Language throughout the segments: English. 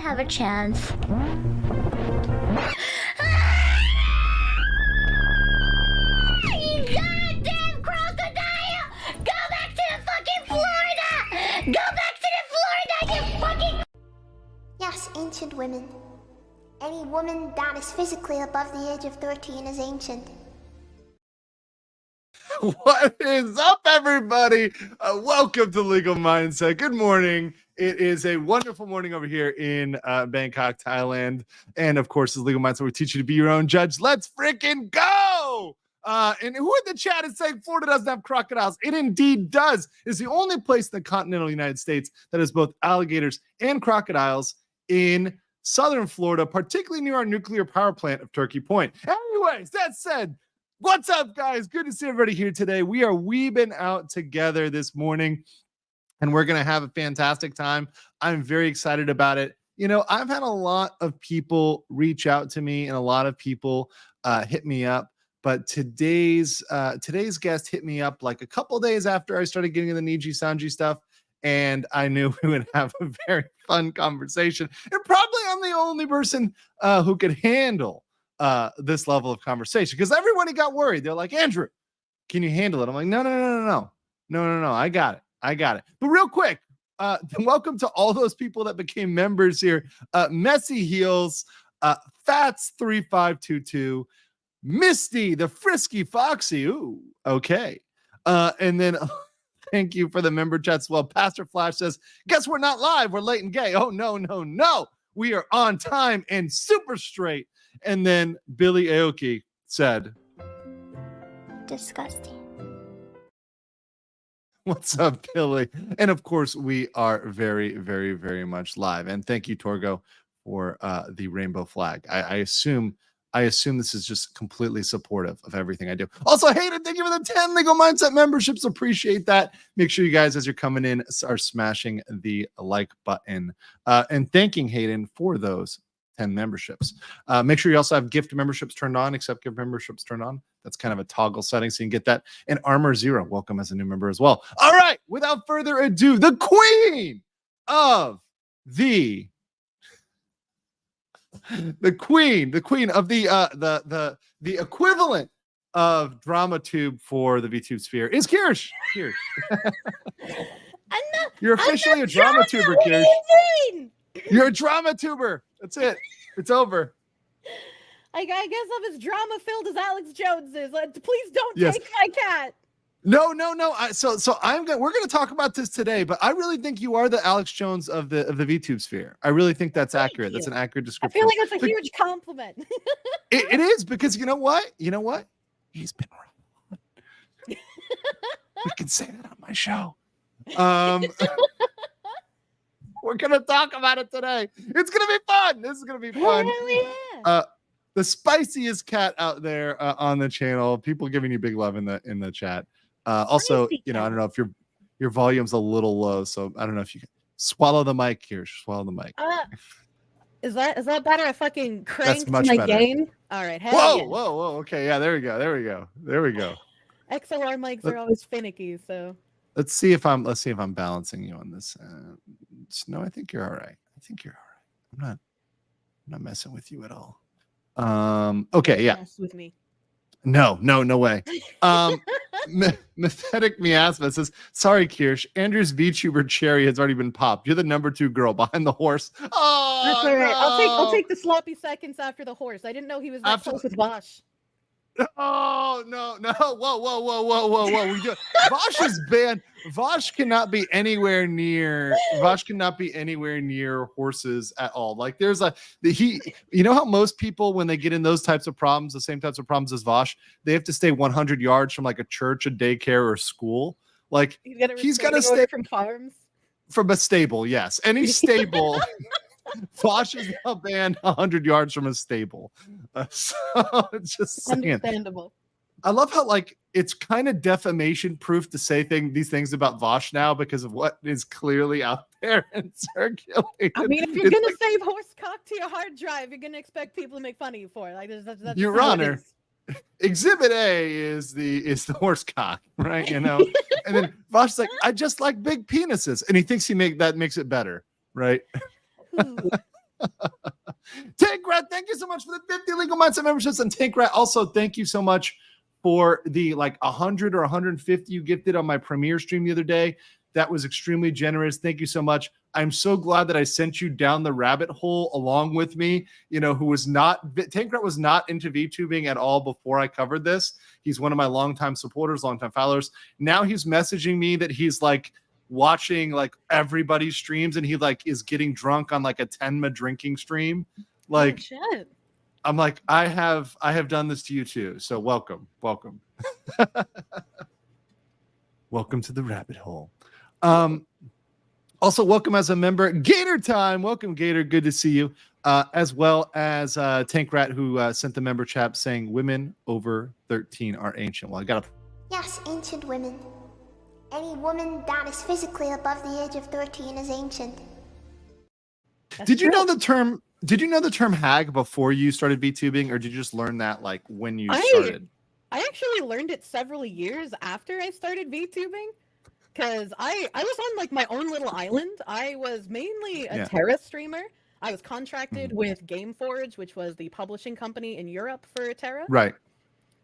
have a chance. You goddamn crocodile! Go back to the fucking Florida! Go back to the Florida, you fucking... Yes, ancient women. Any woman that is physically above the age of 13 is ancient. What is up, everybody? Welcome to Legal Mindset. Good morning. It is a wonderful morning over here in Bangkok, Thailand. And of course, as Legal Mindset, we teach you to be your own judge. Let's freaking go! And who in the chat is saying Florida doesn't have crocodiles? It indeed does. It's the only place in the continental United States that has both alligators and crocodiles in southern Florida, particularly near our nuclear power plant of Turkey Point. Anyways, that said, what's up, guys? Good to see everybody here today. We are weebing out together this morning, and we're going to have a fantastic time. I'm very excited about it. You know, I've had a lot of people reach out to me and a lot of people hit me up, but today's guest hit me up like a couple days after I started getting into the Niji Sanji stuff, and I knew we would have a very fun conversation. And probably I'm the only person who could handle this level of conversation, because everybody got worried. They're like, Andrew, can you handle it? I'm like, no. I got it. But real quick, welcome to all those people that became members here. Messy Heels, Fats 3522, Misty, the Frisky Foxy. Ooh, okay. And then thank you for the member chats. Well, Pastor Flash says, guess we're not live. We're late and gay. Oh, no. We are on time and super straight. And then Billy Aoki said, Disgusting. what's up, Billy? And of course, we are very, very, very much live. And thank you, Torgo, for the rainbow flag. I assume this is just completely supportive of everything I do. Also, Hayden, thank you for the 10 Legal Mindset memberships. Appreciate that. Make sure you guys, as you're coming in, are smashing the like button and thanking Hayden for those 10 memberships. Make sure you also have gift memberships turned on, except gift memberships turned on. That's kind of a toggle setting, so you can get that. And Armor Zero, welcome as a new member as well. All right, without further ado, the queen of the queen of the equivalent of DramaTube for the VTube sphere is Kirsche. Kirsche. You're officially a DramaTuber, Kirsche. You're a DramaTuber. That's it. It's over. I guess I'm as drama filled as Alex Jones is. Please don't Yes. take my cat. No. We're gonna talk about this today, but I really think you are the Alex Jones of the VTube sphere. I really think that's accurate. That's an accurate I description. feel like that's a huge compliment. It is, because you know what? He's been wrong. We can say that on my show. We're gonna talk about it today. It's gonna be fun. This is gonna be fun. Hell yeah. The spiciest cat out there on the channel. People giving you big love in the chat. Also, Spicy you know, I cat. don't know if your volume's a little low, so I don't know if you can swallow the mic here. Swallow the mic. Is that better? I fucking cranked much my better. gain. All right. Hell Whoa. Okay, yeah, there we go. yeah. XLR mics are always finicky, so. Let's see if I'm balancing you on this. No, I think you're all right. I'm not messing with you at all. Okay, yeah. Mess with me. No way. Methetic Miasma says, sorry, Kirsche. Andrew's VTuber cherry has already been popped. You're the number 2 girl behind the horse. Oh, That's all right. no. I'll take the sloppy seconds after the horse. I didn't know he was that close with Bosch. Oh, no. Whoa. Vosh is banned. Vosh cannot be anywhere near horses at all. Like you know how most people, when they get in those types of problems, the same types of problems as Vosh, they have to stay 100 yards from like a church, a daycare, or school. Like he's got to stay from farms. From a stable, yes. Any stable. Vosh is now banned 100 yards from a stable. So it's just saying. Understandable. I love how like it's kind of defamation proof to say these things about Vosh now because of what is clearly out there and circulating. I mean, if you're gonna save horse cock to your hard drive, you're gonna expect people to make fun of you for it. Like that's Your Honor, Exhibit A is the horse cock, right? You know, and then Vosh's like, I just like big penises, and he thinks that makes it better, right? Tankrat, thank you so much for the 50 Legal Mindset memberships. And Tankrat, also thank you so much for the 100 or 150 you gifted on my premiere stream the other day. That was extremely generous. Thank you so much. I'm so glad that I sent you down the rabbit hole along with me, who was not, Tankrat was not into VTubing at all before I covered this. He's one of my longtime supporters, longtime followers. Now he's messaging me that he's watching everybody's streams and he is getting drunk on a Tenma drinking stream. Shit. I'm like, I have done this to you too. So welcome. Welcome to the rabbit hole. Also welcome as a member, Gator Time. Welcome, Gator. Good to see you. As well as Tankrat, who sent the member chat saying women over 13 are ancient. Well, I got to. Yes, ancient women. Any woman that is physically above the age of 13 is ancient. Did you know the term? Did you know the term hag before you started VTubing, or did you just learn that when you started? I actually learned it several years after I started VTubing, because I was on my own little island. I was mainly a Terra streamer. I was contracted with Gameforge, which was the publishing company in Europe for Terra. Right.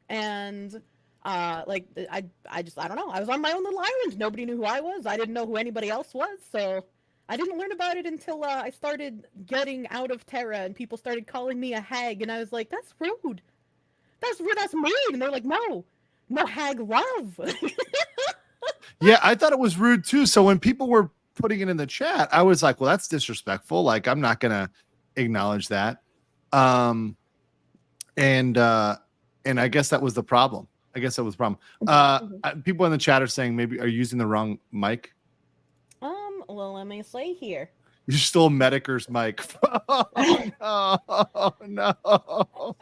And I don't know. I was on my own little island. Nobody knew who I was. I didn't know who anybody else was. So I didn't learn about it until I started getting out of Terra and people started calling me a hag. And I was like, that's rude. That's rude. That's mean. And they're like, no hag love. Yeah, I thought it was rude too. So when people were putting it in the chat, I was like, well, that's disrespectful. I'm not going to acknowledge that. And I guess that was the problem. People in the chat are saying maybe are you using the wrong mic? Well, let me say here. You stole Mediker's mic. Oh, no.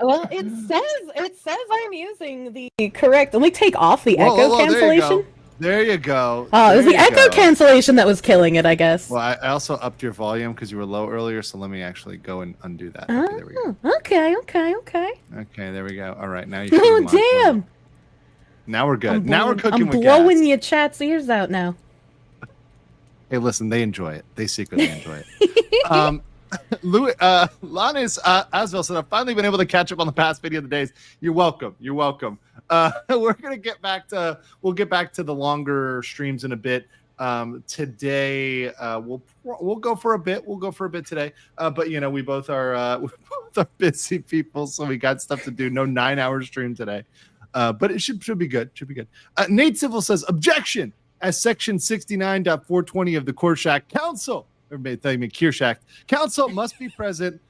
Well, it says I'm using the correct. Let me take off the echo cancellation. There you go. Oh, it was the echo cancellation that was killing it, I guess. Well, I also upped your volume because you were low earlier, so let me actually go and undo that. Oh, okay, there we go. Okay, there we go. All right, now you. Oh, damn! Now we're good. Now we're cooking with gas. I'm blowing your chat's ears out now. Hey, listen, they enjoy it. They secretly enjoy it. Louis, Lannis Asvel said, I've finally been able to catch up on the past video of the days. You're welcome. We'll get back to the longer streams in a bit. Today, we'll go for a bit. We'll go for a bit today. But we both are busy people, so we got stuff to do. No 9-hour stream today. But it should be good. Nate Civil says, objection. As Section 69.420 of the Kirsche Council, Kirsche Council must present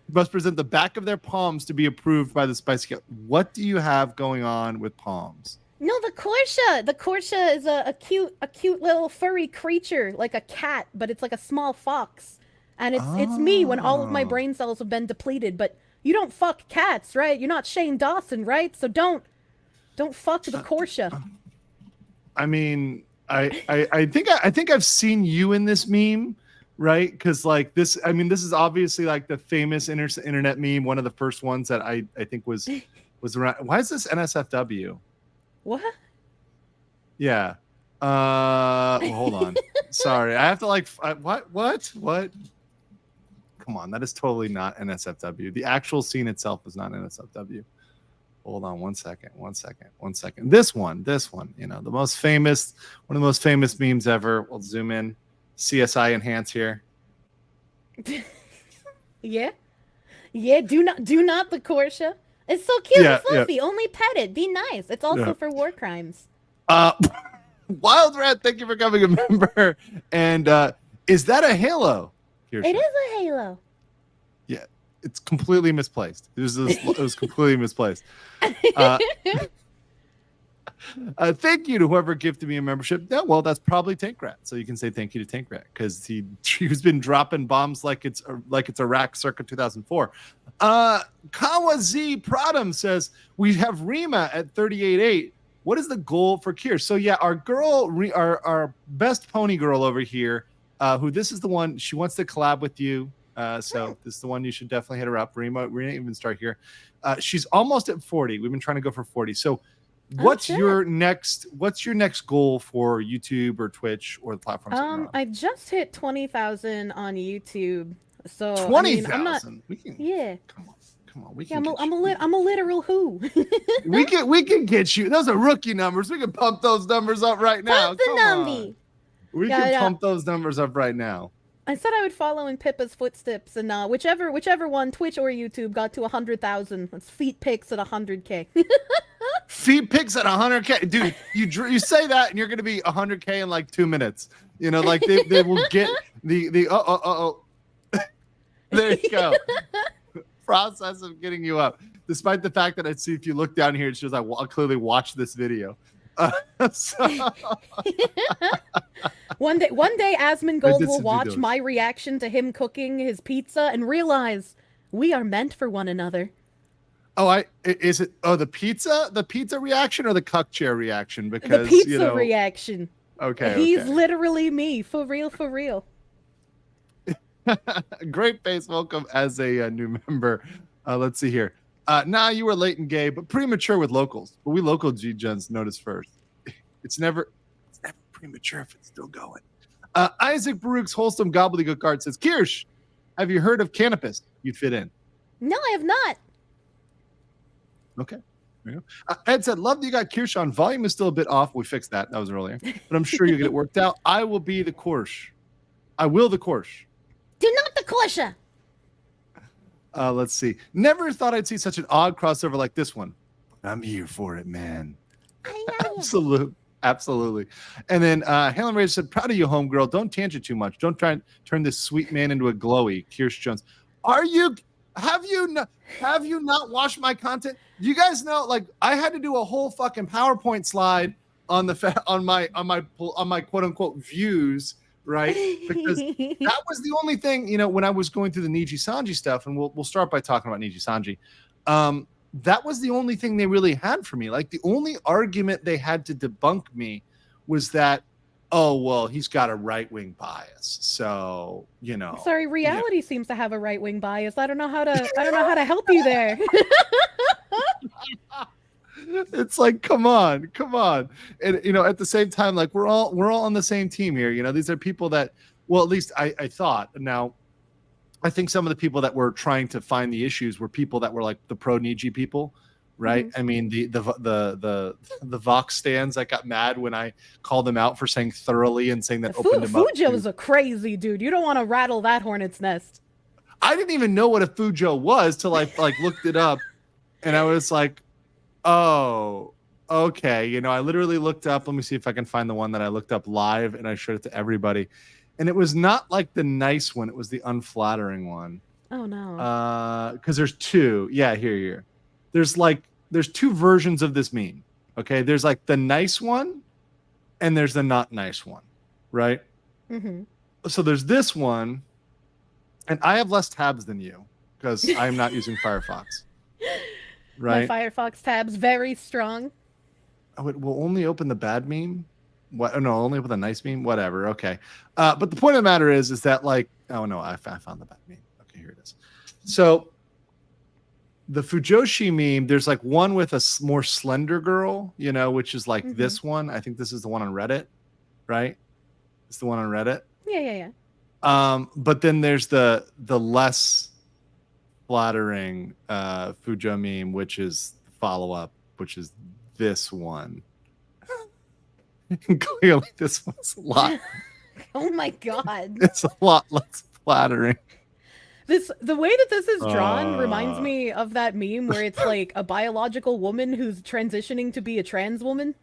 the back of their palms to be approved by the Spice Girl. What do you have going on with palms? No, the Kirsche. The Kirsche is a cute little furry creature, like a cat, but it's like a small fox. And it's me when all of my brain cells have been depleted. But you don't fuck cats, right? You're not Shane Dawson, right? So don't fuck the Kirsche. I mean, I think I've seen you in this meme, right? Because this, I mean, this is obviously the famous internet meme, one of the first ones that I think was around. Why is this NSFW? What? Yeah. Well, hold on. Sorry, I have to what? Come on, that is totally not NSFW. The actual scene itself is not NSFW. Hold on one second. This one, one of the most famous memes ever. We'll zoom in. CSI enhance here. Yeah. Do not the Kirsche. It's so cute and fluffy. Only pet it. Be nice. It's also for war crimes. Wild Rat, thank you for coming a member. And is that a halo? Kirsche? It is a halo. Yeah. It's completely misplaced. It was completely misplaced. Thank you to whoever gifted me a membership. Yeah, well, that's probably Tankrat. So you can say thank you to Tankrat because he's been dropping bombs like it's Iraq circa 2004. Kawa Z Pradam says we have Rima at 38.8. What is the goal for Kirsche? So yeah, our girl, our best pony girl over here, who this is the one she wants to collab with you. So this is the one you should definitely hit her up. Rima, we're gonna even start here. She's almost at 40. We've been trying to go for 40. So what's your next goal for YouTube or Twitch or the platforms? I just hit 20,000 on YouTube So I mean, I'm not. 20,000. We can. Yeah. Come on. We Yeah, can. I'm a literal who. We can get you. Those are rookie numbers. We can pump those numbers up right now. Pump the Come numby. on. We can pump those numbers up right now. I said I would follow in Pippa's footsteps, and whichever one, Twitch or YouTube, got to 100,000. That's feet pics at 100K. Feet pics at 100K, dude. You say that, and you're gonna be 100K in like 2 minutes. You know, like they will get the There you go. Process of getting you up, despite the fact that I see if you look down here, it shows I clearly watched this video. One day, Asmongold will watch my reaction to him cooking his pizza and realize we are meant for one another. Is it the pizza reaction or the cuck chair reaction? Because the pizza reaction. Okay, he's literally me, for real. Great face, welcome as a new member. Let's see here. You were late and gay, but premature with locals. But we local G-Gens notice first. It's never premature if it's still going. Isaac Baruch's wholesome gobbledygook art says, Kirsche, have you heard of cannabis? You'd fit in. No, I have not. Okay. There you go. Ed said, love that you got Kirsche on. Volume is still a bit off. We fixed that. That was earlier. But I'm sure you'll get it worked out. I will be the Kirsche. I will the Kirsche. Do not the Kirsche. Let's see. Never thought I'd see such an odd crossover like this one. I'm here for it, man. Absolutely. And then Helen Ray said, proud of you, homegirl. Don't tangent too much. Don't try and turn this sweet man into a glowy. Kirsche Jones. Have you not watched my content? You guys know, like, I had to do a whole fucking PowerPoint slide on my quote unquote views, right? Because that was the only thing, when I was going through the Niji Sanji stuff, and we'll start by talking about Niji Sanji. That was the only thing they really had for me. Like, the only argument they had to debunk me was that, oh, well, he's got a right-wing bias. So, Sorry, reality seems to have a right-wing bias. I don't know how to help you there. It's like, come on. And, at the same time, like, we're all on the same team here. These are people that, well, at least I thought. Now, I think some of the people that were trying to find the issues were people that were like the pro Niji people, right? Mm-hmm. I mean, the Vox stands that got mad when I called them out for saying thoroughly and saying that opened him up. Fujo's a crazy dude. You don't want to rattle that hornet's nest. I didn't even know what a Fujo was till I looked it up, and I was like, oh, okay. I literally looked up. Let me see if I can find the one that I looked up live, and I showed it to everybody. And it was not like the nice one. It was the unflattering one. Oh, no. Because there's two. Yeah, here. There's two versions of this meme. Okay, there's like the nice one, and there's the not nice one, right? Mm-hmm. So there's this one, and I have less tabs than you because I'm not using Firefox. Right? My Firefox tab's very strong. Oh, it will only open the bad meme? What? No, only with a nice meme. Whatever. Okay. But the point of the matter is that, like, oh no, I found the bad meme. Okay, here it is. So the Fujoshi meme, there's like one with a more slender girl, which is like this one. I think this is the one on Reddit, right? It's the one on Reddit. Yeah. But then there's the less flattering Fujo meme, which is the follow-up, which is this one. Clearly, this one's a lot. Oh my god, it's a lot less flattering. The way that this is drawn reminds me of that meme where it's like a biological woman who's transitioning to be a trans woman.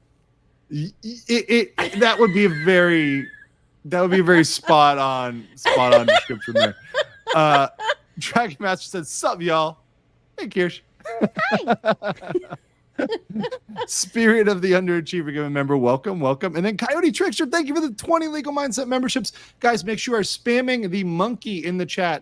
That would be a very spot on description there. Dragon Master said, "Sup, y'all? Hey, Kirsche." Hi. Spirit of the Underachiever Given member, welcome. And then Coyote Trickster, thank you for the 20 Legal Mindset memberships. Guys, make sure you are spamming the monkey in the chat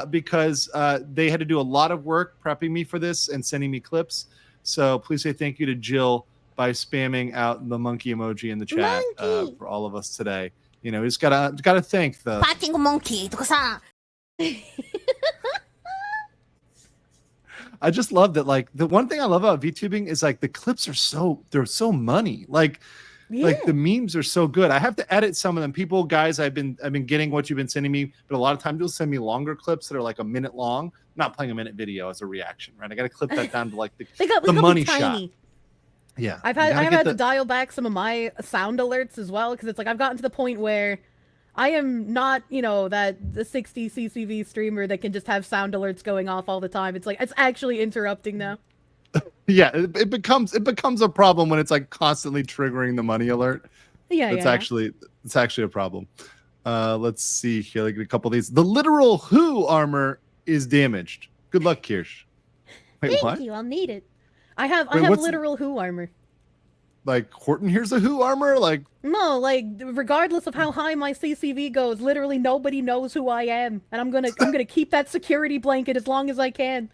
because they had to do a lot of work prepping me for this and sending me clips. So please say thank you to Jill by spamming out the monkey emoji in the chat for all of us today. Just gotta thank the Patting monkey. I just love that. Like, the one thing I love about VTubing is like the clips are so money. Like, Like the memes are so good. I have to edit some of them. People, guys, I've been getting what you've been sending me, but a lot of times you'll send me longer clips that are like a minute long. I'm not playing a minute video as a reaction, right? I got to clip that down to like the money shot. Yeah, I've had to dial back some of my sound alerts as well, because it's like I've gotten to the point where I am not, you know, the 60 CCV streamer that can just have sound alerts going off all the time. It's like it's actually interrupting now. Yeah, it becomes a problem when it's like constantly triggering the money alert. Yeah, it's actually a problem. Let's see here. Like a couple of these. The literal Who armor is damaged. Good luck, Kirsche. Wait, Thank you. I'll need it. I have literal Who armor. Like Horton, here's a Who armor. Like no, like regardless of how high my CCV goes, literally nobody knows who I am, and I'm gonna keep that security blanket as long as I can.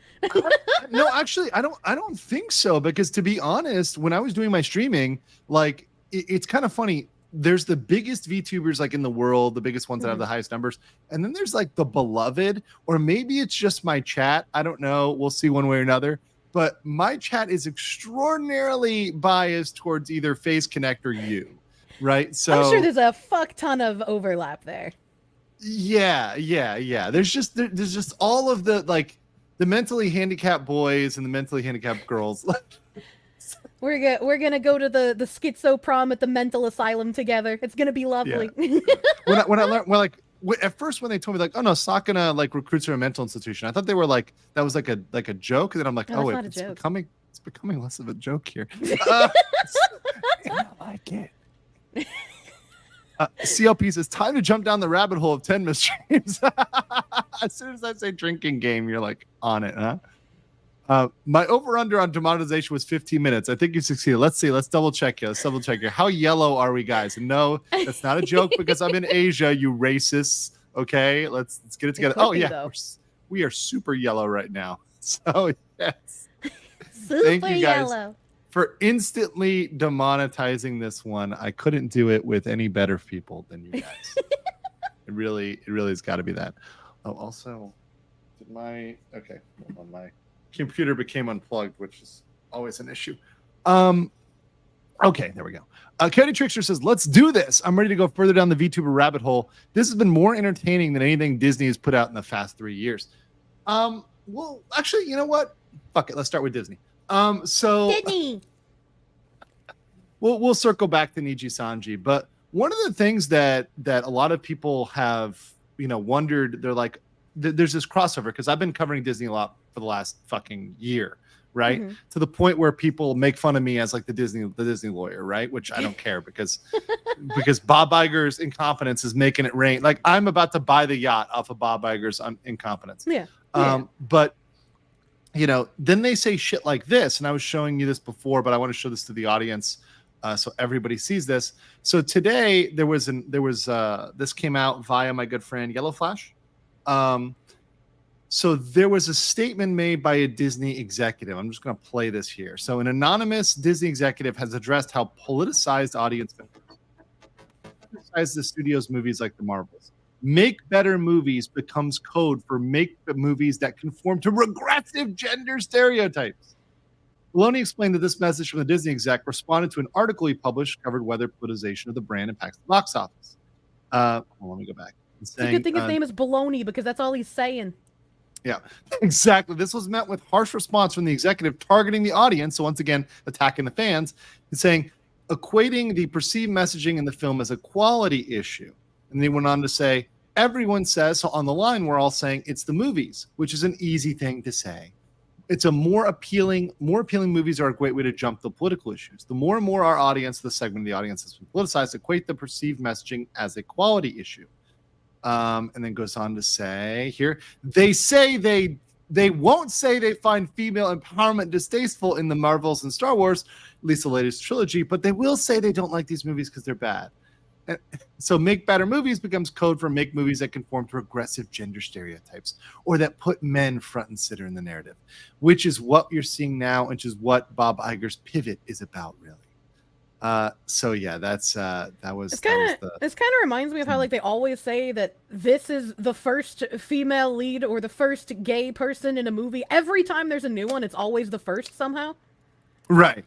No, actually, I don't think so, because to be honest, when I was doing my streaming, like it's kind of funny. There's the biggest VTubers like in the world, the biggest ones that have the highest numbers, and then there's like the beloved, or maybe it's just my chat. I don't know. We'll see one way or another. But my chat is extraordinarily biased towards either Face Connect or you, right? So I'm sure there's a fuck ton of overlap there. Yeah. There's just all of the like the mentally handicapped boys and the mentally handicapped girls. We're gonna go to the schizo prom at the mental asylum together. It's gonna be lovely. Yeah. when I learned, well, like at first when they told me like, oh no, Sakana like recruits her a mental institution, I thought they were like that was like a joke, and then I'm like, oh wait, it's becoming less of a joke here. I like it. CLP says time to jump down the rabbit hole of 10 misstreams. As soon as I say drinking game, you're like on it, huh? My over-under on demonetization was 15 minutes. I think you succeeded. Let's see. Let's double check here. How yellow are we, guys? And no, that's not a joke because I'm in Asia, you racists. Okay, let's get it together. Oh, yeah. We are super yellow right now. So, yes. Thank you guys for instantly demonetizing this one. I couldn't do it with any better people than you guys. It really has got to be that. Oh, also, my computer became unplugged, which is always an issue. Okay, there we go. Cody Trickster says, let's do this. I'm ready to go further down the VTuber rabbit hole. This has been more entertaining than anything Disney has put out in the past 3 years. Well, actually, you know what? Fuck it. Let's start with Disney. So Disney. We'll circle back to Niji Sanji, but one of the things that a lot of people have, wondered, they're like, there's this crossover, because I've been covering Disney a lot for the last fucking year, right? Mm-hmm. To the point where people make fun of me as like the Disney lawyer, right? Which I don't care because Bob Iger's incompetence is making it rain. Like I'm about to buy the yacht off of Bob Iger's incompetence. Yeah. But then they say shit like this, and I was showing you this before, but I want to show this to the audience so everybody sees this. So today this came out via my good friend Yellow Flash. So there was a statement made by a Disney executive. I'm just going to play this here. So an anonymous Disney executive has addressed how politicized audience criticizes the studio's movies like the Marvels. Make better movies becomes code for make movies that conform to regressive gender stereotypes. Maloney explained that this message from the Disney exec responded to an article he published covered whether politicization of the brand impacts the box office. Let me go back. It's a good thing his name is Baloney, because that's all he's saying. Yeah, exactly. This was met with harsh response from the executive targeting the audience. So once again, attacking the fans and saying, equating the perceived messaging in the film as a quality issue. And they went on to say, everyone says, so on the line, we're all saying it's the movies, which is an easy thing to say. It's a more appealing movies are a great way to jump the political issues. The more and more our audience, the segment of the audience has been politicized, equate the perceived messaging as a quality issue. And then goes on to say here, they say they won't say they find female empowerment distasteful in the Marvels and Star Wars, at least the latest trilogy, but they will say they don't like these movies because they're bad. And so make better movies becomes code for make movies that conform to aggressive gender stereotypes or that put men front and center in the narrative, which is what you're seeing now, which is what Bob Iger's pivot is about, really. So yeah, this kind of reminds me of how like they always say that this is the first female lead or the first gay person in a movie. Every time there's a new one, it's always the first somehow. Right.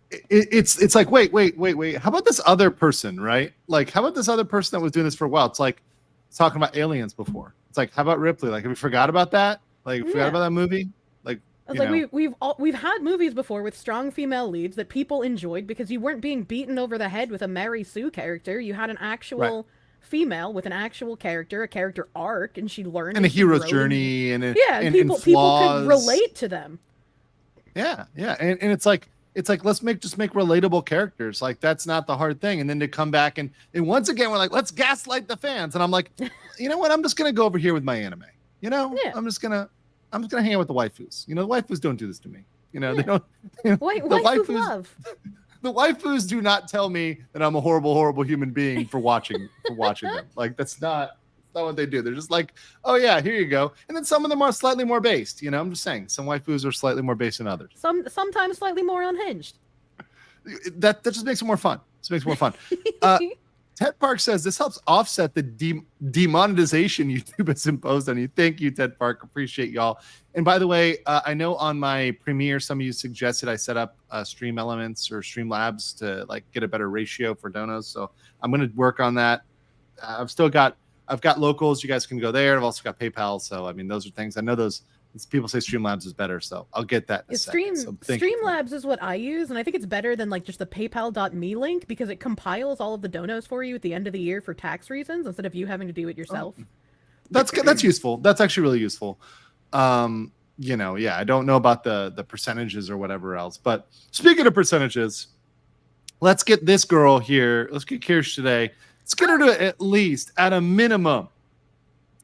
it's like, wait. How about this other person, right? Like, how about this other person that was doing this for a while? It's like talking about aliens before. It's like, how about Ripley? Like, have we forgot about that? Like, forgot about that movie? Like, we've had movies before with strong female leads that people enjoyed because you weren't being beaten over the head with a Mary Sue character. You had an actual female with an actual character, a character arc, and she learned and a hero's journey, and people could relate to them. Yeah, and it's like let's make relatable characters. Like, that's not the hard thing. And then to come back and once again we're like, let's gaslight the fans. And I'm like, you know what? I'm just gonna go over here with my anime. You know, I'm just gonna hang out with the waifus. You know, the waifus don't do this to me. You know, they don't. You know, the waifus love. The waifus do not tell me that I'm a horrible human being for watching them. Like, that's not what they do. They're just like, oh yeah, here you go. And then some of them are slightly more based. You know, I'm just saying, some waifus are slightly more based than others. Sometimes slightly more unhinged. That just makes it more fun. Ted Park says this helps offset the demonetization YouTube has imposed on you. Thank you, Ted Park. Appreciate y'all. And by the way, I know on my Premiere, some of you suggested I set up Stream Elements or Stream Labs to like get a better ratio for donos. So I'm going to work on that. I've got locals. You guys can go there. I've also got PayPal. So I mean, those are things I know. Those people say Streamlabs is better, so I'll get that in a second. Streamlabs is what I use, and I think it's better than like just the PayPal.me link because it compiles all of the donos for you at the end of the year for tax reasons instead of you having to do it yourself. That's useful. That's actually really useful. You know, yeah, I don't know about the percentages or whatever else, but speaking of percentages, let's get this girl here. Let's get Kirsche today. Let's get her to at least at a minimum.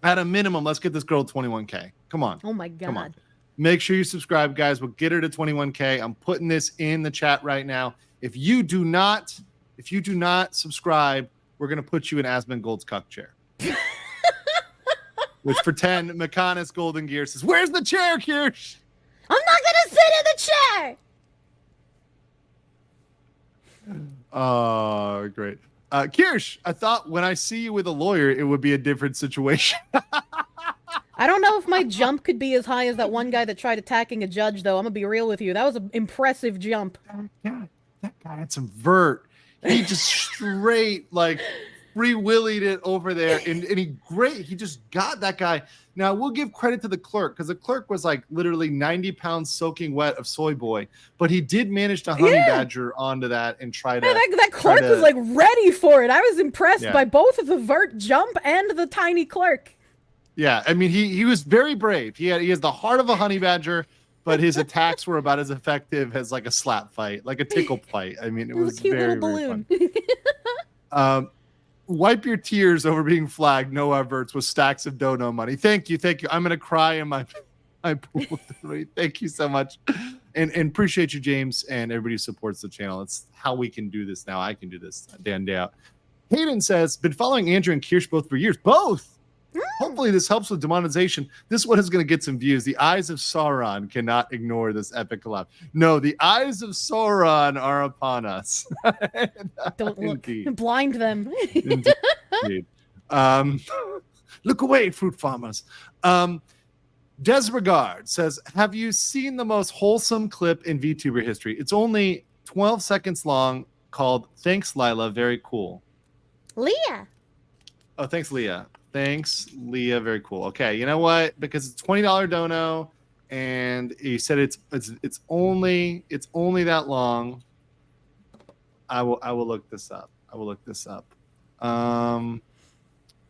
Let's get this girl to 21K. Come on. Oh my God. Come on. Make sure you subscribe, guys. We'll get her to 21K. I'm putting this in the chat right now. If you do not subscribe, we're gonna put you in Asmund Gold's cuck chair. Which for 10, Mechanis Golden Gear says, "Where's the chair, Kirsche? I'm not gonna sit in the chair." Oh, great. Kirsche, I thought when I see you with a lawyer, it would be a different situation. I don't know if my jump could be as high as that one guy that tried attacking a judge, though. I'm gonna be real with you. That was an impressive jump. That guy had some vert. He just straight like free willied it over there, and he just got that guy. Now we'll give credit to the clerk because the clerk was like literally 90 pounds soaking wet of soy boy, but he did manage to honey badger onto that and try to. That clerk was like ready for it. I was impressed by both of the vert jump and the tiny clerk. Yeah, I mean he was very brave. He has the heart of a honey badger, but his attacks were about as effective as like a slap fight, like a tickle fight. I mean, it was a cute very, little balloon. Very fun. Wipe your tears over being flagged. No adverts with stacks of dono money. Thank you. I'm gonna cry in my pool. Thank you so much, and appreciate you, James, and everybody who supports the channel. It's how we can do this now. I can do this day in, day out. Hayden says, been following Andrew and Kirsche both for years. Both. Hopefully this helps with demonetization. This one is going to get some views. The eyes of Sauron cannot ignore this epic collab. No, the eyes of Sauron are upon us. Don't look. Blind them. Indeed. Look away, fruit farmers. Desregard says, have you seen the most wholesome clip in VTuber history? It's only 12 seconds long, called Thanks, Lila. Very cool. Leah. Oh, thanks, Leah. Thanks, Leah. Very cool. Okay, you know what? Because it's $20 dono, and he said it's only that long. I will look this up.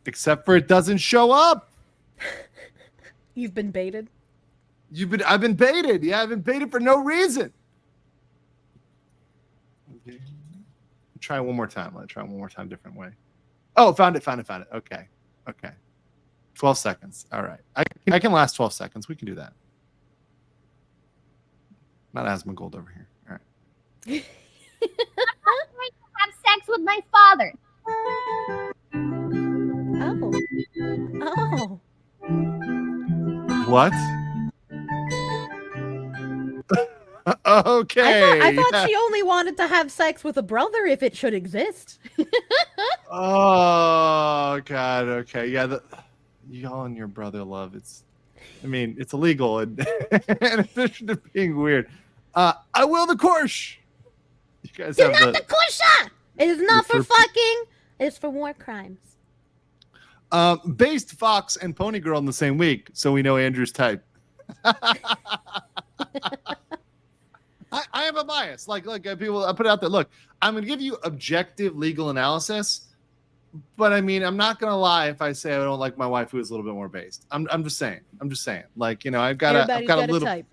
Except for it doesn't show up. You've been baited. I've been baited. Yeah, I've been baited for no reason. Okay. Try one more time. Let's try one more time, different way. Oh, found it. Okay. 12 seconds. All right. I can last 12 seconds. We can do that. Not Asmund Gold over here. All right. I'm going to have sex with my father. Oh. What? Okay. I thought she only wanted to have sex with a brother if it should exist. Oh God. Okay. Yeah. Y'all and your brother love. It's illegal and in addition to being weird. I will the Kirsche. You guys Do have not the Kirsche. It is not for fucking. It's for war crimes. Based Fox and Pony Girl in the same week, so we know Andrew's type. I have a bias. Like people, I put it out there. Look, I'm going to give you objective legal analysis, but I mean, I'm not going to lie if I say I don't like my wife who is a little bit more based. I'm just saying. Like, you know, I've got a little type.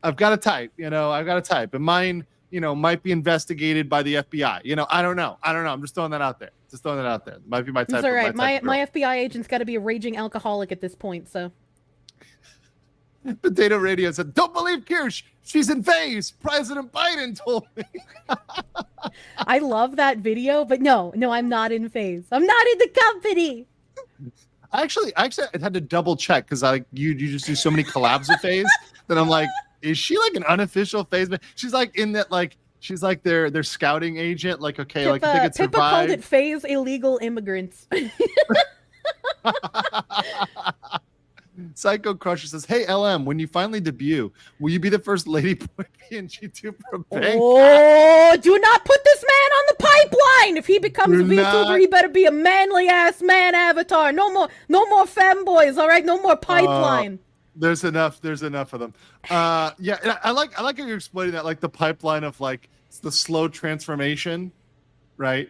I've got a type. You know, I've got a type, and mine, you know, might be investigated by the FBI. You know, I don't know. I'm just throwing that out there. Might be my type. It's all right. My FBI agent's got to be a raging alcoholic at this point, so. Potato Radio said, "Don't believe Kirsche. She's in phase. President Biden told me." I love that video, but no, I'm not in phase. I'm not in the company. I actually had to double check because you just do so many collabs with phase that I'm like, is she like an unofficial phase? She's like in that, like she's like their scouting agent. Like, okay, Pippa, like I think it's Pippa called it phase illegal immigrants. Psycho Crusher says, "Hey LM, when you finally debut, will you be the first lady boy PNG for Bangkok?" Oh, do not put this man on the pipeline. If he becomes a VTuber, he better be a manly ass man avatar. No more femboys. All right, no more pipeline. There's enough of them. Yeah, I like how you're explaining that, like the pipeline of like the slow transformation, right?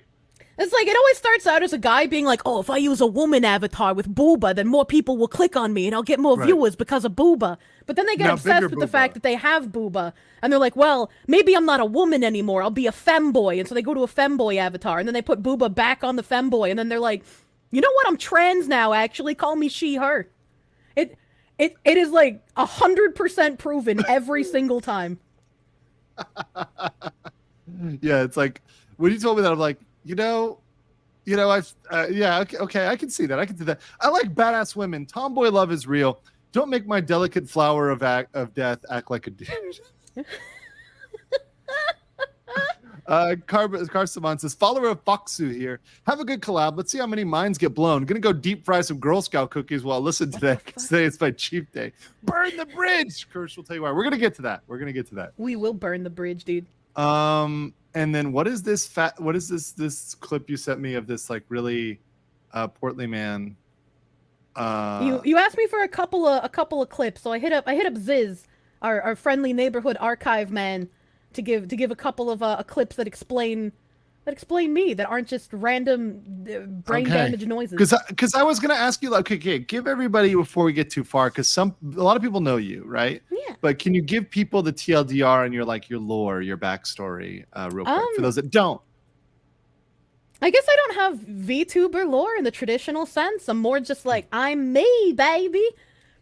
It's like, it always starts out as a guy being like, oh, if I use a woman avatar with booba, then more people will click on me and I'll get more viewers because of booba. But then they get obsessed with the fact that they have booba. And they're like, well, maybe I'm not a woman anymore. I'll be a femboy. And so they go to a femboy avatar. And then they put booba back on the femboy. And then they're like, you know what? I'm trans now, actually. Call me she, her. It is like 100% proven every single time. Yeah, it's like, when you told me that, I'm like, okay, I can see that. I like badass women. Tomboy love is real. Don't make my delicate flower of death act like a dude. Carsamon says, follower of Foxu here. Have a good collab. Let's see how many minds get blown. Gonna go deep fry some Girl Scout cookies while I listen to that. Today it's my cheap day. Burn the bridge. Kirsche will tell you why. We're gonna get to that. We will burn the bridge, dude. And then what is this this clip you sent me of this like really portly man? You asked me for a couple of clips, so I hit up Ziz, our friendly neighborhood archive man, to give a couple of clips that explain me, that aren't just random brain damage noises. Because I was gonna ask you, like, okay, give everybody before we get too far, because a lot of people know you, right? Yeah. But can you give people the TLDR and your lore, your backstory, real quick for those that don't? I guess I don't have VTuber lore in the traditional sense. I'm more just like, I'm me, baby.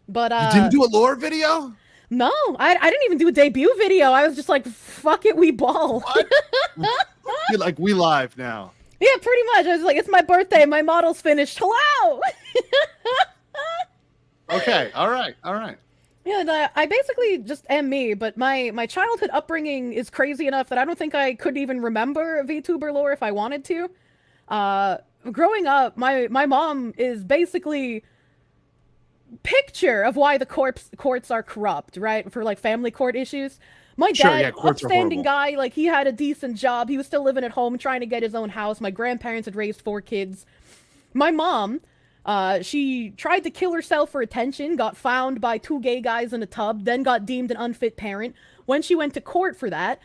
But you didn't do a lore video? No, I didn't even do a debut video. I was just like, fuck it, we ball. You're like, we live now. Yeah, pretty much. I was like, it's my birthday. My model's finished. Hello. Okay. All right. Yeah, and I basically just am me, but my childhood upbringing is crazy enough that I don't think I could even remember VTuber lore if I wanted to. Growing up, my mom is basically picture of why the courts are corrupt, right? For like family court issues. My dad, upstanding guy, like he had a decent job. He was still living at home trying to get his own house. My grandparents had raised 4 kids. My mom, she tried to kill herself for attention, got found by 2 gay guys in a tub, then got deemed an unfit parent. When she went to court for that,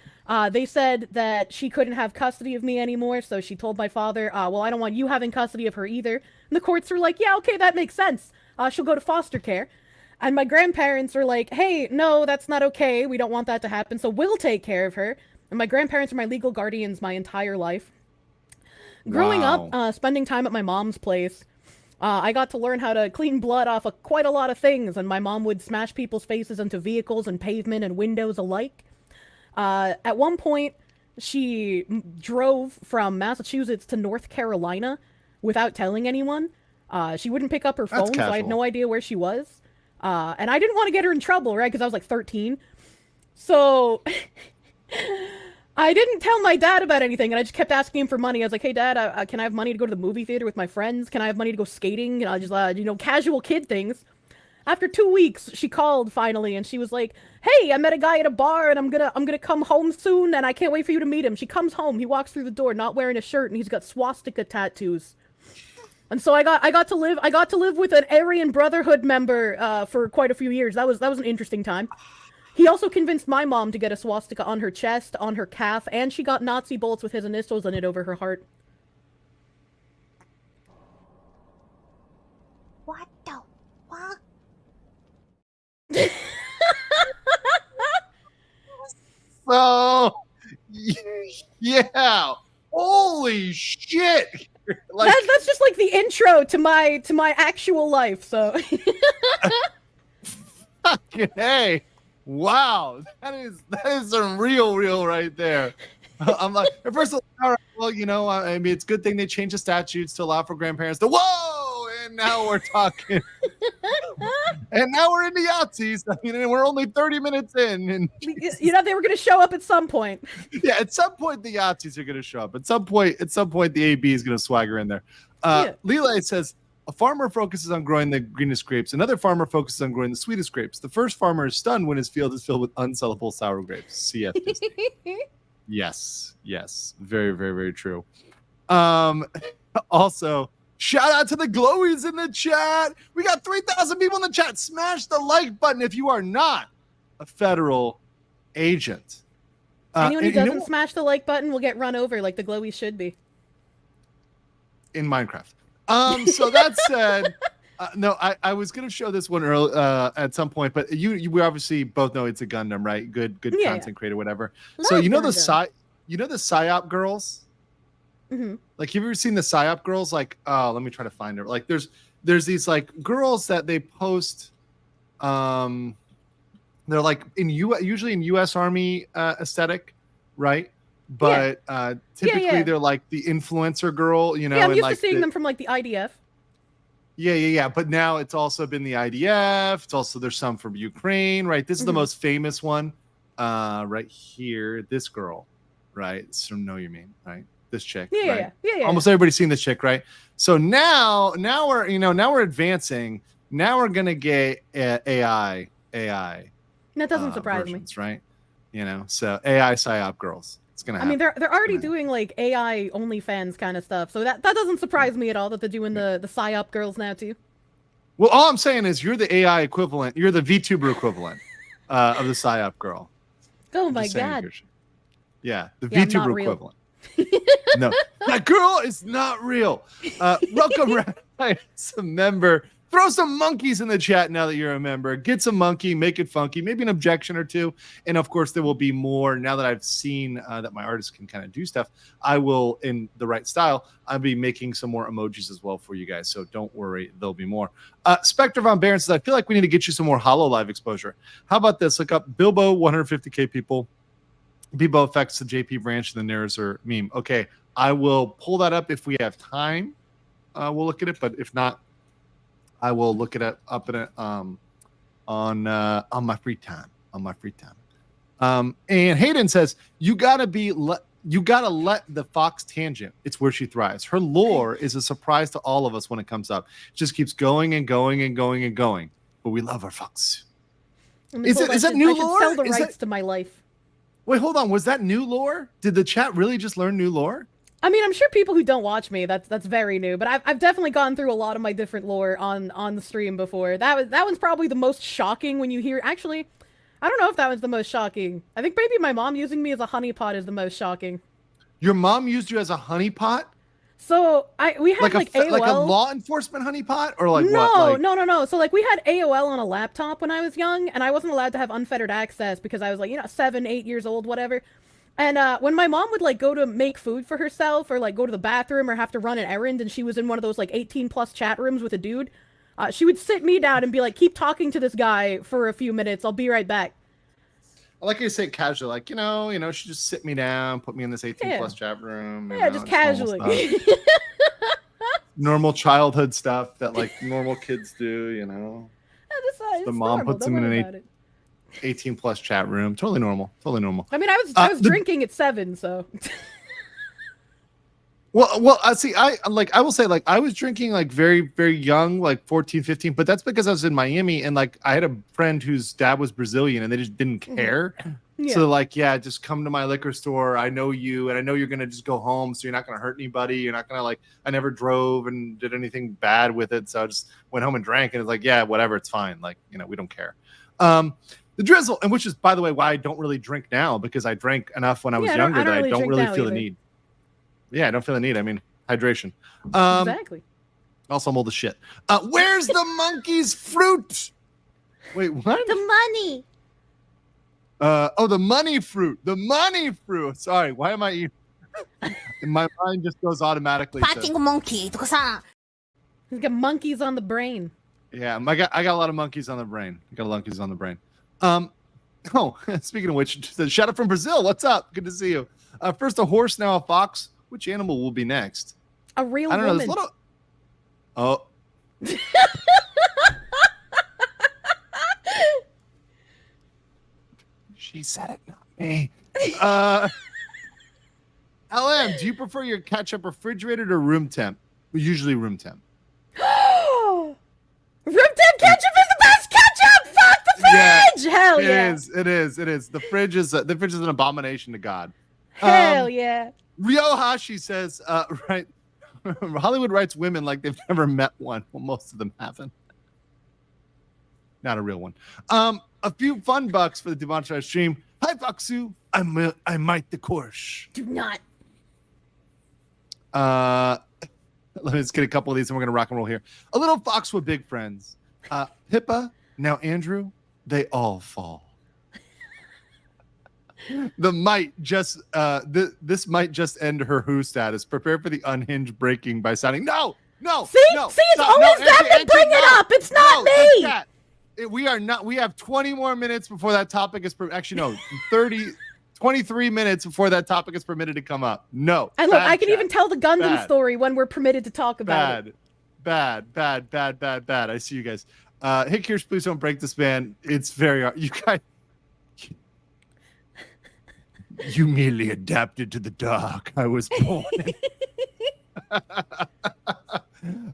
they said that she couldn't have custody of me anymore, so she told my father, well, I don't want you having custody of her either. And the courts were like, yeah, okay, that makes sense. She'll go to foster care. And my grandparents were like, hey, no, that's not okay. We don't want that to happen, so we'll take care of her. And my grandparents are my legal guardians my entire life. Growing up, spending time at my mom's place, I got to learn how to clean blood off of quite a lot of things, and my mom would smash people's faces into vehicles and pavement and windows alike. At one point, she drove from Massachusetts to North Carolina without telling anyone. She wouldn't pick up her phone, so I had no idea where she was. And I didn't want to get her in trouble, right? Because I was like 13. So I didn't tell my dad about anything, and I just kept asking him for money. I was like, hey, Dad, can I have money to go to the movie theater with my friends? Can I have money to go skating? Just, casual kid things. After 2 weeks, she called finally, and she was like, "Hey, I met a guy at a bar, and I'm gonna come home soon, and I can't wait for you to meet him." She comes home. He walks through the door, not wearing a shirt, and he's got swastika tattoos. And so I got to live with an Aryan Brotherhood member for quite a few years. That was an interesting time. He also convinced my mom to get a swastika on her chest, on her calf, and she got Nazi bolts with his initials in it over her heart. What the fuck? So, yeah. Holy shit. Like, That's just like the intro to my actual life. So. fucking hey. Wow. That is some real right there. I'm like, at first, all right, well, you know, I mean, it's a good thing they changed the statutes to allow for grandparents to, whoa, and now we're talking. And now we're in the Yahtzees. I mean, and we're only 30 minutes in. And you know, they were going to show up at some point. yeah, at some point, the Yahtzees are going to show up. At some point, the AB is going to swagger in there. Leela says, a farmer focuses on growing the greenest grapes. Another farmer focuses on growing the sweetest grapes. The first farmer is stunned when his field is filled with unsellable sour grapes. CF Disney. Yes. Very true. Also, shout out to the glowies in the chat. We got 3,000 people in the chat. Smash the like button if you are not a federal agent. Anyone who doesn't smash the like button will get run over like the glowies should be. In Minecraft. So that said, no, I was going to show this one early at some point, but we obviously both know it's a Gundam, right? Good content creator, whatever. So you know the PSYOP girls? Mm-hmm. Like, have you ever seen the PSYOP girls? Like, oh, let me try to find her. Like, there's these like girls that they post. They're like usually in U.S. Army aesthetic, right? But typically they're like the influencer girl, you know. Yeah, I'm and used like to seeing them from like the IDF. Yeah. But now it's also been the IDF. It's also there's some from Ukraine, right? This is the most famous one, right here. This girl, right? So know you mean, right? This chick, right? Yeah. Almost everybody's seen this chick, right? So now we're advancing. Now we're gonna get AI. That doesn't surprise me, right? You know, so AI PSYOP girls. It's gonna happen. I mean, they're already doing like AI OnlyFans kind of stuff, so that doesn't surprise me at all that they're doing the PSYOP girls now too. Well, all I'm saying is you're the AI equivalent. You're the VTuber equivalent of the PSYOP girl. Oh my god. Kirsche. Yeah, the VTuber equivalent. No, that girl is not real. Welcome, as a member. Throw some monkeys in the chat now that you're a member. Get some monkey, make it funky, maybe an objection or two. And of course, there will be more. Now that I've seen that my artist can kind of do stuff, I will, in the right style, I'll be making some more emojis as well for you guys. So don't worry, there'll be more. Spectre Von Baron says, I feel like we need to get you some more Hollow Live exposure. How about this? Look up Bilbo, 150K people. Bilbo affects the JP branch and the Nerezer meme. Okay, I will pull that up if we have time. We'll look at it, but if not, I will look it up in it on my free time. And Hayden says you gotta let the fox tangent. It's where she thrives. Her lore is a surprise to all of us when it comes up. It just keeps going and going and going and going. But we love our fox. Is that new lore? Sell the rights to my life. Wait, hold on. Was that new lore? Did the chat really just learn new lore? I mean, I'm sure people who don't watch me, that's very new, but I've definitely gone through a lot of my different lore on the stream before. That one's probably the most shocking when you hear. Actually, I don't know if that one's the most shocking. I think maybe my mom using me as a honeypot is the most shocking. Your mom used you as a honeypot? So we had like AOL, like a law enforcement honeypot, or like what? No. So like we had AOL on a laptop when I was young, and I wasn't allowed to have unfettered access because I was like 7, 8 years old, whatever. And when my mom would like go to make food for herself or like go to the bathroom or have to run an errand and she was in one of those like 18+ chat rooms with a dude, she would sit me down and be like, keep talking to this guy for a few minutes. I'll be right back. I like you to say it casually, like, she just sit me down, put me in this 18+ chat room. Yeah, just casually. Normal childhood stuff that like normal kids do, Yeah, the mom puts them in an 18+ chat room. Totally normal. I mean, I was drinking at 7, so. Well, see, I will say, like, I was drinking like very, very young, like 14, 15, but that's because I was in Miami and like I had a friend whose dad was Brazilian and they just didn't care. Yeah. So they're like, yeah, just come to my liquor store. I know you, and I know you're gonna just go home, so you're not gonna hurt anybody. You're not gonna like. I never drove and did anything bad with it, so I just went home and drank. And it's like, yeah, whatever, it's fine. Like, we don't care. The drizzle, and which is, by the way, why I don't really drink now, because I drank enough when I was younger that I don't really feel the need. Yeah, I don't feel the need. I mean, hydration. Exactly. Also, I'm old as shit. Where's the monkey's fruit? Wait, what? The money. The money fruit. The money fruit. Sorry, why am I eating? My mind just goes automatically. Fighting a monkey. He's got monkeys on the brain. Yeah, I got a lot of monkeys on the brain. Speaking of which, shout out from Brazil. What's up? Good to see you. First a horse, now a fox. Which animal will be next? A real I don't woman. know. Oh. She said it, not me. LM, do you prefer your ketchup refrigerated or room temp? Usually room temp. Room temp ketchup is the best ketchup. Fuck the fridge. Hell yeah. It is. The fridge is an abomination to God. Hell yeah. Ryohashi says, right. Hollywood writes women like they've never met one. Well, most of them haven't. Not a real one. A few fun bucks for the Devonshire stream. Hi, Foxu. I might the Kirsche. Do not. Let me just get a couple of these and we're going to rock and roll here. A little fox with big friends. Pippa, now Andrew, they all fall. This might just end her Who status. Prepare for the unhinged breaking by sounding no. See, it's always that they bring it up. It's not me. We are not. We have 20 more minutes before that topic is. Actually, no, 23 minutes before that topic is permitted to come up. No. And look, I can even tell the Gundam story when we're permitted to talk about it. Bad. I see you guys. Hey, Kirsche, please don't break this, man. It's very hard. You guys. You merely adapted to the dark I was born in.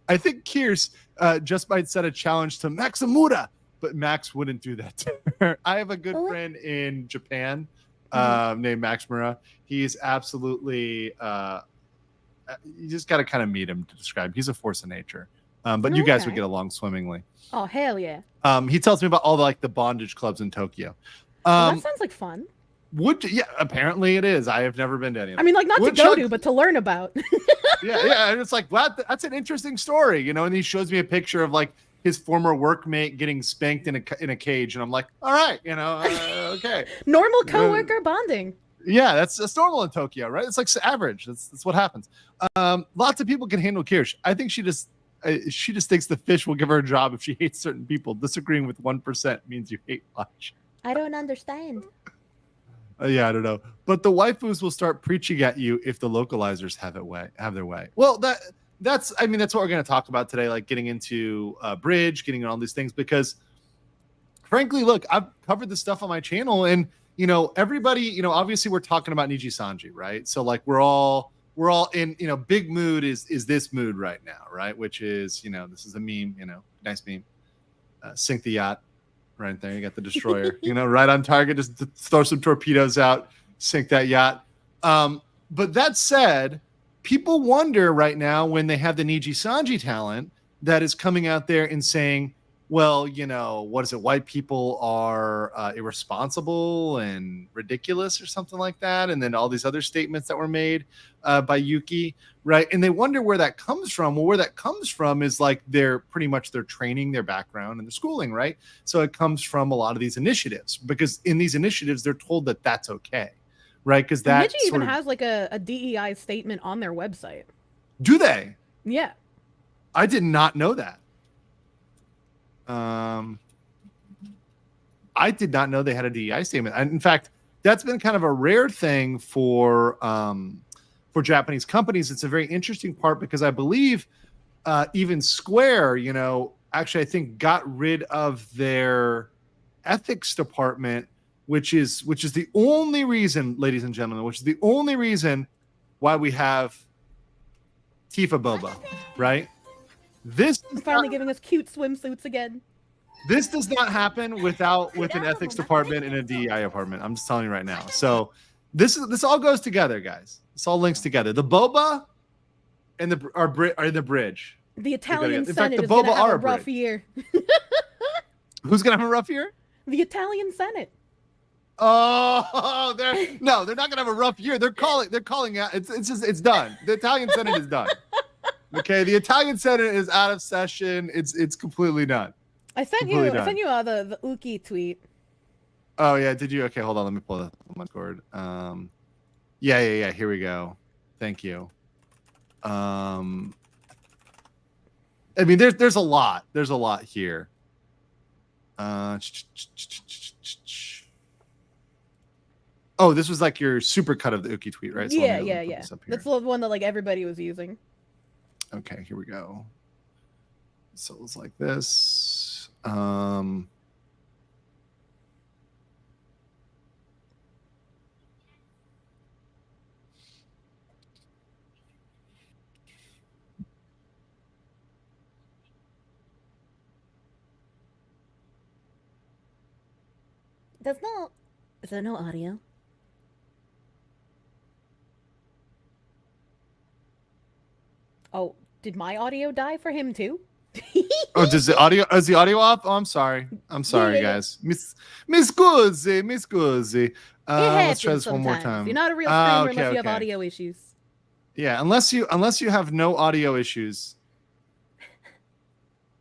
I think Kirsche just might set a challenge to Maximura, but Max wouldn't do that to her. I have a good friend in Japan named Maximura. He's absolutely, you just got to kind of meet him to describe. He's a force of nature. But you guys would get along swimmingly. Oh, hell yeah. He tells me about all the bondage clubs in Tokyo. That sounds like fun. Yeah, apparently it is. I have never been to any of them. I mean, like, not to go to, but to learn about. yeah. And it's like, wow, that's an interesting story, and he shows me a picture of like his former workmate getting spanked in a cage. And I'm like, all right, okay. Normal coworker bonding. Yeah, that's normal in Tokyo, right? It's like average. That's what happens. Lots of people can handle Kirsche. I think she just thinks the fish will give her a job if she hates certain people. Disagreeing with 1% means you hate much. I don't understand. Yeah, I don't know. But the waifus will start preaching at you if the localizers have their way. Well, that's what we're going to talk about today, like getting into bridge, getting all these things, because frankly, look, I've covered this stuff on my channel, and everybody, obviously we're talking about Niji Sanji, right? So like we're all in, big mood is this mood right now, right? Which is, this is a meme, nice meme. Sink the yacht. Right there, you got the destroyer, right on target. Just throw some torpedoes out, sink that yacht. But that said, people wonder right now when they have the Niji Sanji talent that is coming out there and saying, well, what is it? White people are irresponsible and ridiculous or something like that. And then all these other statements that were made by Yuki, right? And they wonder where that comes from. Well, where that comes from is like their training, their background, and their schooling, right? So it comes from a lot of these initiatives, because in these initiatives, they're told that that's okay, right? Because that Niji even has like a DEI statement on their website. Do they? Yeah. I did not know that. I did not know they had a DEI statement. And in fact, that's been kind of a rare thing for Japanese companies. It's a very interesting part because I believe even Square, actually I think got rid of their ethics department, which is the only reason, ladies and gentlemen, which is the only reason why we have Tifa Boba, right? This Finally giving us cute swimsuits again. This does not happen with an ethics department and a DEI department. I'm just telling you right now. So this all goes together, guys. This all links together. The boba and are in the bridge. The Italian In fact, Senate the is going to boba have are a a rough bridge. year. Who's gonna have a rough year? The Italian Senate. Oh, they're not gonna have a rough year. They're calling out. It's done. The Italian Senate is done. Okay, the Italian Senate is out of session. It's completely done. I sent you the Uki tweet. Oh yeah, did you? Okay, hold on. Let me pull that on my cord. Yeah. Here we go. Thank you. I mean, there's a lot. There's a lot here. Oh, this was like your super cut of the Uki tweet, right? So Yeah. That's the one that like everybody was using. Okay, here we go. So it's like this. Is there no audio? Oh, did my audio die for him too? Oh, is the audio off? Oh, I'm sorry. Yeah. Guys. Miss Guzzi. Let's try this one more sometimes. time. You're not a real streamer okay, unless you have okay. audio issues. Yeah, unless you have no audio issues.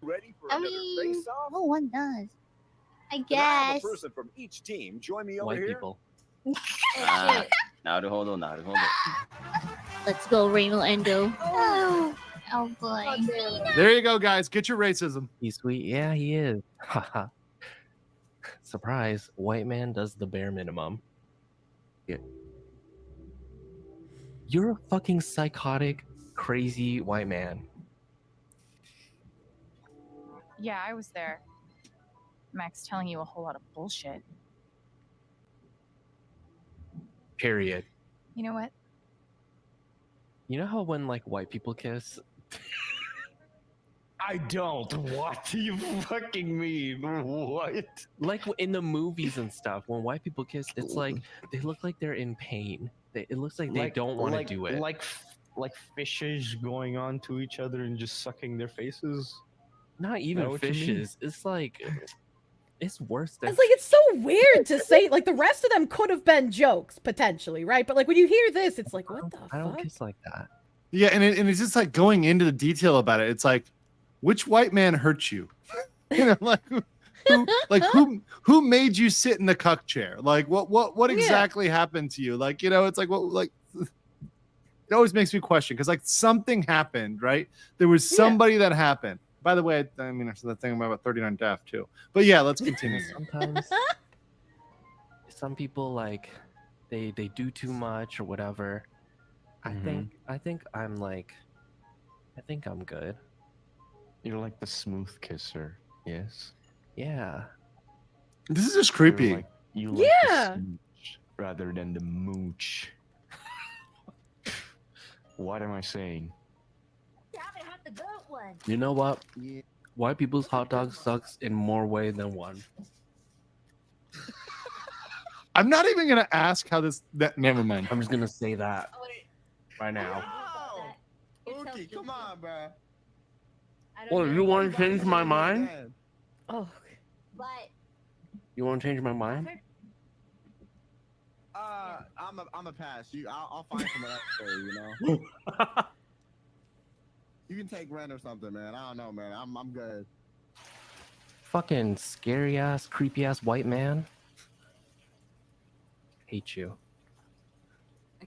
Ready for I another mean, face-off? no one does. I Then I have a guess. person from each team. Join me over White here. people. Now to hold on. Let's go, Rainbow Endo. Oh boy. There you go, guys. Get your racism. He's sweet. Yeah, he is. Haha. Surprise. White man does the bare minimum. Yeah. You're a fucking psychotic, crazy white man. Yeah, I was there. Max telling you a whole lot of bullshit. Period. You know what? You know how when like white people kiss, I don't. What do you fucking mean? What? like in the movies and stuff, when white people kiss, it's like they look like they're in pain. It looks like they don't want to do it. Like fishes going on to each other and just sucking their faces. Not even what you mean? fishes. It's like it's worse than. It's like it's so weird to say. Like the rest of them could have been jokes potentially, right? But like when you hear this, it's like, what the I don't fuck? kiss like that. Yeah, and it's just like going into the detail about it. It's like, which white man hurt you? You know, like who made you sit in the cuck chair? Like what exactly happened to you? Like, you know, it's like it always makes me question because like something happened, right? There was somebody that happened. By the way, I mean, there's that thing about 39 Daft too. But yeah, let's continue. Sometimes some people like they do too much or whatever. I think I'm good. You're like the smooth kisser. Yes. Yeah. This is just creepy. You like the smooch rather than the mooch. What am I saying? You know what? White people's hot dog sucks in more way than one. I'm not even gonna ask how never mind. I'm just gonna say that right now. Okay, come on, bro. Well, you want to change my mind? Oh, But You want to change my mind? I'm a pass. I'll find someone else for you. You know. You can take rent or something, man. I don't know, man. I'm good. Fucking scary ass, creepy ass white man. Hate you.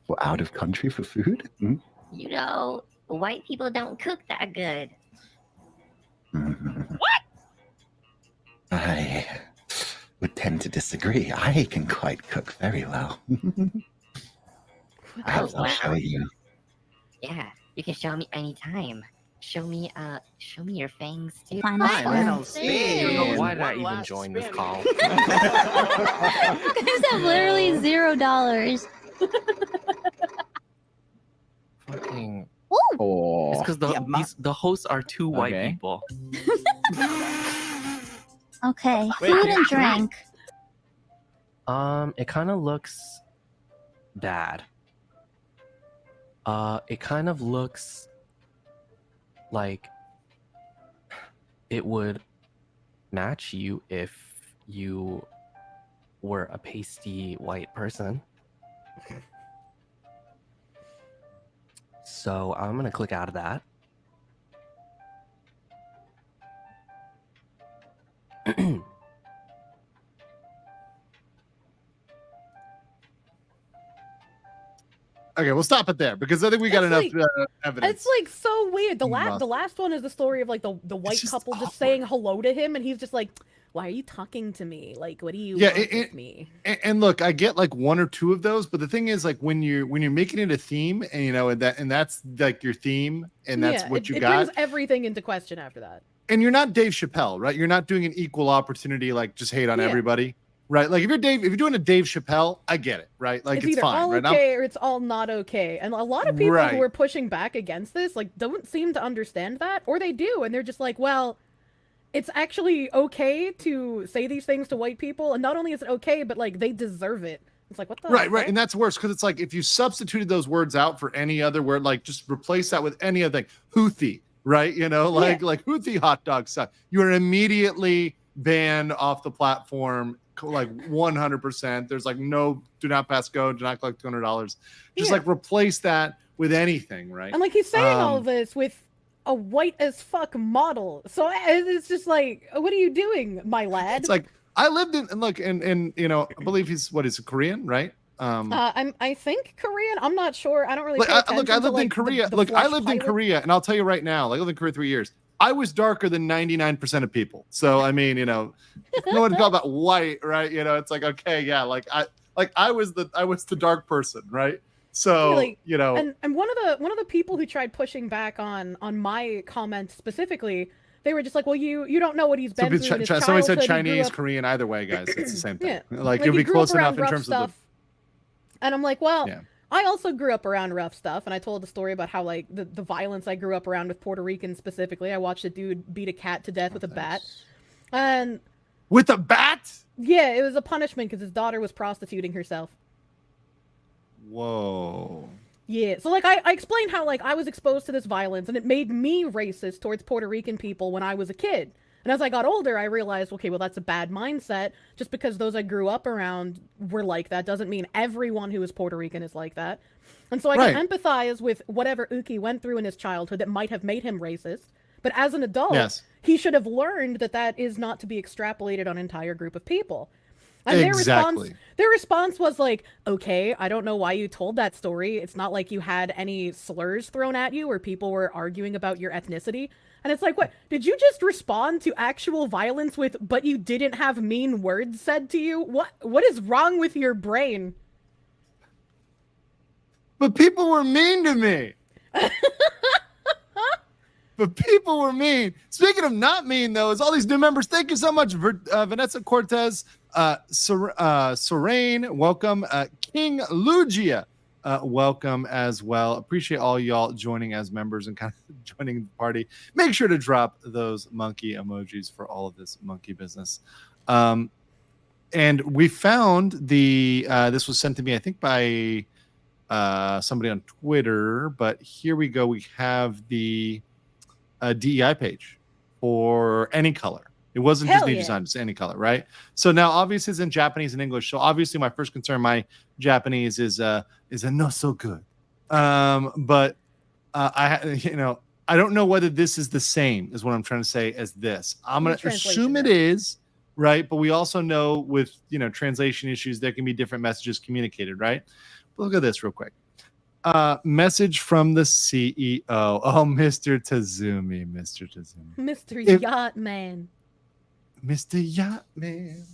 We're out of country for food? Hmm? you know, white people don't cook that good. What? I would tend to disagree. I can quite cook very well. Perhaps I'll show you. Yeah, you can show me anytime. Show me your fangs too. Fine, man, I'll see. Why did I even join this call? You guys have literally $0. Fucking. Oh. Is because the hosts are two white Okay. people. Okay, Wait, food and drink. It kind of looks bad. It kind of looks like it would match you if you were a pasty white person. So I'm gonna click out of that. Okay, we'll stop it there because I think we got It's enough like- evidence. It's like so weird. The Lost. last one is the story of like the white just couple just awkward. saying hello to him, and he's just like, "Why are you talking to me? Like, what do you Yeah, want with me?" And look, I get like one or two of those, but the thing is, like when you're making it a theme, and you know, and that's like your theme, and that's Yeah, what you it got, brings everything into question after that. and you're not Dave Chappelle, right? You're not doing an equal opportunity, like just hate on Yeah. everybody, right? Like if you're doing a Dave Chappelle, I get it, right? Like It's it's either fine, all right? okay or it's all not okay. And a lot of people Right. who are pushing back against this like don't seem to understand that, or they do, and they're just like, well, it's actually okay to say these things to white people, and not only is it okay, but like they deserve it. It's like, what the Right, fuck? and that's worse because it's like if you substituted those words out for any other word, like just replace that with any other thing, Houthi, right? You know, like Houthi hot dog suck. You are immediately banned off the platform, like 100%. There's like no, do not pass go, do not collect $200. Just Yeah. like replace that with anything, right? And like he's saying all of this with a white as fuck model, so it's just like, what are you doing, my lad? It's like I lived in, and look, and you know, I believe he's Korean, right? I think Korean. I'm not sure. I don't really. Look, Pay I attention lived to, in like, Korea. the Look, I flesh lived in pirate. Korea, and I'll tell you right now, like I lived in Korea 3 years. I was darker than 99% of people. So I mean, you know, no one talk about white, right? You know, it's like okay, yeah, like I was the dark person, right? So Yeah, like, you know, and one of the people who tried pushing back on my comments specifically, they were just like, well, you don't know what he's been through in his somebody said childhood. He grew Chinese, up- Korean, either way, guys, it's the same thing. Yeah. Like he you'll be grew up close enough around in rough terms stuff. of And I'm like, well, Yeah. I also grew up around rough stuff, and I told the story about how like the violence I grew up around with Puerto Ricans specifically. I watched a dude beat a cat to death with a bat, and with a bat. yeah, it was a punishment because his daughter was prostituting herself. Whoa. Yeah, so like I explained how like I was exposed to this violence and it made me racist towards Puerto Rican people when I was a kid. And as I got older, I realized, okay, well that's a bad mindset. Just because those I grew up around were like that doesn't mean everyone who is Puerto Rican is like that. And so I can empathize with whatever Uki went through in his childhood that might have made him racist. But as an adult, Yes. he should have learned that that is not to be extrapolated on an entire group of people. And Exactly. their response was like, okay, I don't know why you told that story. It's not like you had any slurs thrown at you or people were arguing about your ethnicity. And it's like, what? Did you just respond to actual violence with, but you didn't have mean words said to you? What is wrong with your brain? But people were mean to me. But people were mean. Speaking of not mean, though, is all these new members. Thank you so much, Vanessa Cortez, Serene, welcome. King Lugia, welcome as well. Appreciate all y'all joining as members and kind of joining the party. Make sure to drop those monkey emojis for all of this monkey business. And we found this was sent to me, I think, by somebody on Twitter, but here we go. We have the DEI page for any color. It wasn't just new design, just any color, right? So now obviously it's in Japanese and English. So obviously my first concern, my Japanese is a not so good. But I don't know whether this is the same is what I'm trying to say as this. I'm going to assume it is, right? But we also know with, translation issues, there can be different messages communicated, right? But look at this real quick. Message from the CEO. Oh, Mr. Tazumi. Mr. Yacht Man. Mr. Yacht Man.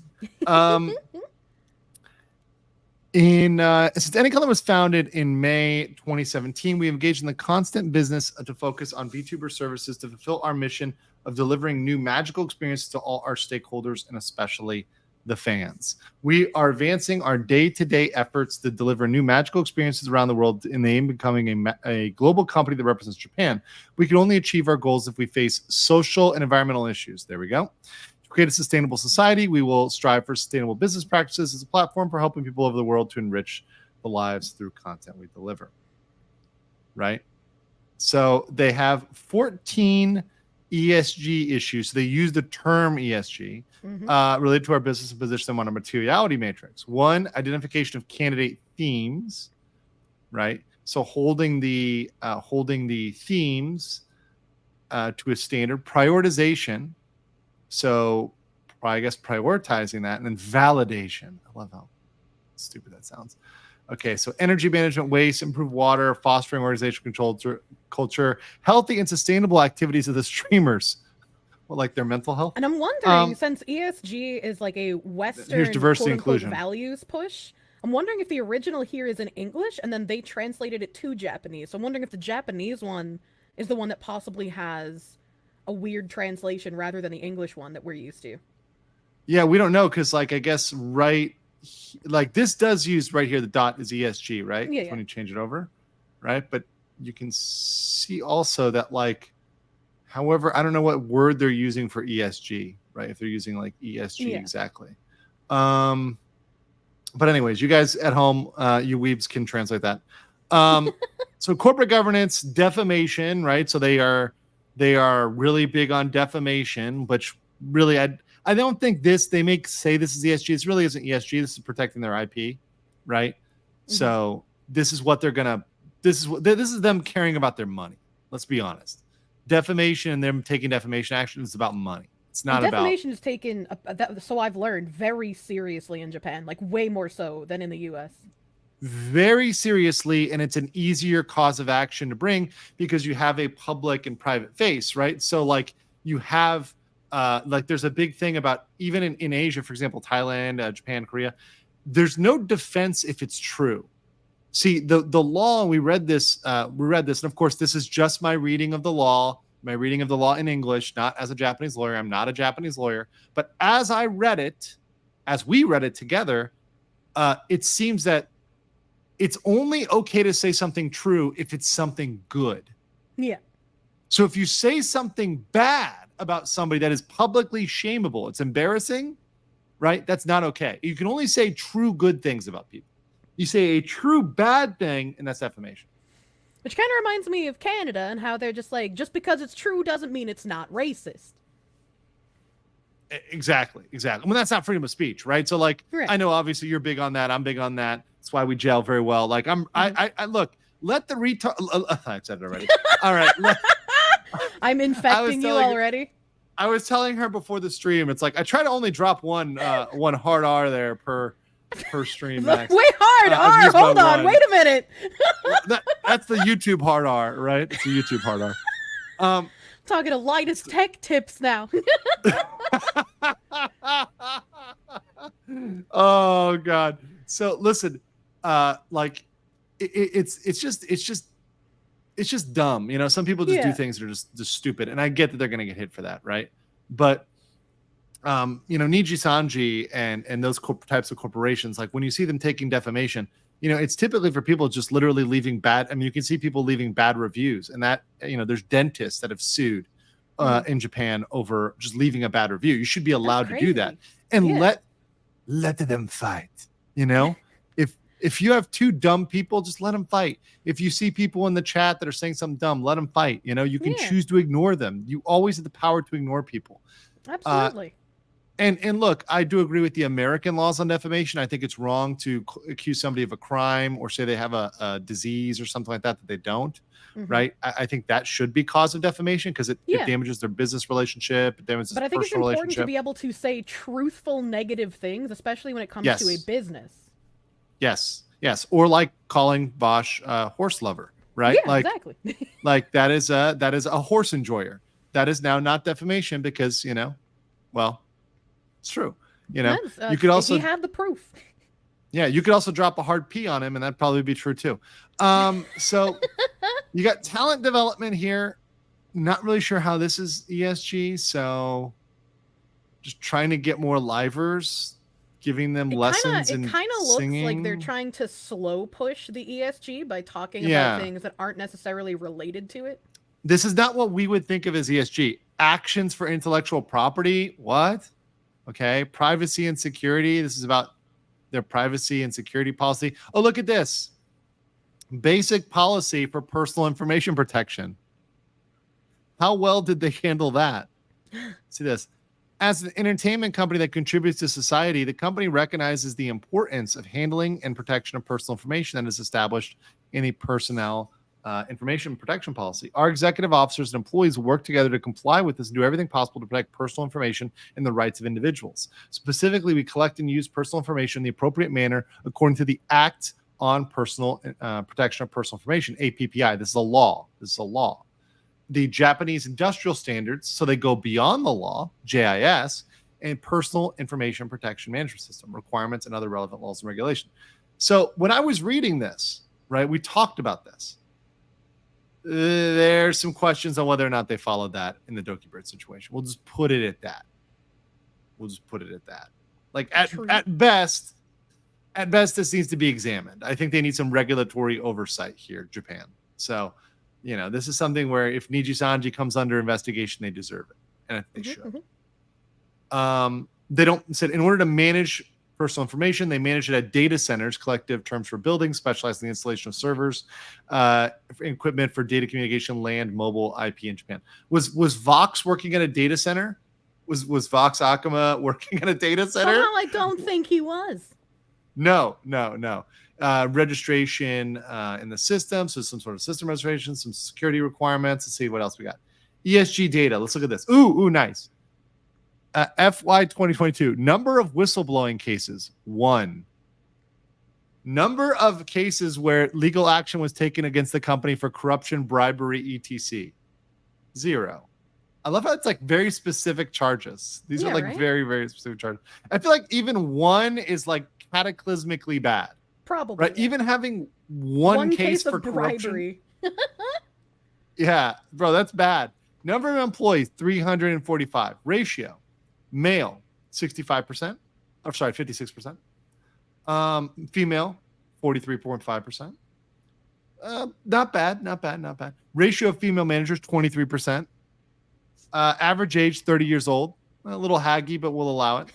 Since Any Color was founded in May 2017, we engaged in the constant business to focus on VTuber services to fulfill our mission of delivering new magical experiences to all our stakeholders and especially the fans. We are advancing our day-to-day efforts to deliver new magical experiences around the world in the aim of becoming a global company that represents Japan. We can only achieve our goals if we face social and environmental issues. There we go. To create a sustainable society, we will strive for sustainable business practices as a platform for helping people over the world to enrich the lives through content we deliver. Right? So they have 14 ESG issues. So they use the term ESG related to our business and position them on a materiality matrix. One, identification of candidate themes, right? So holding the themes to a standard. Prioritization. So I guess prioritizing that, and then validation. I love how stupid that sounds. Okay, so energy management, waste, improved water, fostering organizational culture, healthy and sustainable activities of the streamers. Well, like their mental health. And I'm wondering, since ESG is like a Western here's diversity quote-unquote inclusion values push, I'm wondering if the original here is in English and then they translated it to Japanese. So I'm wondering if the Japanese one is the one that possibly has a weird translation rather than the English one that we're used to. Yeah, we don't know because, like, I guess like this does use right here, the dot is ESG, right? Yeah. When you change it over, right? But you can see also that, like, however, I don't know what word they're using for ESG, right? If they're using like ESG exactly. But anyways, you guys at home, you weebs can translate that. So corporate governance, defamation, right? So they are really big on defamation, which really I don't think they say this is ESG. This really isn't ESG. This is protecting their IP, right? So this is what they're gonna. This is them caring about their money. Let's be honest. Defamation and them taking defamation action is about money. It's not about defamation is taken. So I've learned very seriously in Japan, like way more so than in the U.S. Very seriously, and it's an easier cause of action to bring because you have a public and private face, right? So like you have. Like there's a big thing about even in Asia, for example, Thailand, Japan, Korea, there's no defense if it's true. See, the law, we read this, and of course, this is just my reading of the law in English, not as a Japanese lawyer. I'm not a Japanese lawyer, but as we read it together, it seems that it's only okay to say something true if it's something good. Yeah. So if you say something bad about somebody that is publicly shameable, it's embarrassing, right? That's not okay. You can only say true good things about people. You say a true bad thing, and that's defamation. Which kind of reminds me of Canada and how they're just like, just because it's true doesn't mean it's not racist. Exactly. Well, that's not freedom of speech, right? So, like, I know obviously you're big on that. I'm big on that. That's why we gel very well. Like, I look. Let the retard. I said it already. All right. I'm infecting you already. I was telling her before the stream, it's like I try to only drop one hard R there per stream. Max. Wait, hard R. Hold on. Wait a minute. That's the YouTube hard R, right? It's a YouTube hard R. Talking to lightest tech tips now. Oh God. So listen, like it's just dumb. You know, some people just do things that are just stupid, and I get that they're going to get hit for that, right? But you know, Niji Sanji and those types of corporations, like when you see them taking defamation, you know, it's typically for people just literally leaving bad. I mean, you can see people leaving bad reviews, and that, you know, there's dentists that have sued in Japan over just leaving a bad review. You should be allowed to do that, and let them fight. You know, if you have two dumb people, just let them fight. If you see people in the chat that are saying something dumb, let them fight. You know, you can choose to ignore them. You always have the power to ignore people. Absolutely. And look, I do agree with the American laws on defamation. I think it's wrong to accuse somebody of a crime or say they have a disease or something like that they don't, right? I think that should be cause of defamation because it damages their business relationship. It damages but I think it's personal important to relationship. be able to say truthful negative things, especially when it comes to a business. Yes. Or like calling Bosch horse lover, right? Yeah, exactly. Like that is a horse enjoyer. That is now not defamation because, you know, well, it's true. You know, you could also if you have the proof. Yeah, you could also drop a hard P on him, and that'd probably be true too. So you got talent development here. Not really sure how this is ESG. So just trying to get more livers. giving them lessons in It kind of looks like they're singing. trying to slow push the ESG by talking Yeah. about things that aren't necessarily related to it. This is not what we would think of as ESG. Actions for intellectual property. What? Okay. Privacy and security. This is about their privacy and security policy. Oh, look at this. Basic policy for personal information protection. How well did they handle that? See this. As an entertainment company that contributes to society, the company recognizes the importance of handling and protection of personal information that is established in the personnel information protection policy. Our executive officers and employees work together to comply with this and do everything possible to protect personal information and the rights of individuals. Specifically, we collect and use personal information in the appropriate manner according to the Act on Personal Protection of Personal Information, APPI. This is a law. This is a law. The Japanese industrial standards, so they go beyond the law, JIS, and Personal Information Protection Management System requirements and other relevant laws and regulations. So when I was reading this, right, we talked about this. There's some questions on whether or not they followed that in the Doki Bird situation. We'll just put it at that. Like at best, this needs to be examined. I think they need some regulatory oversight here, Japan. So, this is something where if Niji Sanji comes under investigation, they deserve it, and I think they should. They don't said in order to manage personal information, they manage it at data centers, collective terms for buildings, specialized in the installation of servers, equipment for data communication, land, mobile, IP in Japan. Was Vox working at a data center? Was Vox Akama working at a data center? Somehow I don't think he was. No. Registration in the system, so some sort of system registration, some security requirements. Let's see what else we got. ESG data. Let's look at this. Ooh, nice. FY 2022, number of whistleblowing cases, 1. Number of cases where legal action was taken against the company for corruption, bribery, etc., 0. I love how it's like very specific charges. These are like very, very specific charges. I feel like even 1 is like cataclysmically bad. Probably. Right? Even having one case for bribery. Yeah, bro, that's bad. Number of employees, 345. Ratio. Male, 65%. Oh, sorry, 56%. Female, 43.5%. Not bad. Ratio of female managers, 23%. Average age, 30 years old. A little haggy, but we'll allow it.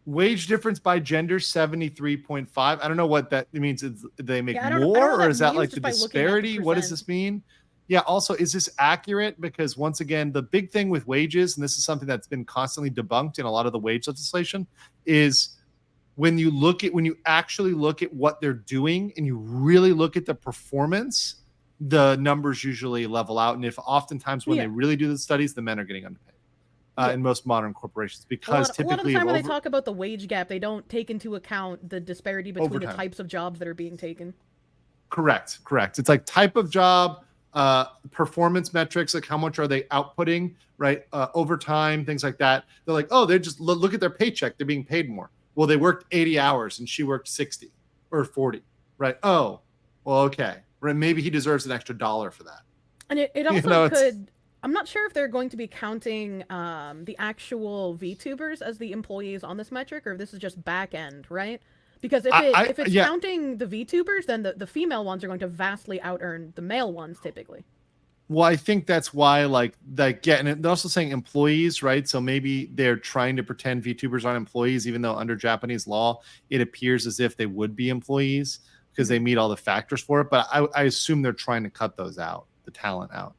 Wage difference by gender, 73.5. I don't know what that means. They make more, or is that like the disparity? What does this mean? Yeah, also, is this accurate? Because once again, the big thing with wages, and this is something that's been constantly debunked in a lot of the wage legislation, is when you actually look at what they're doing and you really look at the performance, the numbers usually level out. And if oftentimes when they really do the studies, the men are getting underpaid in most modern corporations, because typically a lot of the time when they talk about the wage gap, they don't take into account the disparity between the types of jobs that are being taken. Correct. It's like type of job, performance metrics, like how much are they outputting, right? Overtime, things like that. They're like, oh, they just look at their paycheck. They're being paid more. Well, they worked 80 hours and she worked 60 or 40, right? Oh, well, okay. Right. Maybe he deserves an extra $1 for that. And it also could, I'm not sure if they're going to be counting the actual VTubers as the employees on this metric, or if this is just back end, right? Because if it's counting the VTubers, then the female ones are going to vastly out-earn the male ones typically. Well, I think that's why, and they're also saying employees, right? So maybe they're trying to pretend VTubers aren't employees, even though under Japanese law, it appears as if they would be employees because they meet all the factors for it. But I assume they're trying to cut those out, the talent out,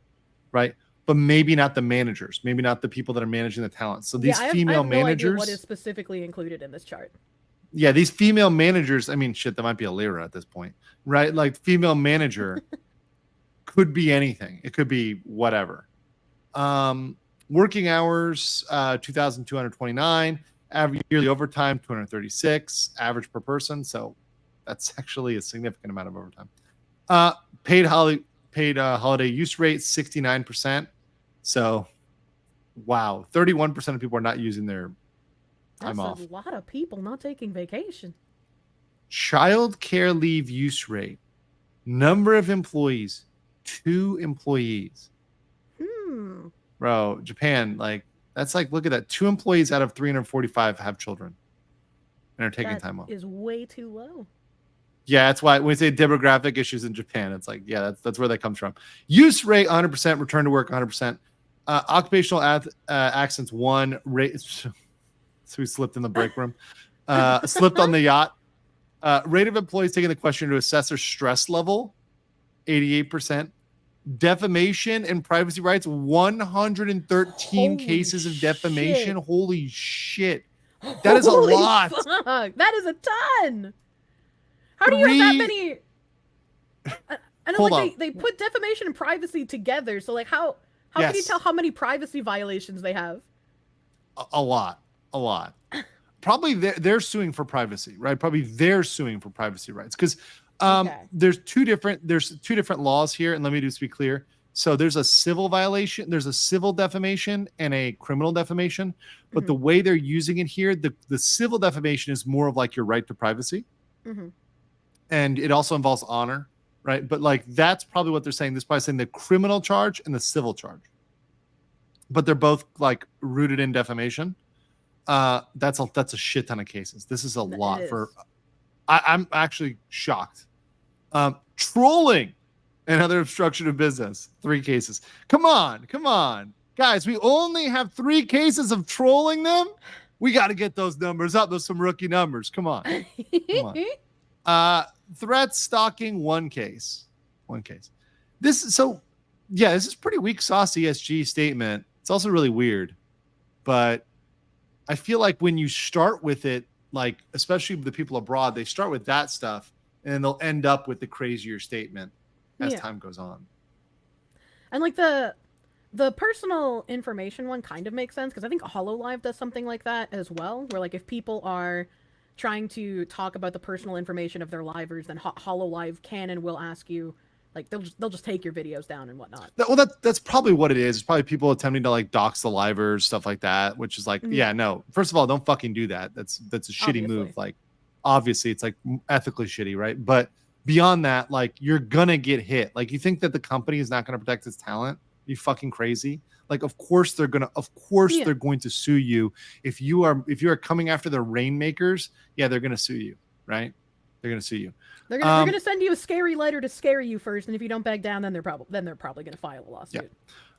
right? But maybe not the managers, maybe not the people that are managing the talent. So these female I have no managers, idea what is specifically included in this chart. Yeah, these female managers, I mean, shit, that might be a lira at this point, right? Like female manager could be anything. It could be whatever. Working hours, 2,229. Average yearly overtime, 236. Average per person. So that's actually a significant amount of overtime. Paid holiday use rate, 69%. So, wow. 31% of people are not using their time off. That's a lot of people not taking vacation. Child care leave use rate. Number of employees, 2 employees. Bro, Japan, like, That's like, look at that. 2 employees out of 345 have children and are taking time off. Is way too low. Yeah, that's why when we say demographic issues in Japan, it's like, yeah, that's where that comes from. Use rate 100%, return to work 100%. Occupational accidents 1 rate. So we slipped in the break room. Slipped on the yacht. Rate of employees taking the question to assess their stress level 88%. Defamation and privacy rights 113 cases of defamation. Shit. Holy shit. That is a lot. Fuck. That is a ton. How do you have that many? I know, like they put defamation and privacy together. So like how can you tell how many privacy violations they have? A lot. Probably they're suing for privacy, right? Probably they're suing for privacy rights because there's two different laws here, and let me just be clear. So there's a civil violation, there's a civil defamation and a criminal defamation, but the way they're using it here, the civil defamation is more of like your right to privacy. And it also involves honor, right? But like that's probably what they're saying. This is probably saying the criminal charge and the civil charge, but they're both like rooted in defamation. That's a shit ton of cases. This is a lot for. I'm actually shocked. Trolling and other obstruction of business 3 cases. Come on, guys. We only have 3 cases of trolling them. We got to get those numbers up. Those some rookie numbers. Come on. Threats, stalking 1 case. This is pretty weak sauce ESG statement. It's also really weird, but I feel like when you start with it, like especially the people abroad, they start with that stuff and they'll end up with the crazier statement as time goes on. And like the personal information one kind of makes sense because I think HoloLive does something like that as well, where like if people are trying to talk about the personal information of their livers, then HoloLive can and will ask you, like they'll just take your videos down and whatnot. Well, that's probably what it is. It's probably people attempting to like dox the livers, stuff like that, which is like, yeah, no. First of all, don't fucking do that. That's a shitty move. Like, obviously, it's like ethically shitty, right? But beyond that, like you're gonna get hit. Like, you think that the company is not gonna protect its talent? Are you fucking crazy? Like, of course they're going to sue you if you are coming after the rainmakers. Yeah, they're gonna sue you, right? They're gonna sue you. They're gonna send you a scary letter to scare you first, and if you don't back down, then they're probably gonna file a lawsuit.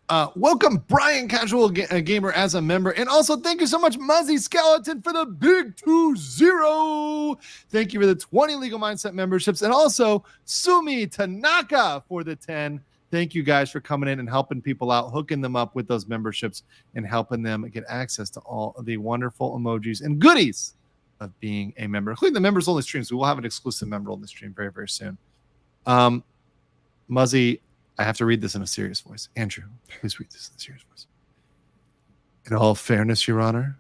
Yeah. Welcome Brian Casual Gamer as a member, and also thank you so much Muzzy Skeleton for the big 20. Thank you for the 20 Legal Mindset memberships, and also Sumi Tanaka for the 10. Thank you guys for coming in and helping people out, hooking them up with those memberships and helping them get access to all of the wonderful emojis and goodies of being a member, including the members only streams. We will have an exclusive member only stream very, very soon. Muzzy, I have to read this in a serious voice. Andrew, please read this in a serious voice. In all fairness, Your Honor,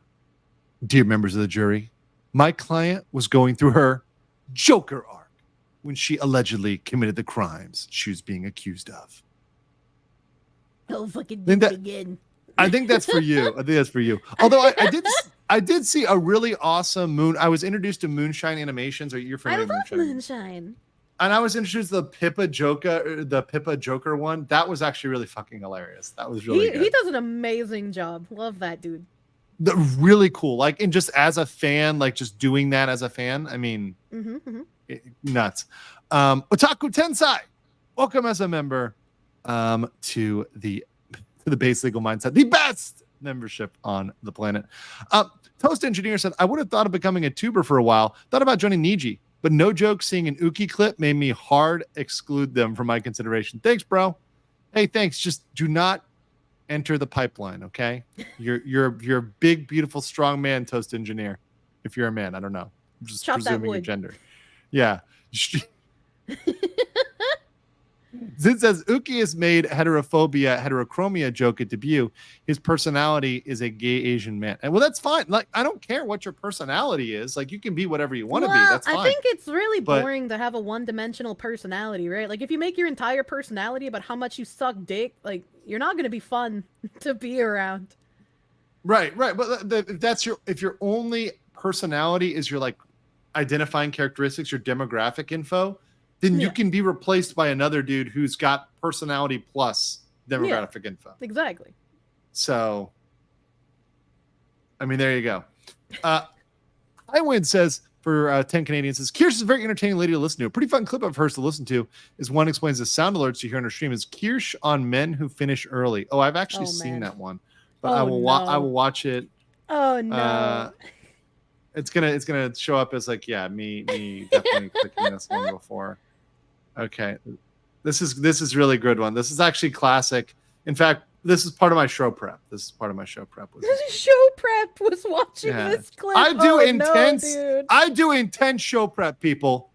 dear members of the jury, my client was going through her Joker arc when she allegedly committed the crimes she was being accused of. Oh, fucking do it again. I think that's for you. Although I did see a really awesome moon. I was introduced to Moonshine Animations. Are you familiar with Moonshine? And I was introduced to the Pippa Joker one. That was actually really fucking hilarious. That was really good. He does an amazing job. Love that dude. Really cool. Like, and just as a fan, like just doing that as a fan, I mean, nuts. Otaku Tensai, welcome as a member to the Base Legal Mindset, the best membership on the planet. Toast Engineer said, I would have thought of becoming a tuber for a while. Thought about joining Niji, but no joke, seeing an Uki clip made me hard exclude them from my consideration. Thanks, bro. Hey, thanks. Just do not enter the pipeline, okay? You're a big, beautiful, strong man, Toast Engineer. If you're a man, I don't know. I'm just presuming your gender. Yeah. Zid says Uki has made heterochromia joke at debut. His personality is a gay Asian man. And well, that's fine. Like, I don't care what your personality is. Like, you can be whatever you want to be. That's fine. I think it's really boring to have a one-dimensional personality, right? Like, if you make your entire personality about how much you suck dick, like, you're not going to be fun to be around. Right. But if your only personality is your like identifying characteristics, your demographic info, then you can be replaced by another dude who's got personality plus demographic info. Exactly. So, I mean, there you go. Highwind says for 10 Canadians, says Kirsche is a very entertaining lady to listen to. A pretty fun clip of hers to listen to is one explains the sound alerts you hear on her stream is Kirsche on men who finish early. Oh, I've actually seen that one, but I will watch it. Oh no. It's gonna show up as like, yeah, me definitely clicking this one before. Okay. This is really good one. This is actually classic. In fact, this is part of my show prep. Show prep was watching this clip. I do intense. No, dude. I do intense show prep, people.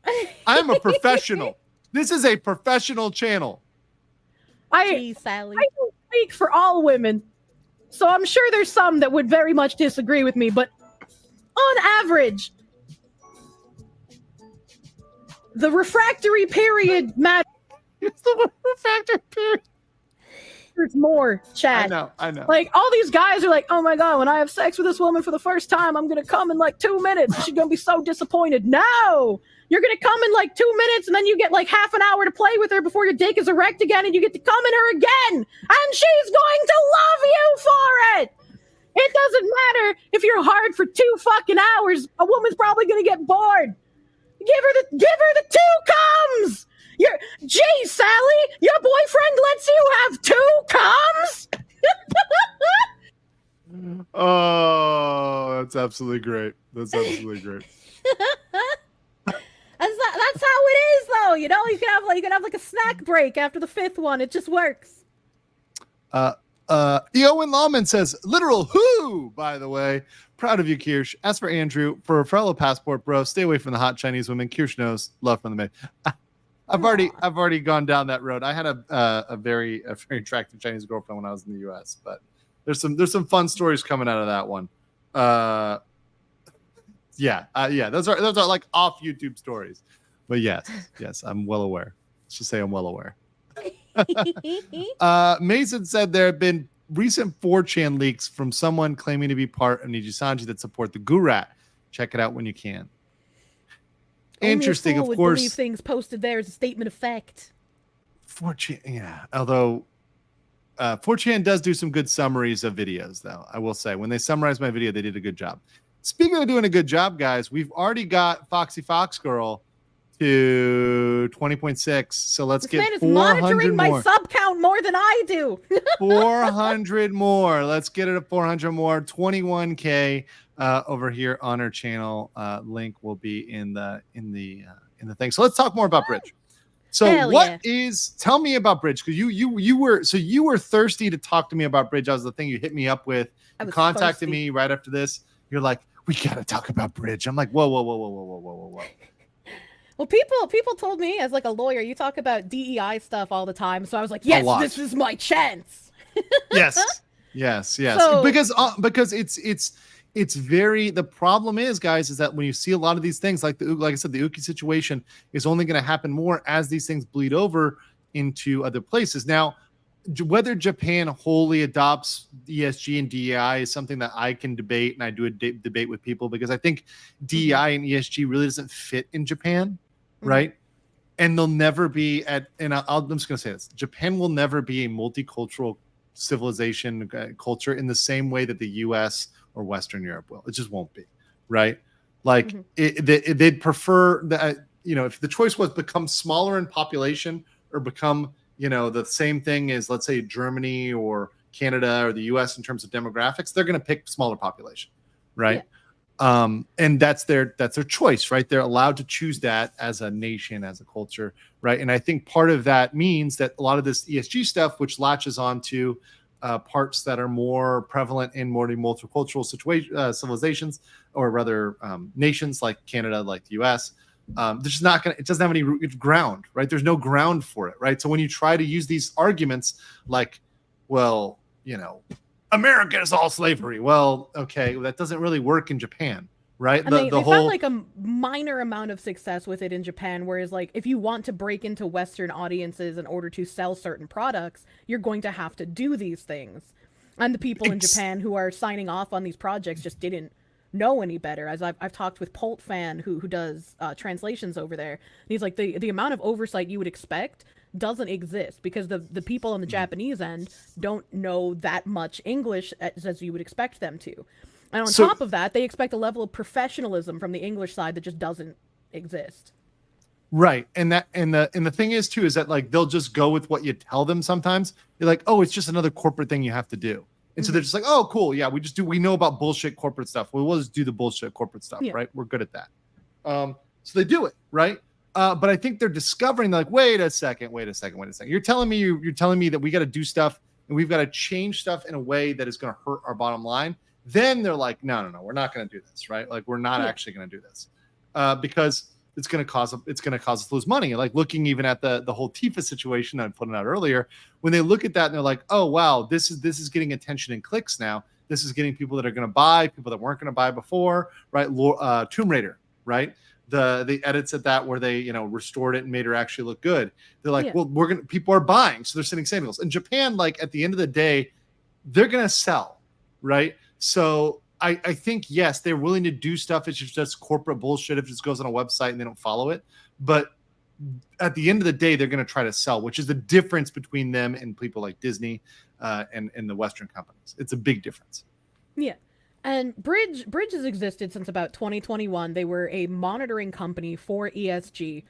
I'm a professional. This is a professional channel. Gee, Sally. I don't speak for all women, so I'm sure there's some that would very much disagree with me. But on average, the refractory period matters. It's the refractory period. There's more, chat. I know. Like, all these guys are like, oh my god, when I have sex with this woman for the first time, I'm gonna come in like 2 minutes. She's gonna be so disappointed. No! You're gonna come in like 2 minutes, and then you get like half an hour to play with her before your dick is erect again, and you get to come in her again! And she's going to love you for it! It doesn't matter if you're hard for 2 fucking hours. A woman's probably gonna get bored. Give her the 2 comes! Gee, Sally, your boyfriend lets you have 2 comes? Oh, that's absolutely great. That's how it is, though. You know, you can have like a snack break after the 5th one. It just works. Eowyn Lawman says, literal who, by the way. Proud of you, Kirsche. As for Andrew, for a fellow passport bro, stay away from the hot Chinese women. Kirsche knows. Love from the maid. I've already gone down that road. I had a very attractive Chinese girlfriend when I was in the U.S., but there's some fun stories coming out of that one. Those are like off YouTube stories. But yes, I'm well aware. Let's just say I'm well aware. Mason said there have been recent 4chan leaks from someone claiming to be part of Nijisanji that support the Gurat. Check it out when you can. Interesting, Only a fool of would course. believe things posted there as a statement of fact. 4chan, yeah. Although 4chan does do some good summaries of videos, though. I will say, when they summarized my video, they did a good job. Speaking of doing a good job, guys, we've already got Foxy Fox Girl to 20.6. So let's This get man is 400 monitoring more. my sub count more than I do. 400 more. Let's get it at 400 more. 21K over here on our channel. Link will be in the thing. So let's talk more about Bridge. So tell me about Bridge, because you were thirsty to talk to me about Bridge. That was the thing you hit me up with. You contacted me right after this. You're like, we gotta talk about Bridge. I'm like, whoa. Well, people told me as like a lawyer, you talk about DEI stuff all the time. So I was like, yes, this is my chance. Yes. So, because it's very, the problem is, guys, is that when you see a lot of these things, like I said, the Uki situation is only going to happen more as these things bleed over into other places. Now, whether Japan wholly adopts ESG and DEI is something that I can debate, and I do a debate with people, because I think DEI and ESG really doesn't fit in Japan, right? And they'll never be I'm just going to say this: Japan will never be a multicultural civilization culture in the same way that the U.S. or Western Europe will. It just won't be, right? Like they'd prefer that, if the choice was become smaller in population or become, the same thing as, let's say, Germany or Canada or the US in terms of demographics, they're going to pick smaller population, right? Yeah. And that's their choice, right? They're allowed to choose that as a nation, as a culture, right? And I think part of that means that a lot of this ESG stuff, which latches onto parts that are more prevalent in more multicultural civilizations, or rather nations like Canada, like the US, there's not going to, it doesn't have any ground, right? There's no ground for it, right? So when you try to use these arguments like, well, America is all slavery. Well, okay, that doesn't really work in Japan, right? And they found like a minor amount of success with it in Japan, whereas like if you want to break into Western audiences in order to sell certain products, you're going to have to do these things. And the people in Japan who are signing off on these projects just didn't know any better. As I've talked with Polt Fan, who does translations over there, and he's like, the amount of oversight you would expect doesn't exist, because the people on the Japanese end don't know that much English as you would expect them to. And on So- top of that, they expect a level of professionalism from the English side that just doesn't exist. Right. And the thing is too, is that like they'll just go with what you tell them sometimes. You're like, oh, it's just another corporate thing you have to do. And so they're just like, oh, cool. Yeah, we know about bullshit corporate stuff. We'll just do the bullshit corporate stuff, right? We're good at that. So they do it, right? But I think they're discovering like, wait a second. You're telling me that we got to do stuff and we've got to change stuff in a way that is going to hurt our bottom line. Then they're like, no, we're not going to do this, right? Like we're not actually going to do this because it's going to cause us to lose money. Like looking even at the whole Tifa situation that I put out earlier, when they look at that and they're like, oh wow, this is getting attention and clicks now. This is getting people that are going to buy, people that weren't going to buy before, right? Tomb Raider, right? The edits at that where they restored it and made her actually look good. They're like, well, people are buying, so they're sending samples. In Japan, like at the end of the day, they're going to sell, right? So I think, yes, they're willing to do stuff. It's just corporate bullshit if it just goes on a website and they don't follow it. But at the end of the day, they're going to try to sell, which is the difference between them and people like Disney and the Western companies. It's a big difference. Yeah. And Bridge has existed since about 2021. They were a monitoring company for ESG.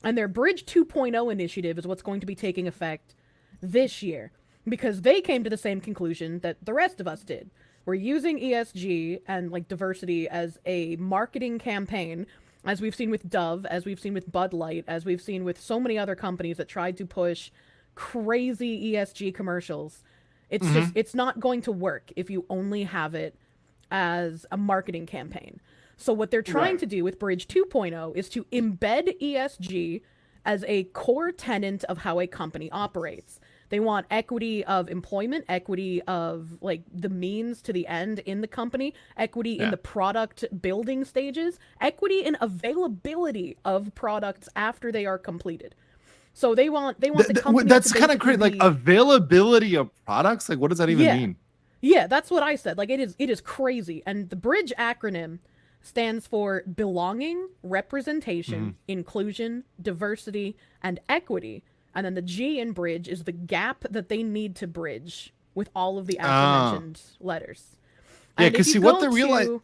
And their Bridge 2.0 initiative is what's going to be taking effect this year. Because they came to the same conclusion that the rest of us did. We're using ESG and like diversity as a marketing campaign, as we've seen with Dove, as we've seen with Bud Light, as we've seen with so many other companies that tried to push crazy ESG commercials. It's just, it's not going to work if you only have it as a marketing campaign. So what they're trying to do with Bridge 2.0 is to embed ESG as a core tenet of how a company operates. They want equity of employment, equity of like the means to the end in the company, equity in the product building stages, equity in availability of products after they are completed. So they want the company. That's to kind of great. Like availability of products. Like what does that even mean? Yeah, that's what I said. Like it is crazy. And the Bridge acronym stands for belonging, representation, inclusion, diversity, and equity. And then the G in Bridge is the gap that they need to bridge with all of the aforementioned letters. Yeah, because see what the real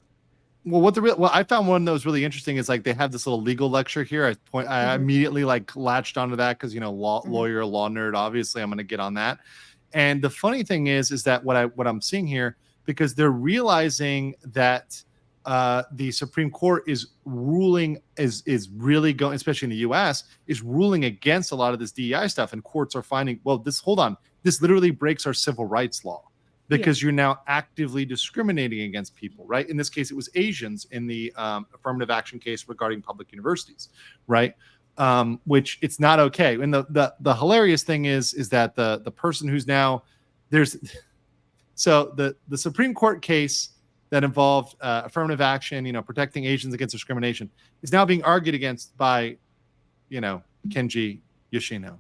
well, I found one that was really interesting is like they have this little legal lecture here. I immediately like latched onto that because lawyer, law nerd. Obviously, I'm going to get on that. And the funny thing is that what I'm seeing here, because they're realizing that the Supreme Court is ruling is really going, especially in the U.S., is ruling against a lot of this DEI stuff, and courts are finding, well, this literally breaks our civil rights law because you're now actively discriminating against people, right? In this case, it was Asians in the affirmative action case regarding public universities, right? Which it's not okay. And the hilarious thing is that the person who's now so the Supreme Court case that involved affirmative action, protecting Asians against discrimination, is now being argued against by, Kenji Yoshino.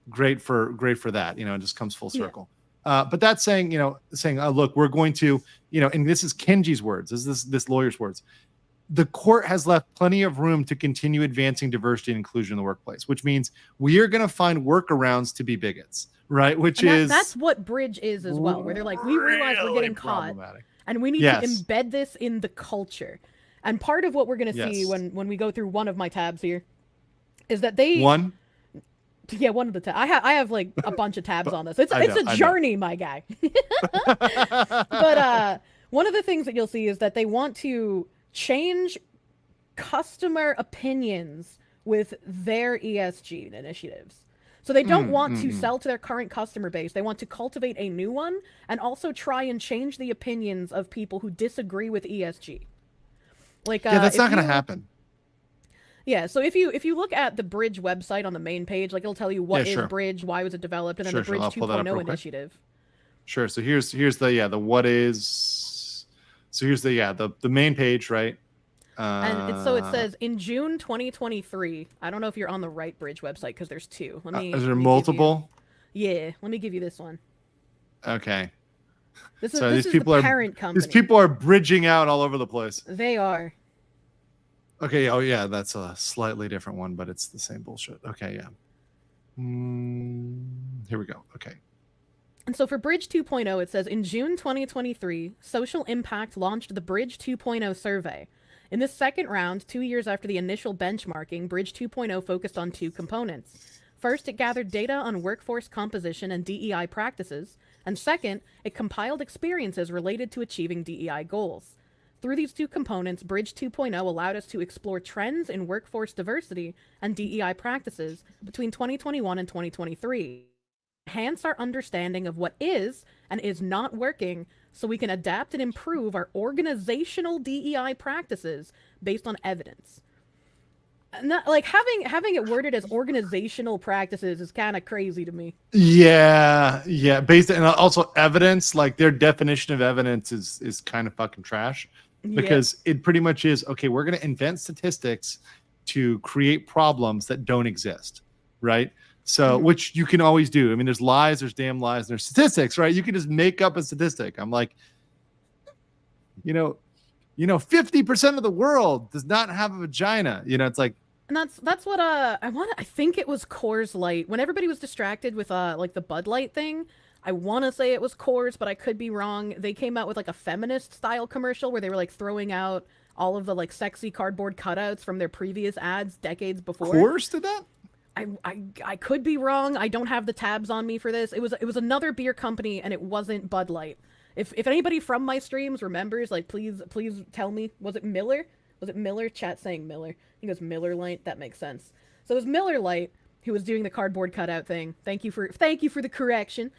Great for that. It just comes full circle. But that's saying, look, we're going to, and this is Kenji's words. This lawyer's words. The court has left plenty of room to continue advancing diversity and inclusion in the workplace, which means we are going to find workarounds to be bigots, right? That's what Bridge is as well, where they're like, we realize we're getting caught and we need to embed this in the culture. And part of what we're going to see when we go through one of my tabs here is that they... One of the tabs. I have like a bunch of tabs on this. It's a journey, my guy. But one of the things that you'll see is that they want to change customer opinions with their ESG initiatives. So they don't want to sell to their current customer base. They want to cultivate a new one and also try and change the opinions of people who disagree with ESG. Like that's not going to happen. Yeah, so if you look at the Bridge website on the main page, like it'll tell you what is Bridge, why was it developed, and then the Bridge 2.0 initiative. Sure. So here's the what is. So here's the main page, right? And it says in June 2023. I don't know if you're on the right Bridge website because there's two. Is there multiple? Let me give you this one. Okay. This is the parent company. These people are bridging out all over the place. They are. Okay. Oh yeah, that's a slightly different one, but it's the same bullshit. Okay. Yeah. Here we go. Okay. And so for Bridge 2.0, it says, in June 2023, Social Impact launched the Bridge 2.0 survey. In this second round, 2 years after the initial benchmarking, Bridge 2.0 focused on two components. First, it gathered data on workforce composition and DEI practices. And second, it compiled experiences related to achieving DEI goals. Through these two components, Bridge 2.0 allowed us to explore trends in workforce diversity and DEI practices between 2021 and 2023. Enhance our understanding of what is and is not working so we can adapt and improve our organizational DEI practices based on evidence. Not, like having it worded as organizational practices is kind of crazy to me. Yeah, based and also evidence, like their definition of evidence is kind of fucking trash, because it pretty much is, okay, we're going to invent statistics to create problems that don't exist, right? So, which you can always do. I mean, there's lies, there's damn lies, there's statistics, right? You can just make up a statistic. I'm like, 50% of the world does not have a vagina. It's like, and that's what I think it was Coors Light. When everybody was distracted with like the Bud Light thing, I want to say it was Coors, but I could be wrong. They came out with like a feminist style commercial where they were like throwing out all of the like sexy cardboard cutouts from their previous ads decades before. Coors did that? I could be wrong. I don't have the tabs on me for this. It was another beer company, and it wasn't Bud Light. If anybody from my streams remembers, like please tell me. Was it Miller? Was it Miller? Chat saying Miller. I think it was Miller Lite. That makes sense. So it was Miller Lite who was doing the cardboard cutout thing. Thank you for the correction.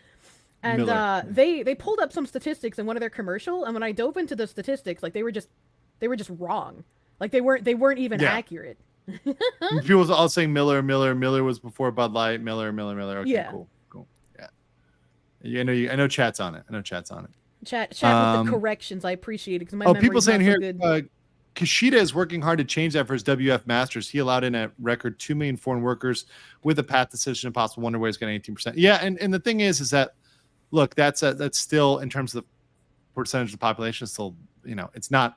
And they pulled up some statistics in one of their commercial, and when I dove into the statistics, like they were just wrong. Like they weren't even accurate. People was all saying Miller was before Bud Light. Miller. Okay, cool. Yeah, I know chat's on it. Chat with the corrections. I appreciate it because my memory's people saying not here, so good. Kishida is working hard to change that for his WF Masters. He allowed in a record 2 million foreign workers with a path decision impossible. Wonder where he's getting 18%. Yeah, and the thing is that, look, that's still, in terms of the percentage of the population, still, it's not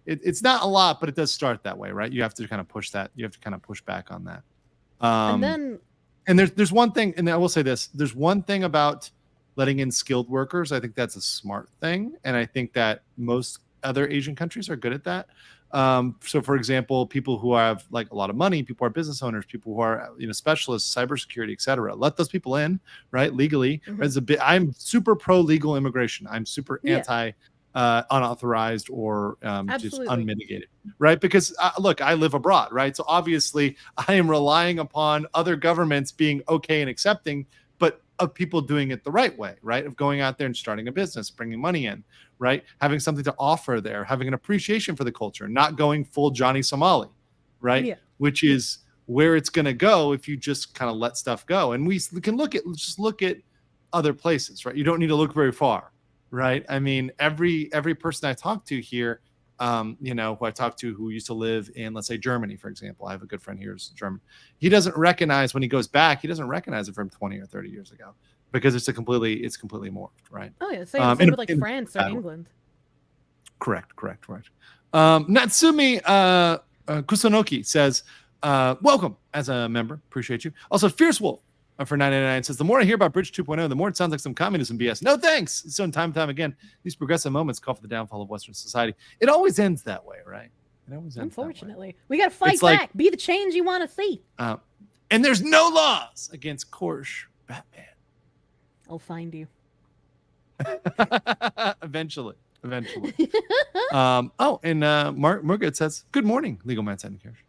a lot, but it does start that way, right? You have to kind of push that. You have to kind of push back on that. And there's one thing, and I will say this: there's one thing about letting in skilled workers. I think that's a smart thing, and I think that most other Asian countries are good at that. So, for example, people who have like a lot of money, people who are business owners, people who are specialists, cybersecurity, etc. Let those people in, right, legally. Mm-hmm. I'm super pro legal immigration. I'm super anti unauthorized or just unmitigated, right? Because look, I live abroad, right? So obviously, I am relying upon other governments being okay and accepting, but of people doing it the right way, right? Of going out there and starting a business, bringing money in, right? Having something to offer there, having an appreciation for the culture, not going full Johnny Somali, right? Yeah. Which is where it's going to go if you just kind of let stuff go. And we can let's look at other places, right? You don't need to look very far, right? I mean, every person I talk to here, who I talk to who used to live in, let's say, Germany, for example. I have a good friend here who's German. He doesn't recognize, when he goes back, he doesn't recognize it from 20 or 30 years ago, because it's completely morphed, right? Oh yeah, same with like France or England. Correct. Natsumi Kusunoki says, welcome as a member. Appreciate you. Also, Fierce Wolf for 9.99 says, the more I hear about Bridge 2.0, the more it sounds like some communism BS. No thanks. So time and time again, these progressive moments call for the downfall of Western society. It always ends that way, right? It always ends. Unfortunately, we got to fight back. Be the change you want to see. And there's no laws against Kirsche Batman. I'll find you. Eventually. Margaret says, good morning, Legal Man Satin Kirsche.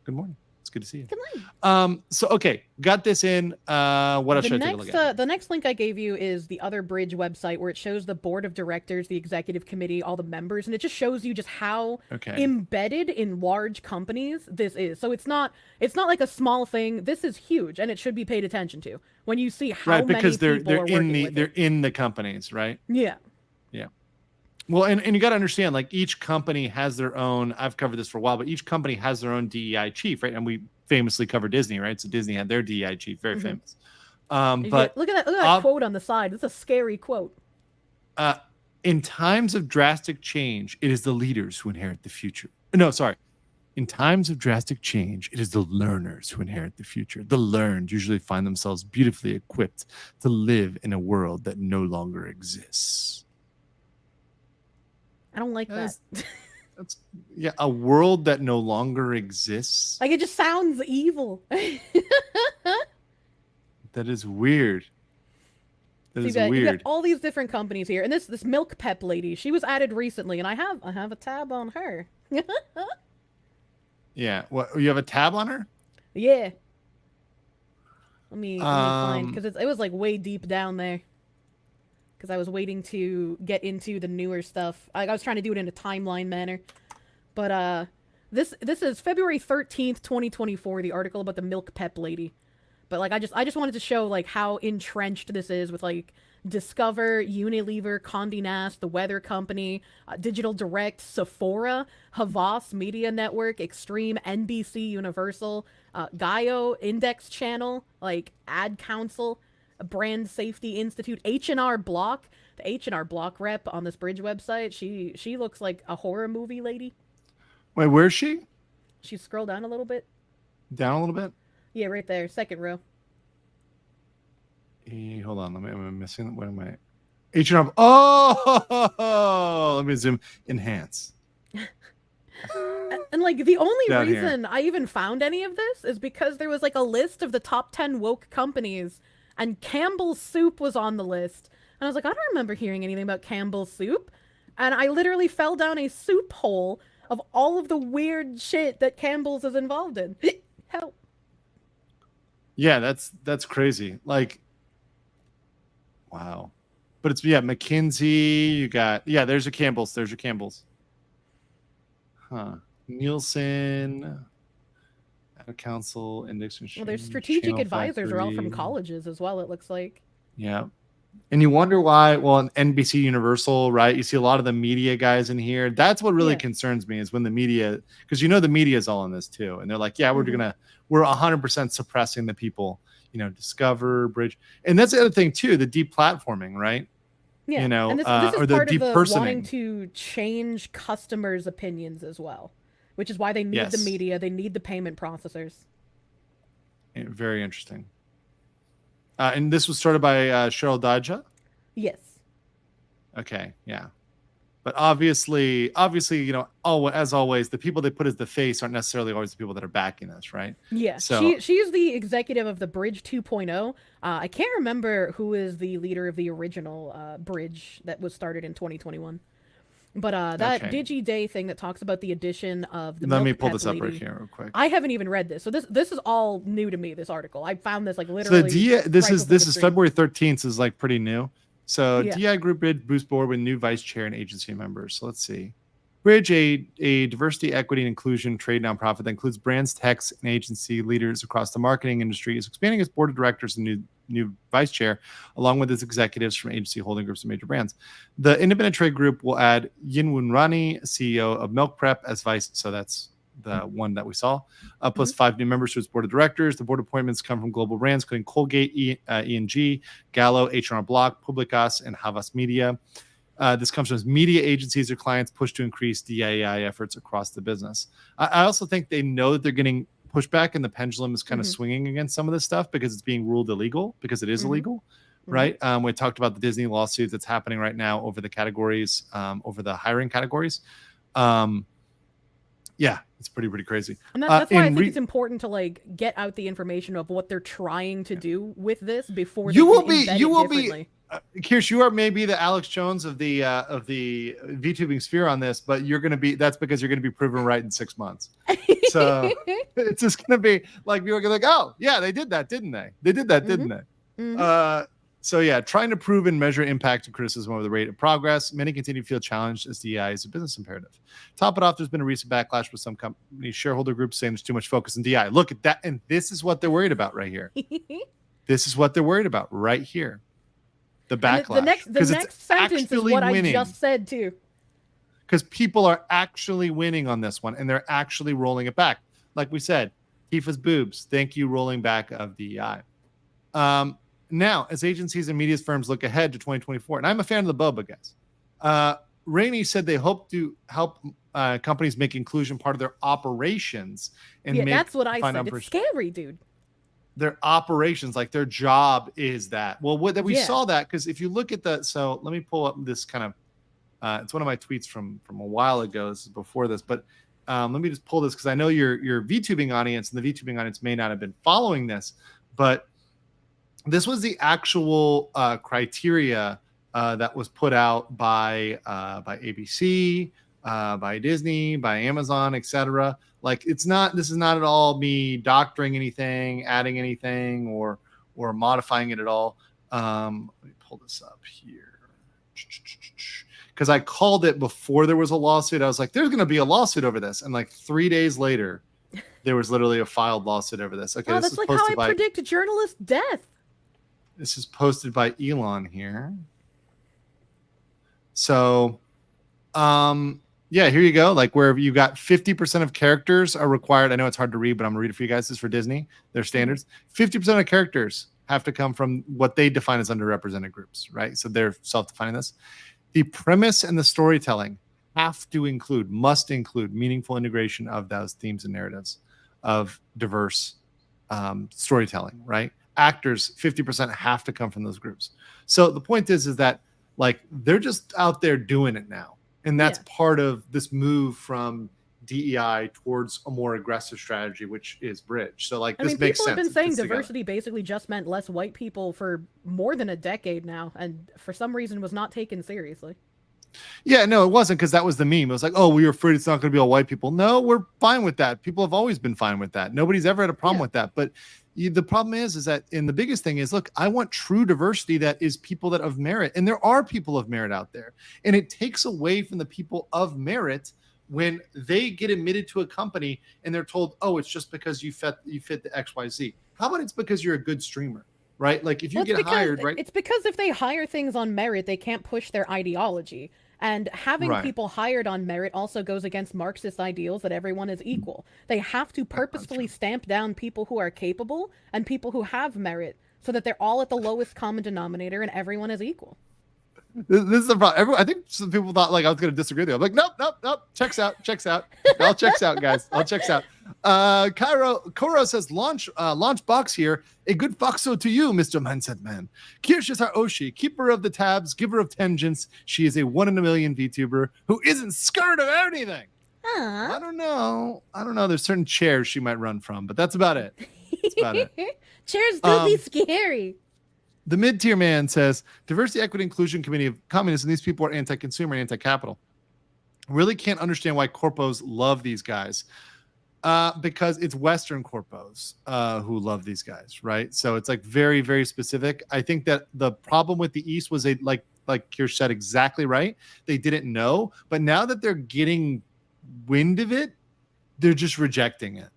Good morning. It's good to see you. Good morning. So okay, got this in. What else should I take a look at? The next link I gave you is the other Bridge website, where it shows the board of directors, the executive committee, all the members, and it just shows you just how embedded in large companies this is. So it's not like a small thing. This is huge, and it should be paid attention to when you see how many people are working with it. They're in the companies, right? Yeah. Well, and you got to understand, like, each company has their own. I've covered this for a while, but each company has their own DEI chief, right? And we famously covered Disney, right? So Disney had their DEI chief, very famous. But look at that quote on the side. It's a scary quote. In times of drastic change, it is the leaders who inherit the future. No, sorry. In times of drastic change, it is the learners who inherit the future. The learned usually find themselves beautifully equipped to live in a world that no longer exists. I don't like that. That's a world that no longer exists. Like, it just sounds evil. That is weird. That is You got weird. all these different companies here, and this Milk Pep lady, she was added recently, and I have a tab on her. Yeah. What? You have a tab on her? Yeah. Let me find, because it was like way deep down there. Because I was waiting to get into the newer stuff. I was trying to do it in a timeline manner. But this is February 13th, 2024, the article about the Milk Pep lady. But like I just wanted to show like how entrenched this is with like Discover, Unilever, Condé Nast, the Weather Company, Digital Direct, Sephora, Havas Media Network, Extreme, NBC Universal, Gaio, Index Channel, like Ad Council, Brand Safety Institute, H&R Block. The H&R Block rep on this Bridge website, she looks like a horror movie lady. Wait, where's she? She scroll down a little bit. Down a little bit? Yeah, right there, second row. Hold on, am I missing? What am I? H&R. Oh, let me zoom. Enhance. And like the only Down reason I even found any of this is because there was like a list of the top 10 woke companies, and Campbell's Soup was on the list. And I was like, I don't remember hearing anything about Campbell's Soup. And I literally fell down a soup hole of all of the weird shit that Campbell's is involved in. Help. Yeah, that's crazy. Like, wow. But it's McKinsey, you got there's your Campbell's. There's your Campbell's. Huh. Nielsen, Ad Council, Index Machine. Well, their strategic Channel advisors are all from Factory. colleges as well, it looks like. Yeah. And you wonder why, well, in NBC Universal, right? You see a lot of the media guys in here. That's what really concerns me is when the media, because the media is all in this too. And they're like, yeah, we're 100% suppressing the people, Discover, Bridge. And that's the other thing too, the deplatforming, right? Yeah. And this or is the part of the depersoning. wanting to change customers' opinions as well, which is why they need the media, they need the payment processors. Yeah, very interesting. And this was started by Cheryl Daja? Yes. Okay, yeah. But obviously, as always, the people they put as the face aren't necessarily always the people that are backing us, right? Yeah, so, she is the executive of the Bridge 2.0. I can't remember who is the leader of the original Bridge that was started in 2021. But that Digi Day thing that talks about the addition of the Let me pull Pep this up lady, right here real quick. I haven't even read this, so this is all new to me. This article, I found this like literally. So this is February 13th, is like pretty new. So DI Group Bridge boosts board with new vice chair and agency members. So let's see. Bridge, a diversity, equity, and inclusion trade nonprofit that includes brands, techs, and agency leaders across the marketing industry, is expanding its board of directors and new vice chair, along with its executives from agency holding groups and major brands. The independent trade group will add Yinwun Rani, CEO of Milk Prep, as vice. So that's the one that we saw, plus 5 new members to its board of directors. The board appointments come from global brands, including Colgate, E&G, Gallo, H&R Block, Publicas, and Havas Media. This comes from media agencies or clients push to increase DEI efforts across the business. I also think they know that they're getting pushback and the pendulum is kind of swinging against some of this stuff because it's being ruled illegal, because it is illegal, right? We talked about the Disney lawsuit that's happening right now over the categories, over the hiring categories. Yeah, it's pretty crazy. And that's why I think it's important to like get out the information of what they're trying to do with this before you will be Kirsche, you are maybe the Alex Jones of the VTubing sphere on this, but that's because you're gonna be proven right in 6 months. So it's just gonna be like people are gonna be like, oh yeah, they did that, didn't they? They did that, didn't they? So yeah, trying to prove and measure impact and criticism over the rate of progress. Many continue to feel challenged as DEI is a business imperative. Top it off, there's been a recent backlash with some company shareholder groups saying there's too much focus on DEI. Look at that, and this is what they're worried about right here. This is what they're worried about right here. The backlash. The next sentence is what I just said too. Because people are actually winning on this one, and they're actually rolling it back. Like we said, Tifa's boobs. Thank you, rolling back of DEI. Now, as agencies and media firms look ahead to 2024, and I'm a fan of the boba, guys, Rainey said they hope to help companies make inclusion part of their operations and Yeah, make that's what I define said. It's operation- scary, dude. Their operations, like their job is that. Well, what that we Yeah. saw that because if you look at the, so let me pull up this kind of, it's one of my tweets from a while ago. This is before this, but let me just pull this because I know your VTubing audience and the VTubing audience may not have been following this, but this was the actual criteria that was put out by ABC, by Disney, by Amazon, etc. Like this is not at all me doctoring anything, adding anything, or modifying it at all. Let me pull this up here because I called it before there was a lawsuit. I was like, there's going to be a lawsuit over this, and like 3 days later, there was literally a filed lawsuit over this. Okay, Oh, this that's is like how posted I predict journalist death. This is posted by Elon here. So, yeah, here you go. Like where you got 50% of characters are required. I know it's hard to read, but I'm gonna read it for you guys. This is for Disney, their standards. 50% of characters have to come from what they define as underrepresented groups, right? So they're self-defining this. The premise and the storytelling must include meaningful integration of those themes and narratives of diverse storytelling, right? Actors, 50% have to come from those groups. So the point is that like they're just out there doing it now. And that's part of this move from DEI towards a more aggressive strategy, which is bridge. So like this makes sense. People have been saying It fits together. diversity basically just meant less white people for more than a decade now, and for some reason was not taken seriously. Yeah, no, it wasn't because that was the meme. It was like, oh, we were afraid it's not going to be all white people. No, we're fine with that. People have always been fine with that. Nobody's ever had a problem with that. But the problem is that, and the biggest thing is, look, I want true diversity that is people that of merit. And there are people of merit out there. And it takes away from the people of merit when they get admitted to a company and they're told, oh, it's just because you fit the XYZ. How about it's because you're a good streamer, right? Like if you get hired, right? It's because if they hire things on merit, they can't push their ideology. And having people hired on merit also goes against Marxist ideals that everyone is equal. They have to purposefully stamp down people who are capable and people who have merit so that they're all at the lowest common denominator and everyone is equal. This is the problem. I think some people thought like I was going to disagree with you. I'm like, nope. Checks out. All checks out, guys. All checks out. Koro says, launch box here. A good foxo to you, Mr. Mindset Man. Kirsche is our Oshi, keeper of the tabs, giver of tangents. She is a 1 in a million VTuber who isn't scared of anything. I don't know. There's certain chairs she might run from, but that's about it. Chairs do be scary. The mid-tier man says, Diversity, Equity, Inclusion Committee of Communists, and these people are anti-consumer and anti-capital. Really can't understand why corpos love these guys. Because it's Western corpos who love these guys, right? So it's like very, very specific. I think that the problem with the East was like Kirsche said exactly right. They didn't know, but now that they're getting wind of it, they're just rejecting it.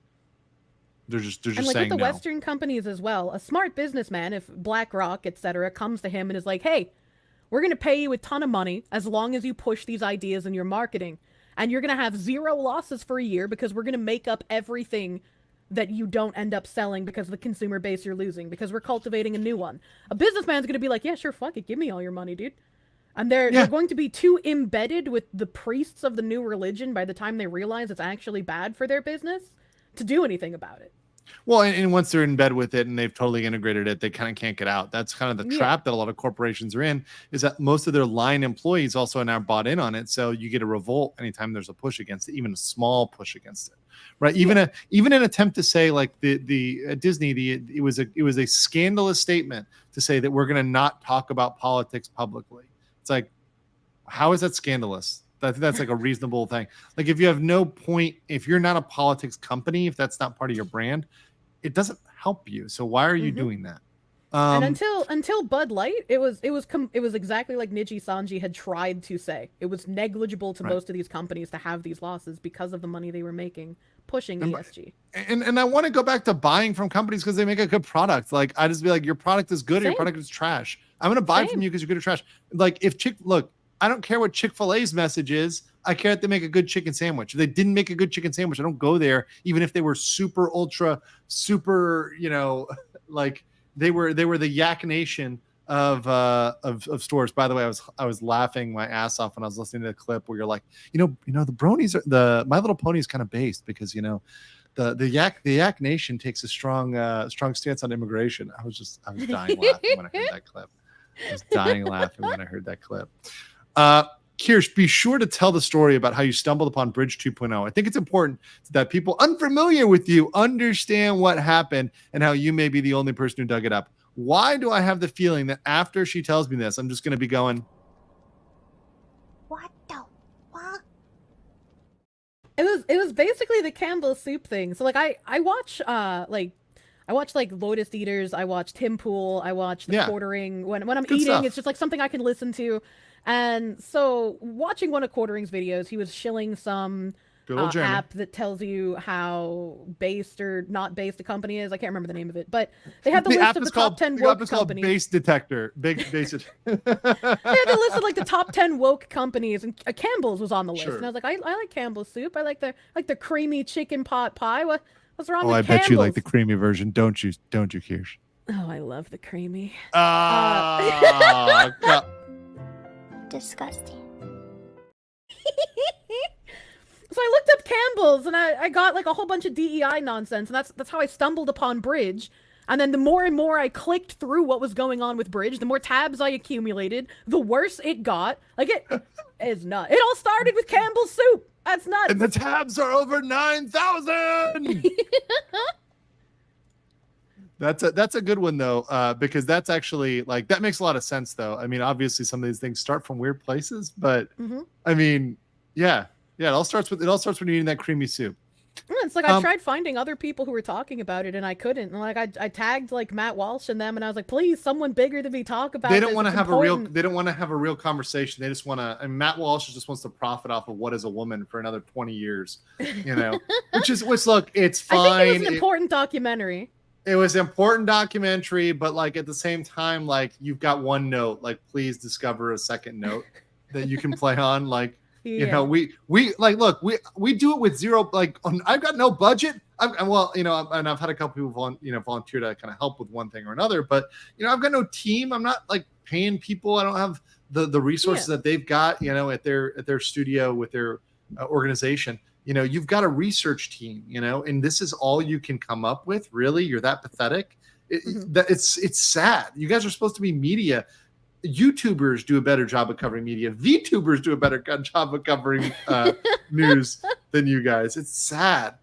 They're just and like saying with the no. Western companies as well, a smart businessman, if BlackRock, etc., comes to him and is like, hey, we're going to pay you a ton of money as long as you push these ideas in your marketing. And you're going to have 0 losses for a year because we're going to make up everything that you don't end up selling because of the consumer base you're losing, because we're cultivating a new one. A businessman's going to be like, yeah, sure, fuck it. Give me all your money, dude. And they're going to be too embedded with the priests of the new religion by the time they realize it's actually bad for their business to do anything about it. Well, and once they're in bed with it and they've totally integrated it, they kind of can't get out. That's kind of the trap that a lot of corporations are in, is that most of their line employees also are now bought in on it. So you get a revolt anytime there's a push against it, even a small push against it, right? Even an attempt to say like the Disney, it was a scandalous statement to say that we're going to not talk about politics publicly. It's like, how is that scandalous? That's like a reasonable thing. Like if you have no point, if you're not a politics company, if that's not part of your brand, it doesn't help you. So why are you doing that? And until Bud Light, it was exactly like Niji Sanji had tried to say. It was negligible to most of these companies to have these losses because of the money they were making pushing ESG. And I want to go back to buying from companies because they make a good product. Like I just be like, your product is good or your product is trash. I'm gonna buy from you because you're good or trash. Like if I don't care what Chick-fil-A's message is. I care that they make a good chicken sandwich. If they didn't make a good chicken sandwich, I don't go there, even if they were super, ultra, super, like they were the Yak Nation of stores. By the way, I was laughing my ass off when I was listening to the clip where you're like, the bronies are the My Little Pony is kind of based because the Yak Nation takes a strong stance on immigration. I was dying laughing when I heard that clip. I was dying laughing when I heard that clip. Kirsche, be sure to tell the story about how you stumbled upon Bridge 2.0. I think it's important that people unfamiliar with you understand what happened and how you may be the only person who dug it up. Why do I have the feeling that after she tells me this, I'm just going to be going, What the fuck? It was basically the Campbell Soup thing. So like I watch Lotus Eaters, I watch Tim Pool, I watch the Quartering when I'm Good eating. stuff. It's just like something I can listen to. And so watching one of Quartering's videos, he was shilling some app that tells you how based or not based a company is. I can't remember the name of it, but they had the list of the top 10 woke companies. Called Base Detector. Base. They had the list of like the top 10 woke companies, and Campbell's was on the list. Sure. And I was like, I like Campbell's soup. I like the creamy chicken pot pie. What's wrong with I Campbell's? bet you like the creamy version, don't you, Kirsche? Oh, I love the creamy. Disgusting. So I looked up Campbell's and I got like a whole bunch of DEI nonsense, and that's how I stumbled upon Bridge. And then the more and more I clicked through what was going on with Bridge, the more tabs I accumulated, the worse it got. Like it is nuts. It all started with Campbell's soup. That's nuts. And the tabs are over 9,000. That's a good one though, because that's actually like that makes a lot of sense though. I mean, obviously some of these things start from weird places, but I mean, yeah, it all starts when you're eating that creamy soup. It's like I tried finding other people who were talking about it and I couldn't. And like I tagged like Matt Walsh and them, and I was like, please, someone bigger than me talk about. They don't want to have a real conversation. They just want to. And Matt Walsh just wants to profit off of What Is a Woman for another 20 years, which look, it's fine. I think it was an important documentary. It was an important documentary, but like at the same time, like you've got one note, like please discover a second note that you can play on. Like, we like, look, we do it with zero, like I've got no budget. And I've had a couple people volunteer to kind of help with one thing or another, but I've got no team. I'm not like paying people. I don't have the resources that they've got, at their studio with their organization. You've got a research team, and this is all you can come up with. Really, you're that pathetic. It's sad. You guys are supposed to be media. YouTubers do a better job of covering media. VTubers do a better job of covering news than you guys. It's sad.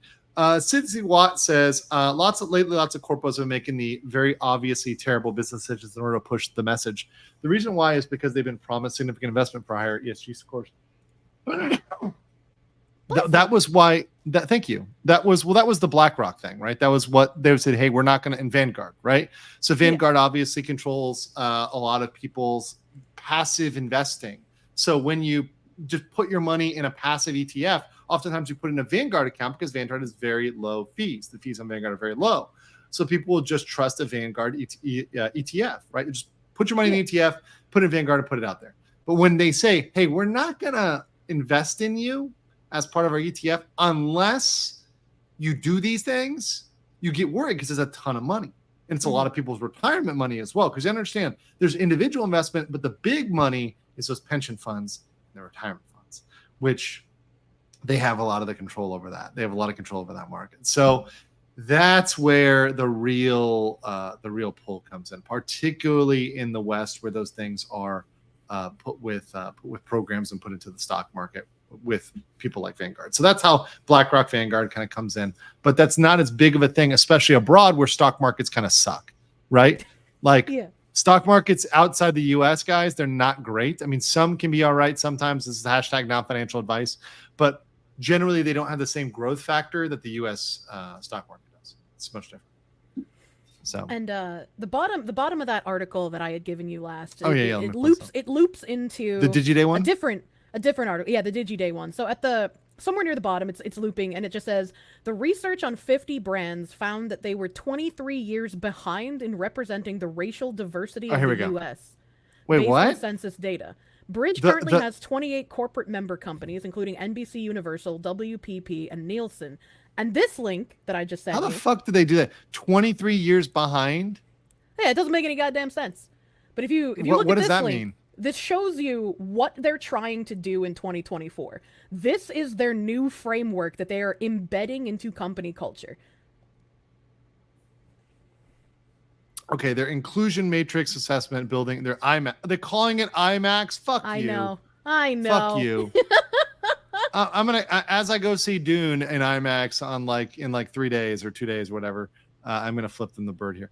Seedy Watt says, lots of corpos have been making the very obviously terrible business decisions in order to push the message. The reason why is because they've been promised significant investment for higher ESG scores. That was why. Thank you. That was the BlackRock thing, right? That was what they said. Hey, we're not going to in Vanguard, right? So Vanguard obviously controls a lot of people's passive investing. So when you just put your money in a passive ETF, oftentimes you put in a Vanguard account because Vanguard has very low fees. The fees on Vanguard are very low, so people will just trust a Vanguard ETF, right? You just put your money in the ETF, put it in Vanguard, and put it out there. But when they say, "Hey, we're not going to invest in you as part of our ETF unless you do these things," you get worried because there's a ton of money. And it's a lot of people's retirement money as well. Because you understand there's individual investment, but the big money is those pension funds and their retirement funds, which they have a lot of the control over that. They have a lot of control over that market. So that's where the real pull comes in, particularly in the West, where those things are put with programs and put into the stock market with people like Vanguard. So that's how BlackRock Vanguard kind of comes in, but that's not as big of a thing, especially abroad where stock markets kind of suck, right? Like stock markets outside the US, guys, they're not great. I mean, some can be all right. Sometimes this is hashtag not financial advice, but generally they don't have the same growth factor that the US stock market does. It's much different. So, and the bottom of that article that I had given you last, it loops into the DigiDay one, a different article. Yeah, the DigiDay one. So at somewhere near the bottom, it's looping, and it just says the research on 50 brands found that they were 23 years behind in representing the racial diversity of the U.S. Wait, based what? on census data. Bridge currently has 28 corporate member companies, including NBC Universal, WPP, and Nielsen. And this link that I just sent how the fuck did they do that? 23 years behind? Yeah, it doesn't make any goddamn sense. But if you What look at does this that link, mean? this shows you what they're trying to do in 2024. This is their new framework that they are embedding into company culture. Okay, their inclusion matrix assessment building, their IMAX. They're calling it IMAX. Fuck you. I know. Fuck you. I'm gonna as I go see Dune in IMAX in 3 days or 2 days, whatever. I'm gonna flip them the bird here.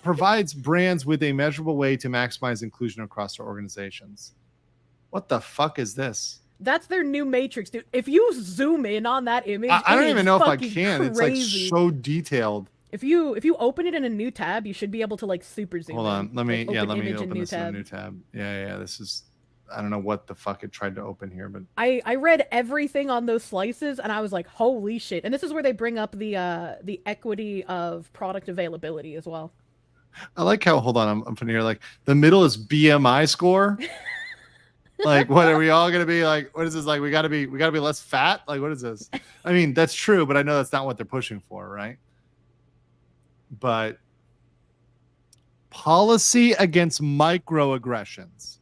Provides brands with a measurable way to maximize inclusion across their organizations. What the fuck is this? That's their new matrix, dude. If you zoom in on that image, I don't even know if I can. Crazy. It's like so detailed. If you open it in a new tab, you should be able to like super zoom. Hold on, in. let me like, open image in this in a new tab. Yeah. This is, I don't know what the fuck it tried to open here, but I read everything on those slices and I was like, holy shit! And this is where they bring up the equity of product availability as well. I like how. Hold on, I'm putting here like the middle is BMI score. Like, what are we all gonna be like? What is this like? We gotta be less fat. Like, what is this? I mean, that's true, but I know that's not what they're pushing for, right? But policy against microaggressions.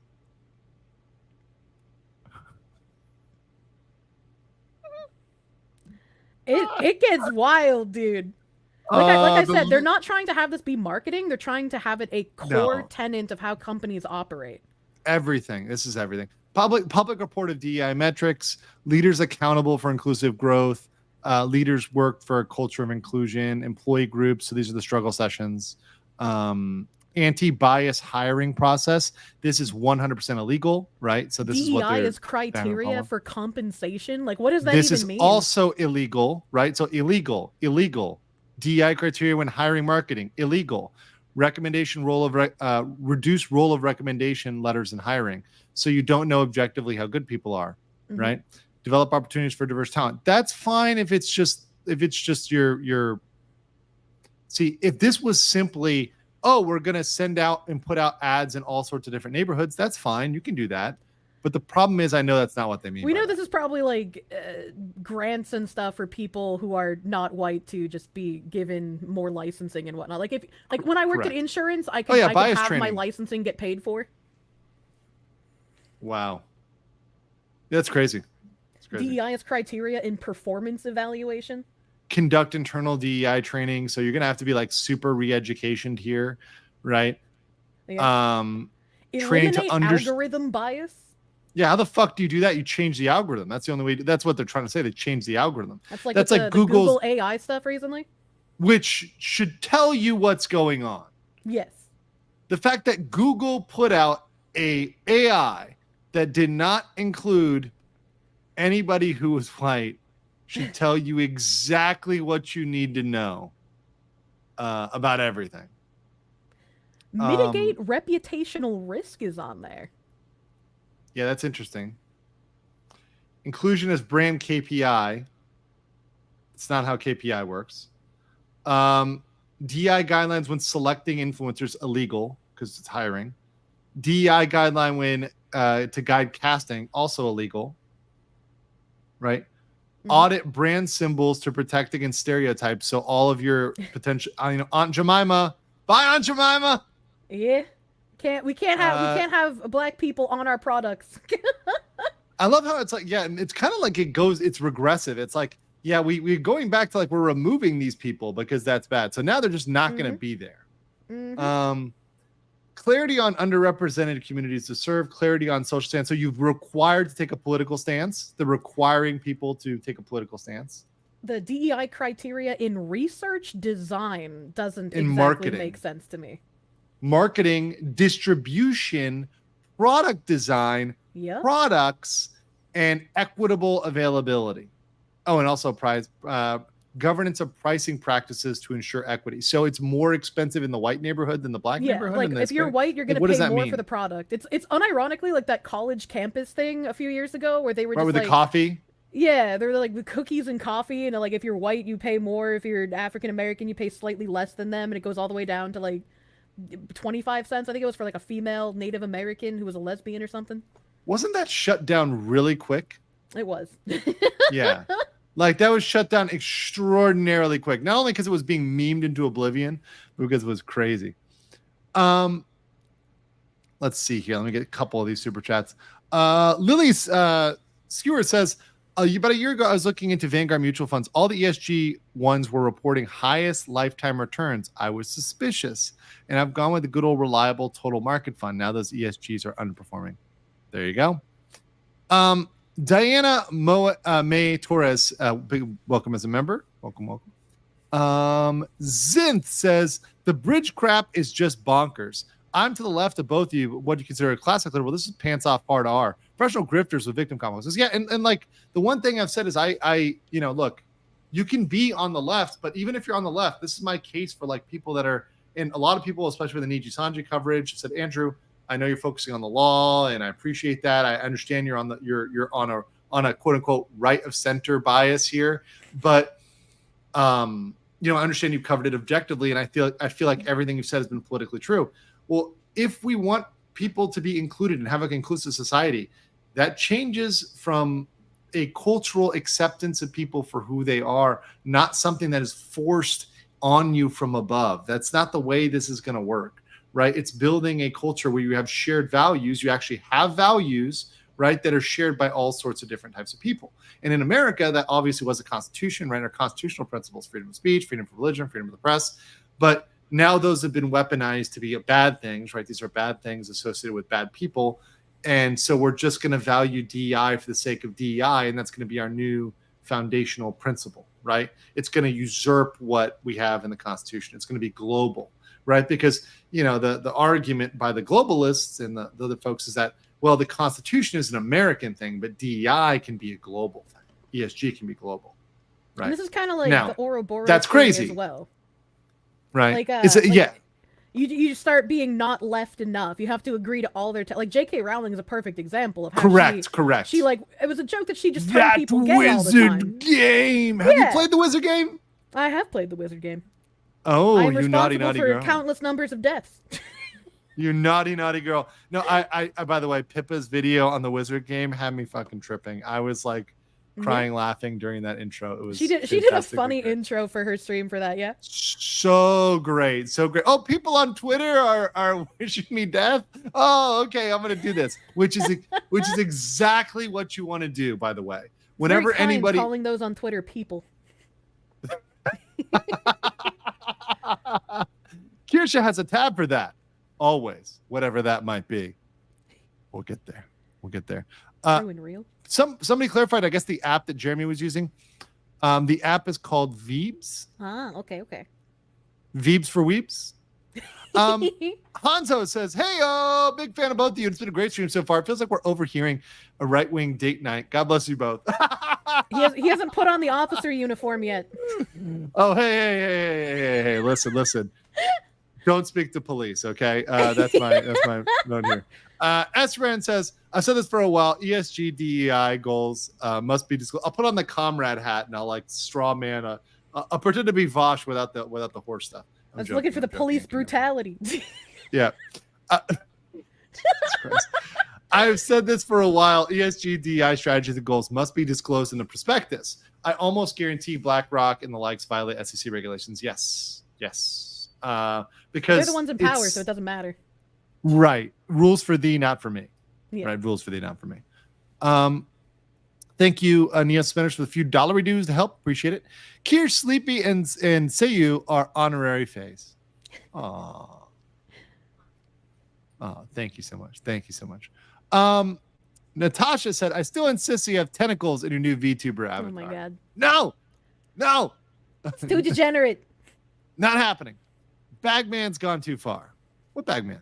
It gets wild, dude. Like I said, they're not trying to have this be marketing. They're trying to have it a core tenet of how companies operate. Everything. This is everything. Public report of DEI metrics. Leaders accountable for inclusive growth. Leaders work for a culture of inclusion. Employee groups. So these are the struggle sessions. Anti-bias hiring process. This is 100% illegal, right? So this DEI is what they're is criteria for compensation. Like, what does that this even is mean? also illegal, right? So illegal. DEI criteria when hiring marketing, illegal. Recommendation role of reduced role of recommendation letters in hiring. So you don't know objectively how good people are, right? Develop opportunities for diverse talent. That's fine if it's just your see, if this was simply, oh, we're going to send out and put out ads in all sorts of different neighborhoods, that's fine. You can do that. But the problem is, I know that's not what they mean. We know this is probably like grants and stuff for people who are not white to just be given more licensing and whatnot. Like when I worked at insurance, I could have my licensing get paid for. Wow, that's crazy. It's crazy. DEI is criteria in performance evaluation. Conduct internal DEI training, so you're gonna have to be like super re-educationed here, right? Yeah. Training to algorithm bias. Yeah, how the fuck do you do that? You change the algorithm. That's the only way. That's what they're trying to say. They change the algorithm. That's like Google AI stuff recently, which should tell you what's going on. Yes. The fact that Google put out a AI that did not include anybody who was white should tell you exactly what you need to know about everything. Mitigate reputational risk is on there. Yeah, that's interesting. Inclusion as brand KPI. It's not how KPI works. DEI guidelines when selecting influencers illegal because it's hiring. DEI guideline when to guide casting also illegal. Right? Audit brand symbols to protect against stereotypes. So all of your potential, Aunt Jemima. Bye, Aunt Jemima. Yeah. We can't have black people on our products. I love how it's like, yeah, and it's kind of like it's regressive. It's like, yeah, we're going back to like we're removing these people because that's bad. So now they're just not going to be there. Clarity on underrepresented communities to serve, clarity on social stance. So you've required to take a political stance. They're requiring people to take a political stance. The DEI criteria in research design doesn't in exactly marketing. Make sense to me. Marketing, distribution, product design, products, and equitable availability. Oh, and also governance of pricing practices to ensure equity. So it's more expensive in the white neighborhood than the black neighborhood. Like if you're white, you're going to pay more for the product. It's unironically like that college campus thing a few years ago where they were just with like, the coffee. Yeah, they're like the cookies and coffee, and like if you're white, you pay more. If you're African American, you pay slightly less than them, and it goes all the way down to like 25 cents. I think it was for like a female Native American who was a lesbian or something. Wasn't that shut down really quick? It was. Yeah. Like that was shut down extraordinarily quick. Not only because it was being memed into oblivion, but because it was crazy. let's see here. Let me get a couple of these super chats. Lily's Skewer says, about a year ago, I was looking into Vanguard mutual funds. All the ESG ones were reporting highest lifetime returns. I was suspicious, and I've gone with the good old reliable total market fund. Now those ESGs are underperforming. There you go. Diana May Torres, big welcome as a member. Welcome. Zinth says, the bridge crap is just bonkers. I'm to the left of both of you. What do you consider a classic letter? Well, this is pants off hard R. Professional grifters with victim complexes. Yeah, and like the one thing I've said is I look, you can be on the left, but even if you're on the left, this is my case for like people that are, and a lot of people, especially with the Niji Sanji coverage, said, Andrew, I know you're focusing on the law, and I appreciate that. I understand you're on a quote unquote right of center bias here, but I understand you've covered it objectively, and I feel like everything you've said has been politically true. Well, if we want people to be included and have an inclusive society, that changes from a cultural acceptance of people for who they are, not something that is forced on you from above. That's not the way this is going to work, right? It's building a culture where you have shared values. You actually have values, right, that are shared by all sorts of different types of people. And in America, that obviously was the Constitution, right? Our constitutional principles: freedom of speech, freedom of religion, freedom of the press. But now those have been weaponized to be bad things, right? These are bad things associated with bad people. And so we're just going to value DEI for the sake of DEI, and that's going to be our new foundational principle, right? It's going to usurp what we have in the Constitution. It's going to be global, right? Because, the argument by the globalists and the other folks is that, well, the Constitution is an American thing, but DEI can be a global thing. ESG can be global, right? And this is kind of like now, the Ouroboros that's crazy as well. Right. Like, you start being not left enough. You have to agree to all their like J.K. Rowling is a perfect example of how correct. She like it was a joke that she just turned that people gay all the time. wizard game. Have you played the wizard game? I have played the wizard game. Oh, I'm you naughty responsible for girl. countless numbers of deaths. You naughty girl. No, I by the way, Pippa's video on the wizard game had me fucking tripping. I was like crying, laughing during that intro. It was she did a funny intro for her stream for that. Yeah, so great. Oh, people on Twitter are wishing me death. Oh, okay, I'm gonna do this, which is exactly what you want to do. By the way, whenever very kind anybody calling those on Twitter people. Kirsche has a tab for that. Always, whatever that might be. We'll get there. Real. Somebody clarified, I guess, the app that Jeremy was using. The app is called Veebs. Ah, okay. Veebs for Weeps. Hanzo says, hey, big fan of both of you. It's been a great stream so far. It feels like we're overhearing a right-wing date night. God bless you both. He hasn't put on the officer uniform yet. Oh, hey, listen. Don't speak to police, okay? That's my note here. Esran says, I've said this for a while. ESG DEI goals must be disclosed. I'll put on the comrade hat and I'll like straw man. I'll pretend to be Vosh without the horse stuff. I was looking for the police brutality. Yeah. I've said this for a while. ESG DEI strategies and goals must be disclosed in the prospectus. I almost guarantee BlackRock and the likes violate SEC regulations. Yes. Because they're the ones in power, so it doesn't matter. Right. Rules for thee, not for me. Yeah. Right. Rules for thee, not for me. Thank you, Nia Spanish, for the few dollar dues to help. Appreciate it. Kirsche, Sleepy, and Seiyu are honorary phase. Oh, thank you so much. Natasha said, I still insist you have tentacles in your new VTuber avatar. Oh my god. No. It's too degenerate. Not happening. Bagman's gone too far. What Bagman?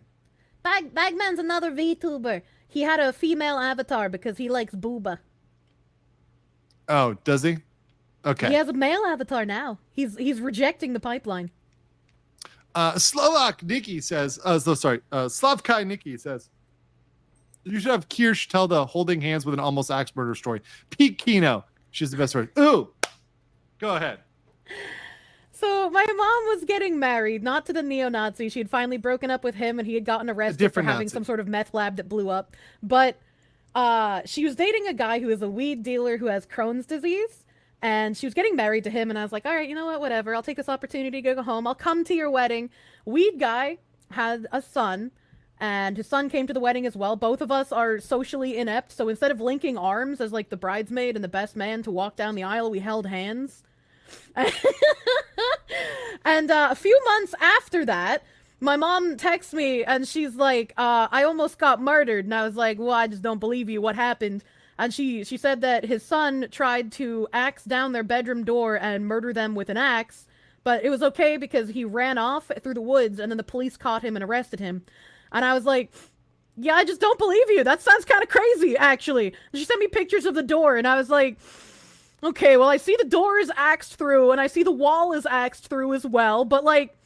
Bagman's another VTuber. He had a female avatar because he likes booba. Oh, does he? Okay. He has a male avatar now. He's rejecting the pipeline. Slovak Nikki says, Slavkai Nikki says, you should have Kirsche tell the holding hands with an almost axe murder story. Peak Kino. She's the best story. Ooh. Go ahead. So my mom was getting married, not to the neo-Nazi. She had finally broken up with him, and he had gotten arrested for having some sort of meth lab that blew up. But she was dating a guy who is a weed dealer who has Crohn's disease, and she was getting married to him. And I was like, all right, you know what, whatever. I'll take this opportunity to go home. I'll come to your wedding. Weed guy had a son and his son came to the wedding as well. Both of us are socially inept, so instead of linking arms as like the bridesmaid and the best man to walk down the aisle, we held hands. And a few months after that, my mom texts me and she's like, I almost got murdered. And I was like, well, I just don't believe you. What happened? And she said that his son tried to axe down their bedroom door and murder them with an axe, but it was okay because he ran off through the woods and then the police caught him and arrested him. And I was like, yeah, I just don't believe you. That sounds kind of crazy, actually. And she sent me pictures of the door and I was like, okay, well, I see the door is axed through and I see the wall is axed through as well, but like,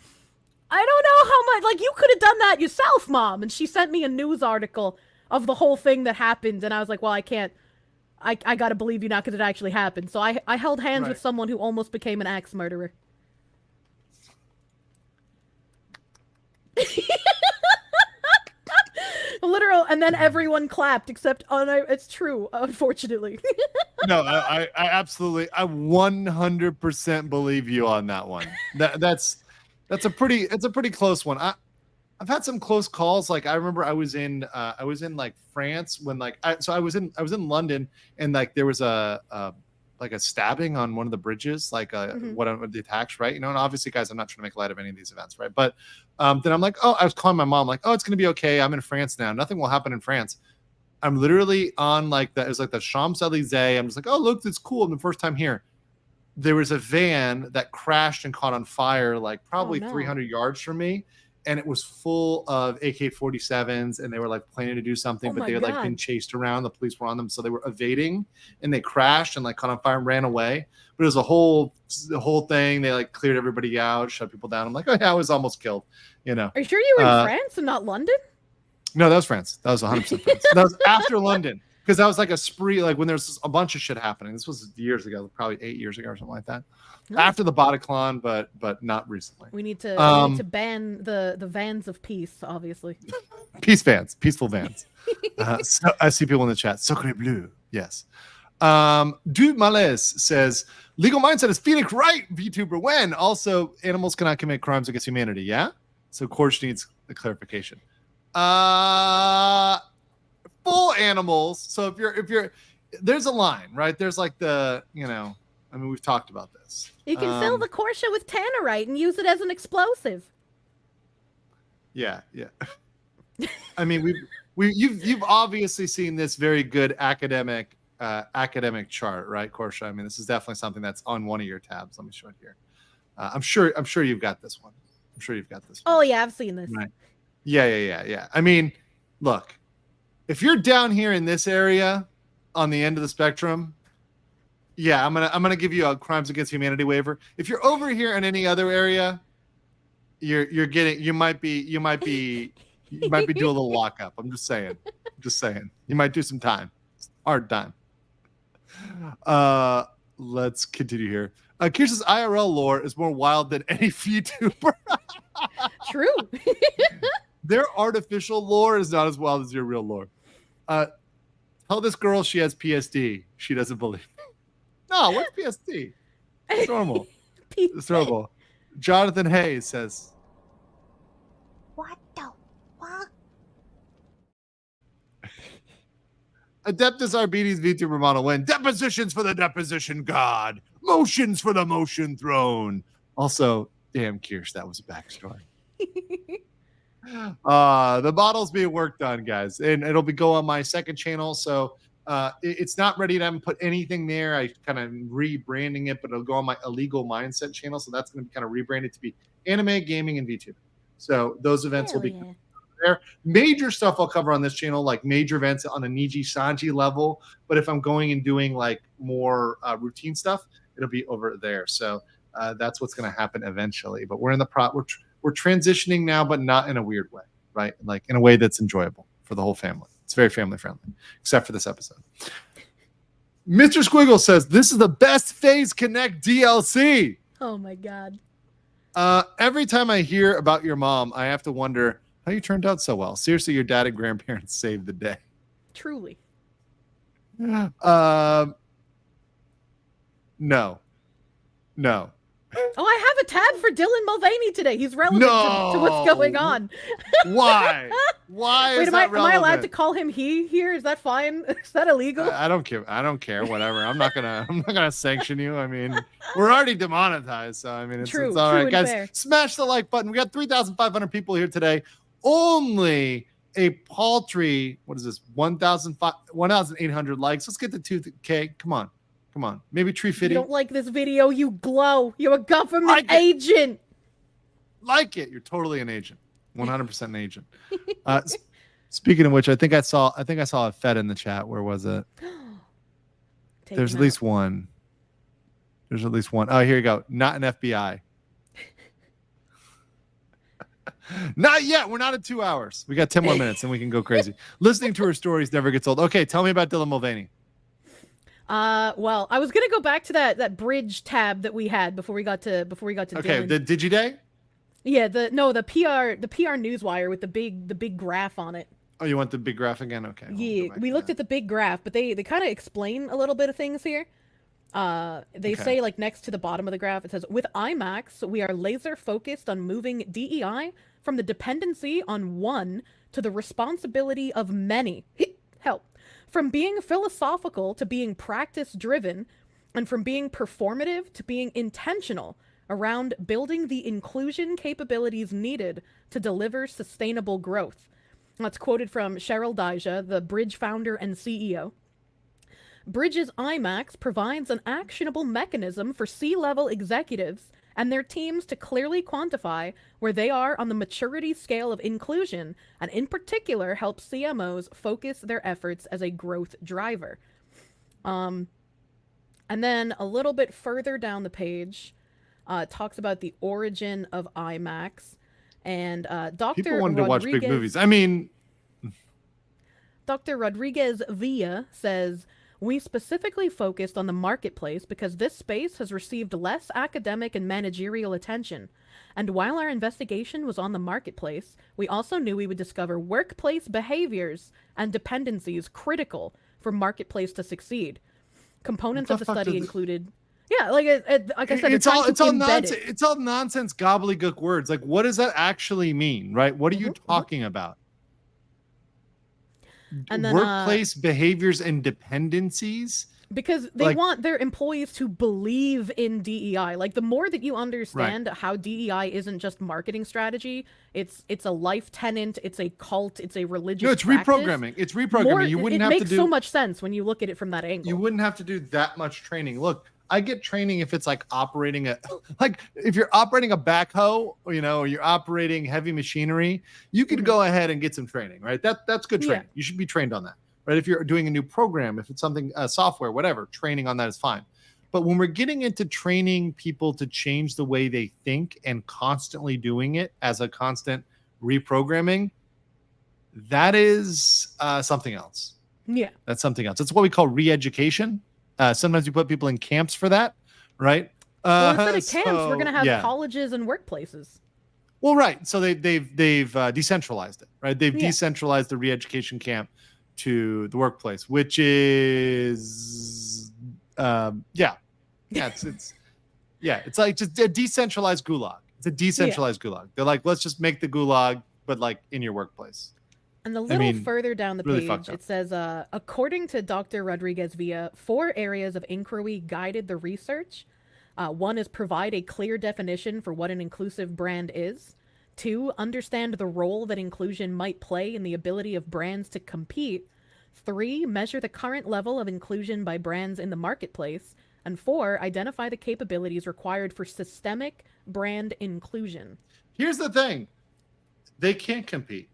I don't know how much, like, you could have done that yourself, Mom. And she sent me a news article of the whole thing that happened. And I was like, well, I can't, I gotta believe you now because it actually happened. So I held hands with someone who almost became an axe murderer. Literal, and then everyone clapped except, it's true, unfortunately. No, I absolutely, I 100% believe you on that one. That's a pretty close one. I've had some close calls. Like I remember I was in like France when like I was in London and like there was a stabbing on one of the bridges, like one of the attacks, right? You know, and obviously, guys, I'm not trying to make light of any of these events, right? But then I'm like, oh, I was calling my mom, like, oh, it's gonna be okay. I'm in France now. Nothing will happen in France. I'm literally on like it was like the Champs-Elysees. I'm just like, oh, look, it's cool. I'm the first time here. There was a van that crashed and caught on fire, like probably 300 yards from me. And it was full of AK-47s and they were like planning to do something, but they had like been chased around. The police were on them. So they were evading and they crashed and like caught on fire and ran away. But it was the whole thing. They like cleared everybody out, shut people down. I'm like, oh yeah, I was almost killed, you know. Are you sure you were in France and not London? No, that was France. That was 100% France. That was after London. Because that was like a spree, like when there's a bunch of shit happening. This was years ago, probably 8 years ago or something like that. Nice. After the Bataclan, but not recently. We need to ban the vans of peace, obviously. Peace vans, peaceful vans. So I see people in the chat. Sacre bleu, yes. Dude Malaise says, legal mindset is Phoenix right, VTuber. When? Also, animals cannot commit crimes against humanity, yeah? So Kirsche needs a clarification. Full animals. So if you're there's a line, right? There's like the, you know, I mean, we've talked about this. You can fill the Kirsche with tannerite and use it as an explosive. Yeah. I mean, you've obviously seen this very good academic chart, right, Kirsche? I mean, this is definitely something that's on one of your tabs. Let me show it here. I'm sure you've got this one. Oh yeah, I've seen this. Right. Yeah. I mean, look, if you're down here in this area on the end of the spectrum, yeah, I'm gonna give you a crimes against humanity waiver. If you're over here in any other area, you might be doing a little lockup. I'm just saying. You might do some time. Hard time. Let's continue here. Kirsche's IRL lore is more wild than any VTuber. True. Their artificial lore is not as wild as your real lore. Tell this girl she has PSD. She doesn't believe. No, what's PSD? It's normal. It's normal. Jonathan Hayes says, what the fuck? Adeptus Arbites VTuber model win. Depositions for the deposition god. Motions for the motion throne. Also, damn Kirsche, that was a backstory. The model's being worked on, guys, and it'll go on my second channel. So it's not ready to have put anything there. I kind of rebranding it, but it'll go on my illegal mindset channel. So that's going to be kind of rebranded to be anime, gaming, and VTuber. So those events will be there. Major stuff I'll cover on this channel, like major events on a Niji Sanji level. But if I'm going and doing like more routine stuff, it'll be over there. So that's what's going to happen eventually. But we're in the we're transitioning now, but not in a weird way, right? Like in a way that's enjoyable for the whole family. It's very family friendly, except for this episode. Mr. Squiggle says, this is the best Phase Connect DLC. Oh my God. Every time I hear about your mom, I have to wonder how you turned out so well. Seriously, your dad and grandparents saved the day. Truly. No. Oh, I have a tab for Dylan Mulvaney today. He's relevant to what's going on. Why? Why Wait, is am that I allowed relevant? to call him he here? Is that fine? Is that illegal? I don't care. I don't care. Whatever. I'm not gonna sanction you. I mean, we're already demonetized, so I mean, it's all right, and guys. fair. Smash the like button. We got 3,500 people here today. Only a paltry, what is this? 1,800 likes. Let's get to 2K. Come on. Maybe Tree You Fitty. don't like this video, you glow. You're a government agent. Like it. You're totally an agent. 100% an agent. Speaking of which, I think I saw a Fed in the chat. Where was it? There's at least one. Oh, here you go. Not an FBI. Not yet. We're not at 2 hours. We got 10 more minutes and we can go crazy. Listening to her stories never gets old. Okay, tell me about Dylan Mulvaney. Well, I was gonna go back to that bridge tab that we had before we got to Okay, Dylan. the DigiDay? Yeah, the PR newswire with the big graph on it. Oh, you want the big graph again? Okay. Yeah, we looked at the big graph, but they kind of explain a little bit of things here. They say, like, next to the bottom of the graph, it says, with IMAX, we are laser focused on moving DEI from the dependency on one to the responsibility of many. Help. From being philosophical to being practice driven, and from being performative to being intentional around building the inclusion capabilities needed to deliver sustainable growth. That's quoted from Cheryl Dijja, the Bridge founder and CEO. Bridge's IMAX provides an actionable mechanism for C-level executives and their teams to clearly quantify where they are on the maturity scale of inclusion, and in particular help CMOs focus their efforts as a growth driver. And then a little bit further down the page, talks about the origin of IMAX, and Dr. People wanted to watch big Rodriguez- movies. I mean, Dr. Rodriguez Villa says, we specifically focused on the marketplace because this space has received less academic and managerial attention. And while our investigation was on the marketplace, we also knew we would discover workplace behaviors and dependencies critical for marketplace to succeed. Components of the study included... Yeah, like I said, it's all nonsense. It's all nonsense, gobbledygook words. Like, what does that actually mean, right? What are you talking about? And then, workplace behaviors and dependencies. Because they want their employees to believe in DEI. Like, the more that you understand how DEI isn't just marketing strategy, it's a life tenant, it's a cult, it's a religious No, it's practice. Reprogramming. It's reprogramming. You wouldn't have to do... It makes so much sense when you look at it from that angle. You wouldn't have to do that much training. Look, I get training if it's like operating if you're operating a backhoe, or you're operating heavy machinery, you could go ahead and get some training, right? That's good training. You should be trained on that, right? If you're doing a new program, if it's something, software, whatever, training on that is fine. But when we're getting into training people to change the way they think and constantly doing it as a constant reprogramming, that is something else. Yeah. That's something else. That's what we call re-education. Sometimes you put people in camps for that, right? Well, instead of camps, we're going to have colleges and workplaces. Well, right. So they've decentralized it, right? They've decentralized the re-education camp to the workplace, which is it's like just a decentralized gulag. It's a decentralized gulag. They're like, let's just make the gulag, but like in your workplace. And a little further down the really page, it says, according to Dr. Rodriguez Villa, 4 areas of inquiry guided the research. 1 is provide a clear definition for what an inclusive brand is. 2, understand the role that inclusion might play in the ability of brands to compete. 3, measure the current level of inclusion by brands in the marketplace. And 4, identify the capabilities required for systemic brand inclusion. Here's the thing. They can't compete.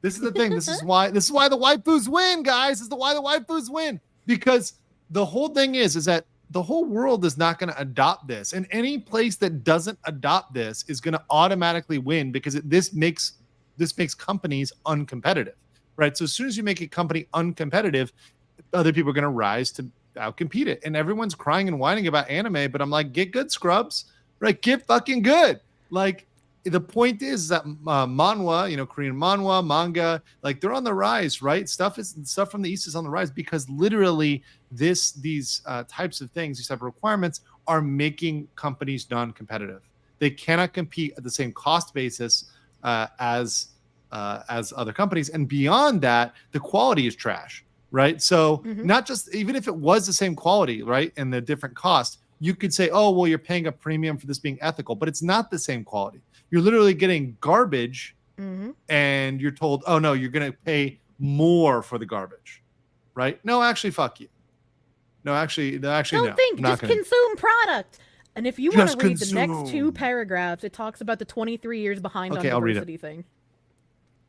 This is the thing. This is why the waifus win, guys. This is why the waifus win. Because the whole thing is that the whole world is not going to adopt this. And any place that doesn't adopt this is going to automatically win because this makes companies uncompetitive, right? So as soon as you make a company uncompetitive, other people are going to rise to outcompete it. And everyone's crying and whining about anime, but I'm like, get good, scrubs, right? Get fucking good. Like, the point is that manhwa, Korean manhwa, manga, like they're on the rise, right? Stuff from the East is on the rise because literally these types of things, these type of requirements are making companies non-competitive. They cannot compete at the same cost basis as other companies, and beyond that, the quality is trash, right? So not just even if it was the same quality, right, and the different cost, you could say, oh, well, you're paying a premium for this being ethical, but it's not the same quality. You're literally getting garbage, and you're told, oh no, you're going to pay more for the garbage, right? No, actually, fuck you. No, actually, Don't no. think, just consume product. And if you want to read the next consume. 2 paragraphs, it talks about the 23 years behind Okay, on I'll read it. diversity thing.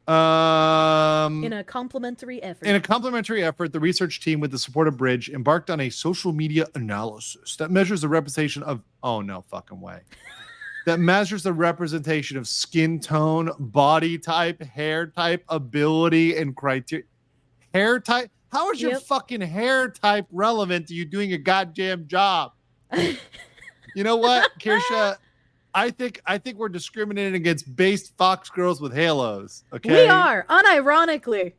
In a complementary effort. In a complementary effort, the research team with the support of Bridge embarked on a social media analysis that measures the representation of, oh no fucking way. That measures the representation of skin tone, body type, hair type, ability, and criteria. Hair type? How is your fucking hair type relevant to you doing a goddamn job? You know what, Kirsche? I think we're discriminating against based fox girls with halos. Okay, we are unironically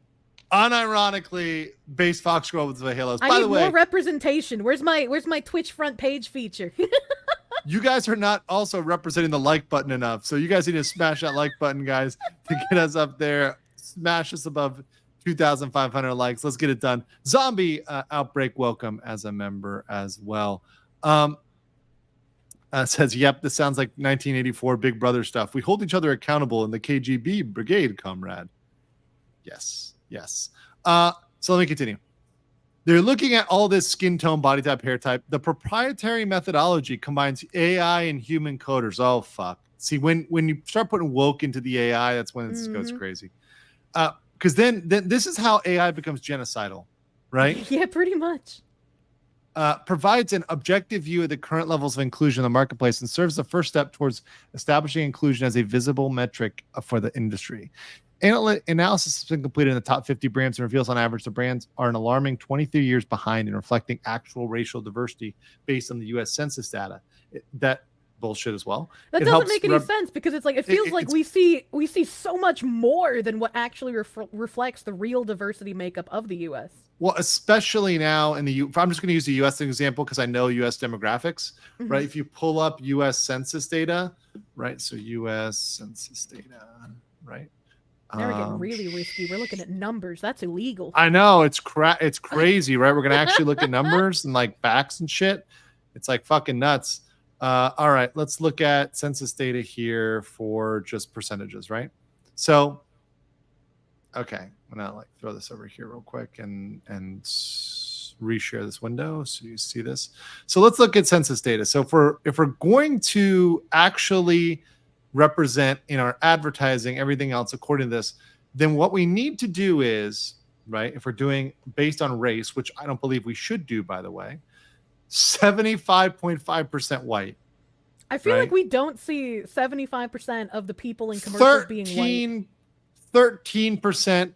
based fox girls with halos. I By need the way, more representation. Where's my Twitch front page feature? you guys are not also representing the like button enough, so you guys need to smash that like button, guys, to get us up there. Smash us above 2,500 likes. Let's get it done. Zombie Outbreak, welcome as a member as well. Says, yep, this sounds like 1984 Big Brother stuff. We hold each other accountable in the KGB brigade, comrade. Yes. So let me continue. They're looking at all this skin tone, body type, hair type. The proprietary methodology combines AI and human coders. Oh, fuck. See, when you start putting woke into the AI, that's when it goes crazy. Because then this is how AI becomes genocidal, right? Yeah, pretty much. Provides an objective view of the current levels of inclusion in the marketplace and serves the first step towards establishing inclusion as a visible metric for the industry. Analysis has been completed in the top 50 brands and reveals on average the brands are an alarming 23 years behind in reflecting actual racial diversity based on the U.S. Census data. That bullshit as well. That doesn't make any sense because it's like it feels like we see so much more than what actually reflects the real diversity makeup of the U.S. Well, especially now in the I'm just going to use the U.S. as an example because I know U.S. demographics, right? If you pull up U.S. Census data, right? So U.S. Census data, right? Now we're getting really risky. We're looking at numbers. That's illegal. I know it's crazy, right? We're going to actually look at numbers and like facts and shit. It's like fucking nuts. All right, let's look at census data here for just percentages, right? So, okay, I'm gonna like throw this over here real quick and reshare this window so you see this. So let's look at census data. So if we're going to actually represent in our advertising everything else according to this, then what we need to do is, right, if we're doing based on race, which I don't believe we should do, by the way, 75.5% white. I feel like we don't see 75% of the people in commercials being white. 13%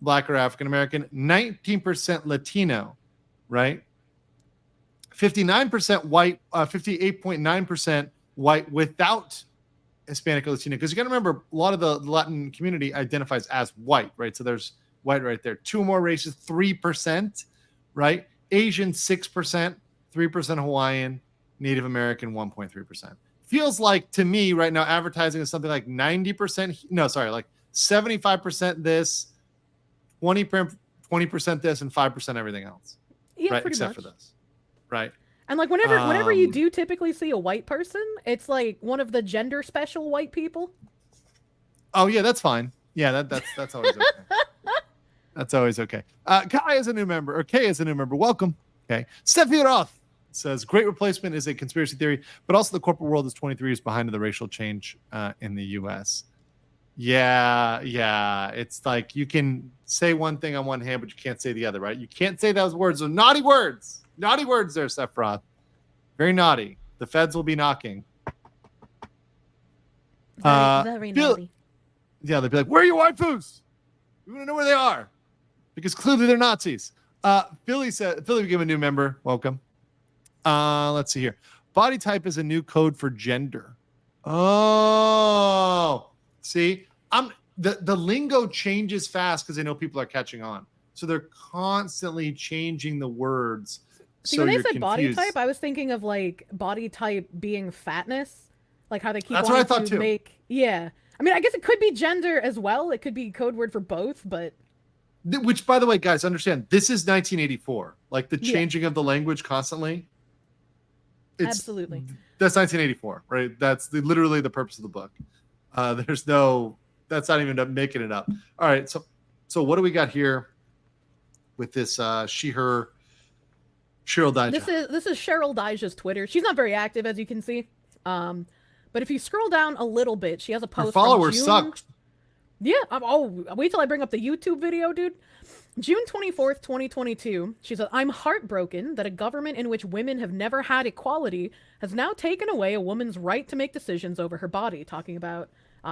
Black or African American, 19% Latino, right? 59% white, 58.9% white without Hispanic or Latino. Because you got to remember, a lot of the Latin community identifies as white, right? So there's white right there. 2 more races, 3%, right? Asian, 6%. 3% Hawaiian, Native American, 1.3%. Feels like to me right now, advertising is something like 90%. No, sorry, like 75% this, 20% this, and 5% everything else. Yeah, right, pretty except much. for this, right? And like whenever you do typically see a white person, it's like one of the gender special white people. Oh yeah, that's fine. Yeah, that's always okay. That's always okay. Kai is a new member, or Kay is a new member. Welcome. Okay, Steffi Roth says great replacement is a conspiracy theory, but also the corporate world is 23 years behind in the racial change in the U.S. Yeah, it's like you can say one thing on one hand, but you can't say the other, right? You can't say those words. Those naughty words there, Steph Roth. Very naughty. The feds will be knocking. Very naughty. Yeah, they'll be like, where are your waifus? We want to know where they are. Because clearly they're Nazis. Philly became a new member. Welcome. Let's see here. Body type is a new code for gender. Oh, see, the lingo changes fast because they know people are catching on. So they're constantly changing the words See, so when they you're said body confused. type, I was thinking of like body type being fatness, like how they keep That's what I wanting thought to too. make. Yeah, I mean, I guess it could be gender as well. It could be code word for both, but Which, by the way, guys, understand this is 1984. Like the Yeah. changing of the language constantly. Absolutely. That's 1984, right? That's literally the purpose of the book. There's no. That's not even making it up. All right, so what do we got here with this she/her Cheryl Dijah? This is Cheryl Dijah's Twitter. She's not very active, as you can see. But if you scroll down a little bit, she has a post. Her followers from June. suck. Yeah. Wait till I bring up the YouTube video, dude. June 24th, 2022. She said, "I'm heartbroken that a government in which women have never had equality has now taken away a woman's right to make decisions over her body," talking about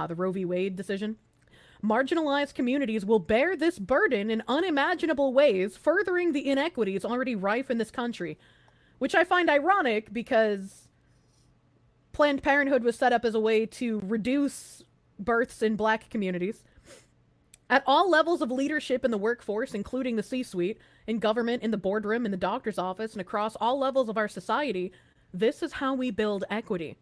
the Roe v. Wade decision. "Marginalized communities will bear this burden in unimaginable ways, furthering the inequities already rife in this country," which I find ironic because Planned Parenthood was set up as a way to reduce births in black communities. "At all levels of leadership in the workforce, including the C-suite, in government, in the boardroom, in the doctor's office, and across all levels of our society, this is how we build equity.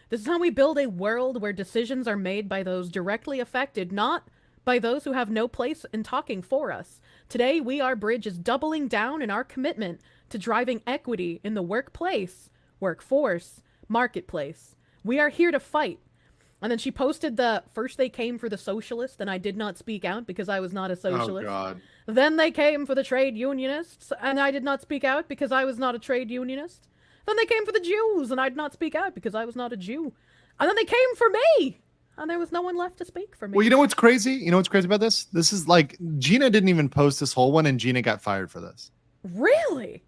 This is how we build a world where decisions are made by those directly affected, not by those who have no place in talking for us. Today, We Are Bridge is doubling down in our commitment to driving equity in the workplace, workforce, marketplace. We are here to fight." And then she posted the first they came for the socialist, and I did not speak out because I was not a socialist. Oh God. Then they came for the trade unionists, and I did not speak out because I was not a trade unionist. Then they came for the Jews, and I did not speak out because I was not a Jew. And then they came for me, and there was no one left to speak for me. Well, you know what's crazy? You know what's crazy about this? This is like Gina didn't even post this whole one, and Gina got fired for this. Really?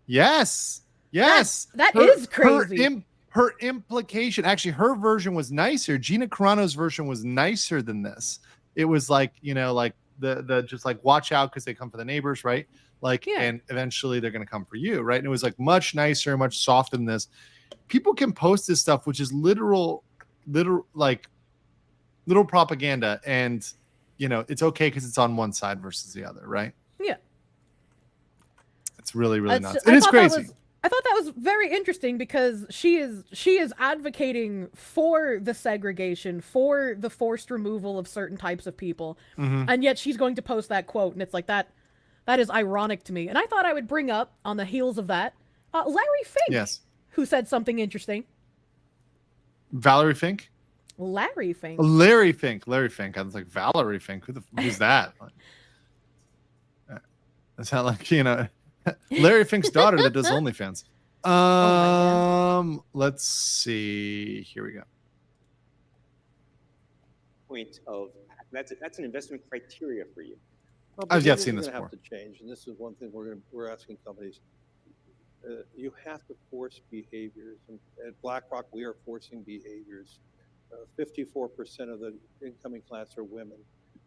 Yes. Yes. That is crazy. Her implication, actually, her version was nicer. Gina Carano's version was nicer than this. It was like, like the just like watch out because they come for the neighbors, right? Like, Yeah. and eventually they're gonna come for you, right? And it was like much nicer, much softer than this. People can post this stuff, which is literal propaganda, and it's okay because it's on one side versus the other, right? Yeah. It's really, really That's- nuts. I It is thought that crazy. I thought that was very interesting because she is advocating for the segregation, for the forced removal of certain types of people, and yet she's going to post that quote, and it's like that is ironic to me. And I thought I would bring up on the heels of that Larry Fink, Yes. who said something interesting. Valerie Fink? Larry Fink. Larry Fink. Larry Fink. I was like, Valerie Fink. Who's that? That's not like, Larry Fink's daughter that does OnlyFans. Let's see. Here we go. Point of that's an investment criteria for you. Well, I've behaviors seen are this gonna have before. to change, and this is one thing we're asking companies. You have to force behaviors, and at BlackRock we are forcing behaviors. 54% of the incoming class are women.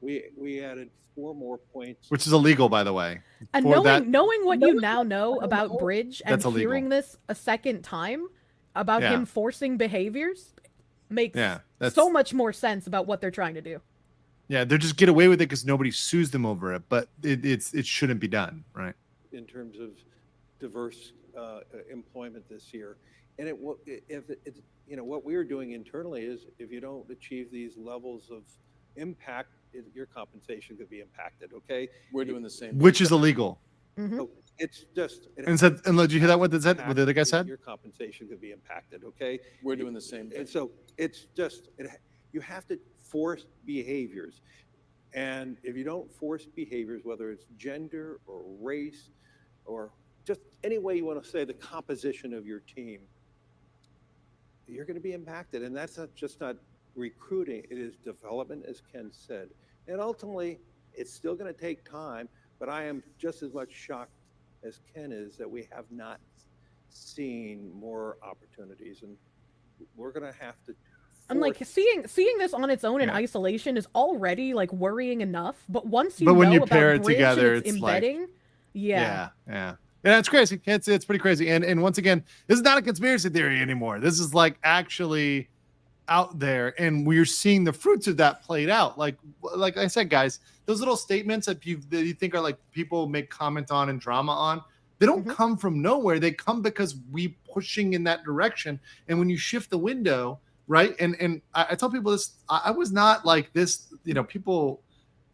We added 4 more points. Which is illegal, by the way. And For that- knowing what you now know about Bridge and That's illegal. hearing this a second time about Yeah. him forcing behaviors makes that's- so much more sense about what they're trying to do. Yeah, they'll just get away with it because nobody sues them over it, but it shouldn't be done, right? In terms of diverse employment this year, and what we're doing internally is if you don't achieve these levels of impact, your compensation could be impacted. Okay, we're doing the same. Which is illegal. Mhm. It's just. And did you hear that? What did the other guy said? Your compensation could be impacted. Okay, we're doing the same. And so it's just you have to force behaviors, and if you don't force behaviors, whether it's gender or race or just any way you want to say the composition of your team, you're going to be impacted. And that's not recruiting, it is development, as Ken said. And ultimately, it's still going to take time, but I am just as much shocked as Ken is that we have not seen more opportunities, and we're going to have to. And like seeing this on its own in isolation is already like worrying enough. But once you But when know you about pair it Bridge together, and its it's like- embedding, Yeah, it's crazy. It's pretty crazy. And once again, this is not a conspiracy theory anymore. This is like actually out there, and we're seeing the fruits of that played out. Like I said, guys, those little statements that you think are like people make comment on and drama on, They don't come from nowhere. They come because we pushing in that direction. And when you shift the window, right? And I tell people this, I was not like this, people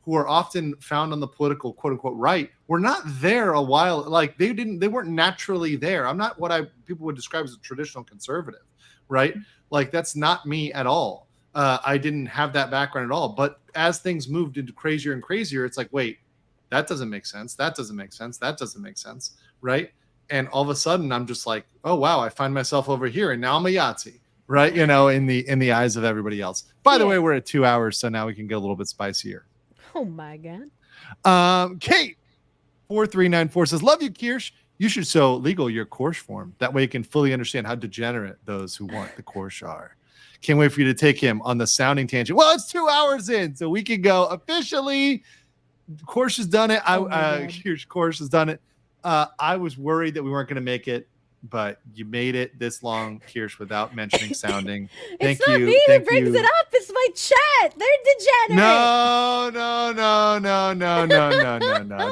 who are often found on the political quote unquote right were not there a while. Like they weren't naturally there. I'm not what people would describe as a traditional conservative, right? Like that's not me at all. I didn't have that background at all. But as things moved into crazier and crazier, it's like, wait, that doesn't make sense. That doesn't make sense. That doesn't make sense. Right. And all of a sudden I'm just like, oh, wow, I find myself over here and now I'm a Yahtzee. Right. In the eyes of everybody else. By the way, we're at 2 hours. So now we can get a little bit spicier. Oh, my God. Kate 4394 says, love you, Kirsche. You should show legal your Kirsche form. That way you can fully understand how degenerate those who want the Kirsche are. Can't wait for you to take him on the sounding tangent. Well, it's 2 hours in, so we can go officially. Kirsche has done it. Kirsche has done it. I was worried that we weren't going to make it, but you made it this long, Kirsche, without mentioning sounding. Thank it's not you. me Thank that brings you. it up. It's my chat. They're degenerate. No.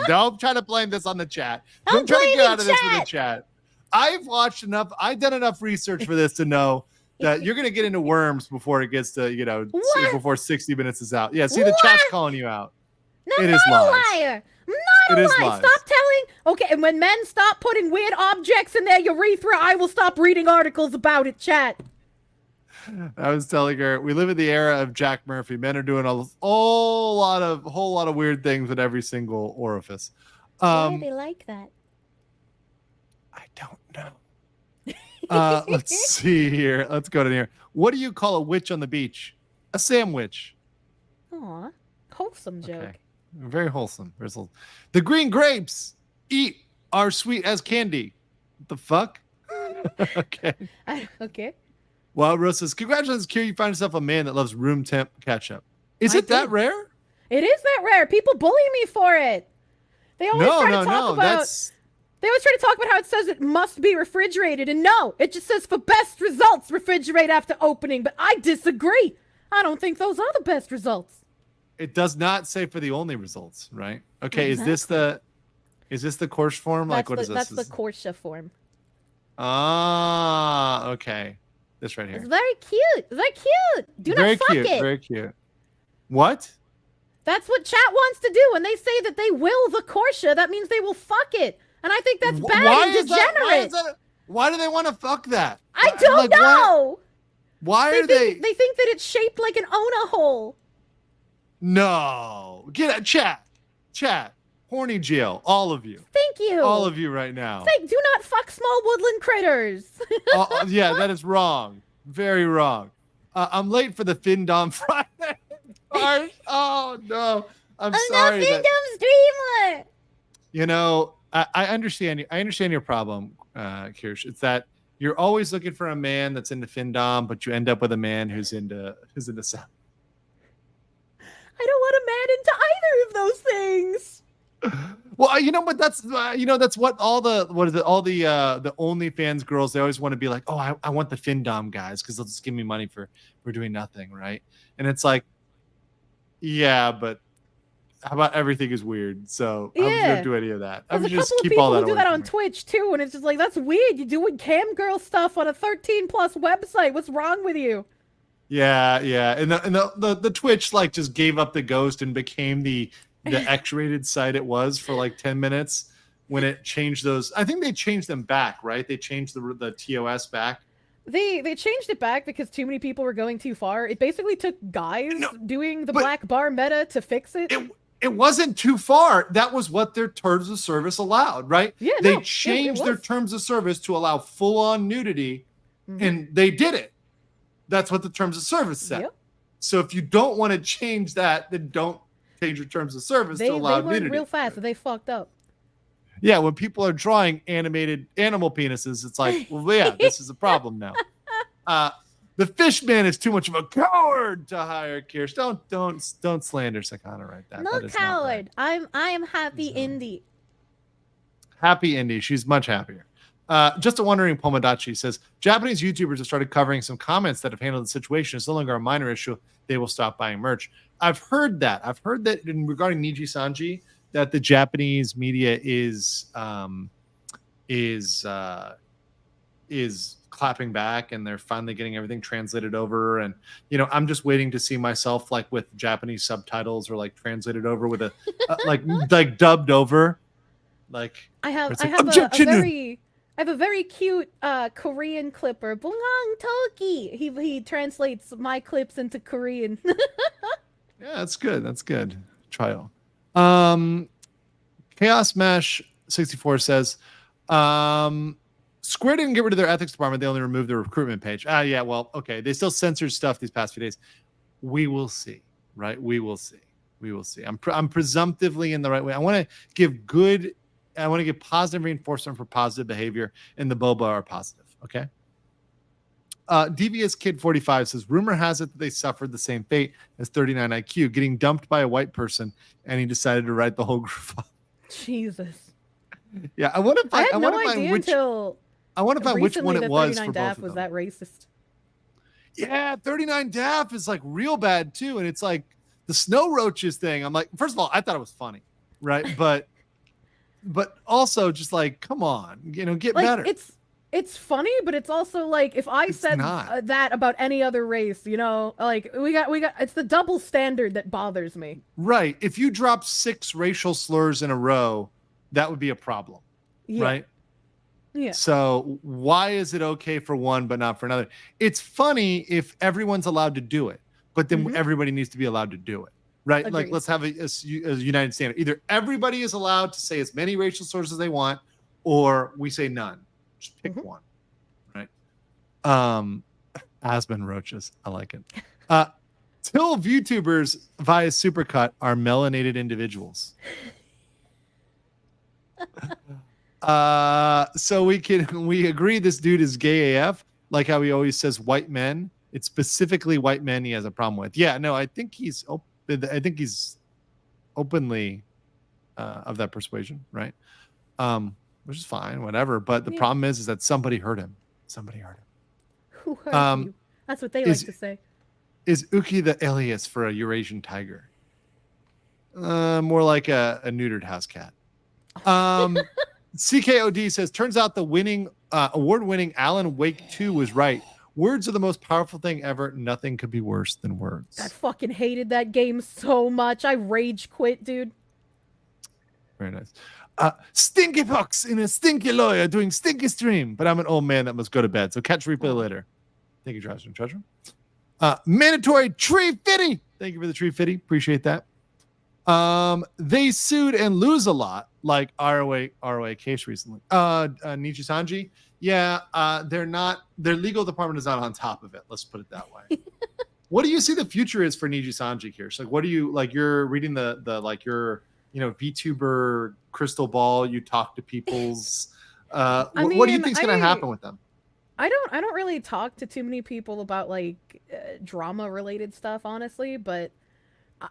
Don't try to blame this on the chat. I'm Don't try to get blaming out of this with the chat. chat. I've watched enough. I've done enough research for this to know that you're going to get into worms before it gets to, before 60 minutes is out. Yeah, see, the chat's calling you out. No, It I'm is not lies. a liar. I'm not It a is liar. lies. Stop telling. Okay, and when men stop putting weird objects in their urethra, I will stop reading articles about it, chat. I was telling her we live in the era of Jack Murphy. Men are doing a whole lot of weird things with every single orifice. Why do they like that? I don't know. Let's see here. Let's go to here. What do you call a witch on the beach? A sandwich. Aw, wholesome joke. Okay. Very wholesome. Very wholesome. The green grapes are sweet as candy. What the fuck? Okay. Okay. Well, Rose says, congratulations, Kier. You find yourself a man that loves room temp ketchup. Is it that rare? It is that rare. People bully me for it. They always try to talk about. They always try to talk about how it says it must be refrigerated, and no, it just says for best results, refrigerate after opening. But I disagree. I don't think those are the best results. It does not say for the only results, right? Okay, Exactly. is this the Kirsche form? Like, what is this? That's the Kirsche form. Ah, okay. This right here. It's very cute. Very cute. Do Very not fuck cute. it. Very cute. What? That's what chat wants to do. When they say that they will the Kirsche, that means they will fuck it. And I think that's bad and degenerate. Why do they want to fuck that? I don't know. Why are they? They think that it's shaped like an Ona hole. No. Get out. Chat. Horny jail. All of you. Thank you. All of you right now. It's like, do not fuck small woodland critters. Yeah, that is wrong. Very wrong. I'm late for the Findom Friday. Oh, no. I'm sorry. No, Findom streamer. I understand you. I understand your problem, Kirsche. It's that you're always looking for a man that's into Findom, but you end up with a man who's into sound. I don't want a man into either of those things. Well, but that's that's what all the OnlyFans girls, they always want to be like, oh, I want the Findom guys because they'll just give me money for doing nothing, right? And it's like, yeah, but how about everything is weird? So I'm just gonna do any of that. I'm There's a just couple of keep all people that who do away that from on me. Twitch too, and it's just like, that's weird. You're doing cam girl stuff on a 13+ website. What's wrong with you? Yeah, and the Twitch just gave up the ghost and became the X-rated site it was for like 10 minutes when it changed those. I think they changed them back, right? They changed the TOS back. They changed it back because too many people were going too far. It basically took guys doing the black bar meta to fix it. It wasn't too far. That was what their terms of service allowed, right? Yeah, they no, changed it their was. terms of service to allow full-on nudity, and they did it. That's what the terms of service said. Yep. So if you don't want to change that, then don't change your terms of service They to allow learned nudity. real fast, so they fucked up. Yeah, when people are drawing animated animal penises, it's like, well, yeah, this is a problem now. The fish man is too much of a coward to hire Kirsche. Don't slander Sakana right that. No That is not right. coward. I am happy indie. Happy Indy. She's much happier. Just a wondering, Pomodachi says, Japanese YouTubers have started covering some comments that have handled the situation. It's no longer a minor issue. They will stop buying merch. I've heard that. Regarding Niji Sanji, that the Japanese media is is clapping back, and they're finally getting everything translated over. And I'm just waiting to see myself like with Japanese subtitles or like translated over with a like dubbed over. Like I have it's like, I have a very cute Korean clipper, Bungang Toki. He translates my clips into Korean. Yeah, that's good. That's good. Trial. Chaos Mesh 64 says, Square didn't get rid of their ethics department. They only removed the recruitment page. Yeah, well, okay. They still censored stuff these past few days. We will see, right? We will see. We will see. I'm presumptively in the right way. I want to give positive reinforcement for positive behavior, and the boba are positive. Okay. Devious Kid 45 says, rumor has it that they suffered the same fate as 39 IQ, getting dumped by a white person, and he decided to write the whole group up. Jesus. Yeah, I want to find. I had no idea until I want to find which one it was. 39 for Daff both was of them. that racist? Yeah, 39 Daff is like real bad too, and it's like the snow roaches thing. I'm like, first of all, I thought it was funny, right? But also just like, come on, get like, better. It's funny, but it's also like if I said that about any other race, like we got it's the double standard that bothers me. Right. If you drop 6 racial slurs in a row, that would be a problem. Yeah. Right? Yeah. So why is it okay for one but not for another? It's funny if everyone's allowed to do it, but then everybody needs to be allowed to do it. Right? Agreed. Like let's have a united standard. Either everybody is allowed to say as many racial slurs as they want, or we say none. Just pick one, right? Aspen roaches. I like it. Till VTubers via Supercut are melanated individuals. So we agree this dude is gay AF, like how he always says white men. It's specifically white men he has a problem with. Yeah, no, I think he's openly of that persuasion, right? Which is fine, whatever. But the problem is that somebody hurt him. Somebody hurt him. Who hurt you? That's what they like to say. Is Uki the alias for a Eurasian tiger? More like a neutered house cat. CKOD says, turns out the award-winning Alan Wake 2 was right. Words are the most powerful thing ever. Nothing could be worse than words. I fucking hated that game so much. I rage quit, dude. Very nice. Stinky Fox in a stinky lawyer doing stinky stream, but I'm an old man that must go to bed. So catch replay later. Thank you, Treasure. Mandatory tree fitty. Thank you for the tree fitty. Appreciate that. They sued and lose a lot, like ROA case recently. Niji Sanji. Yeah, their legal department is not on top of it. Let's put it that way. What do you see the future is for Niji Sanji here? So like, what do you like? You're reading the like your VTuber crystal ball. You talk to people's. What do you think is going to happen with them? I don't really talk to too many people about like drama related stuff, honestly, but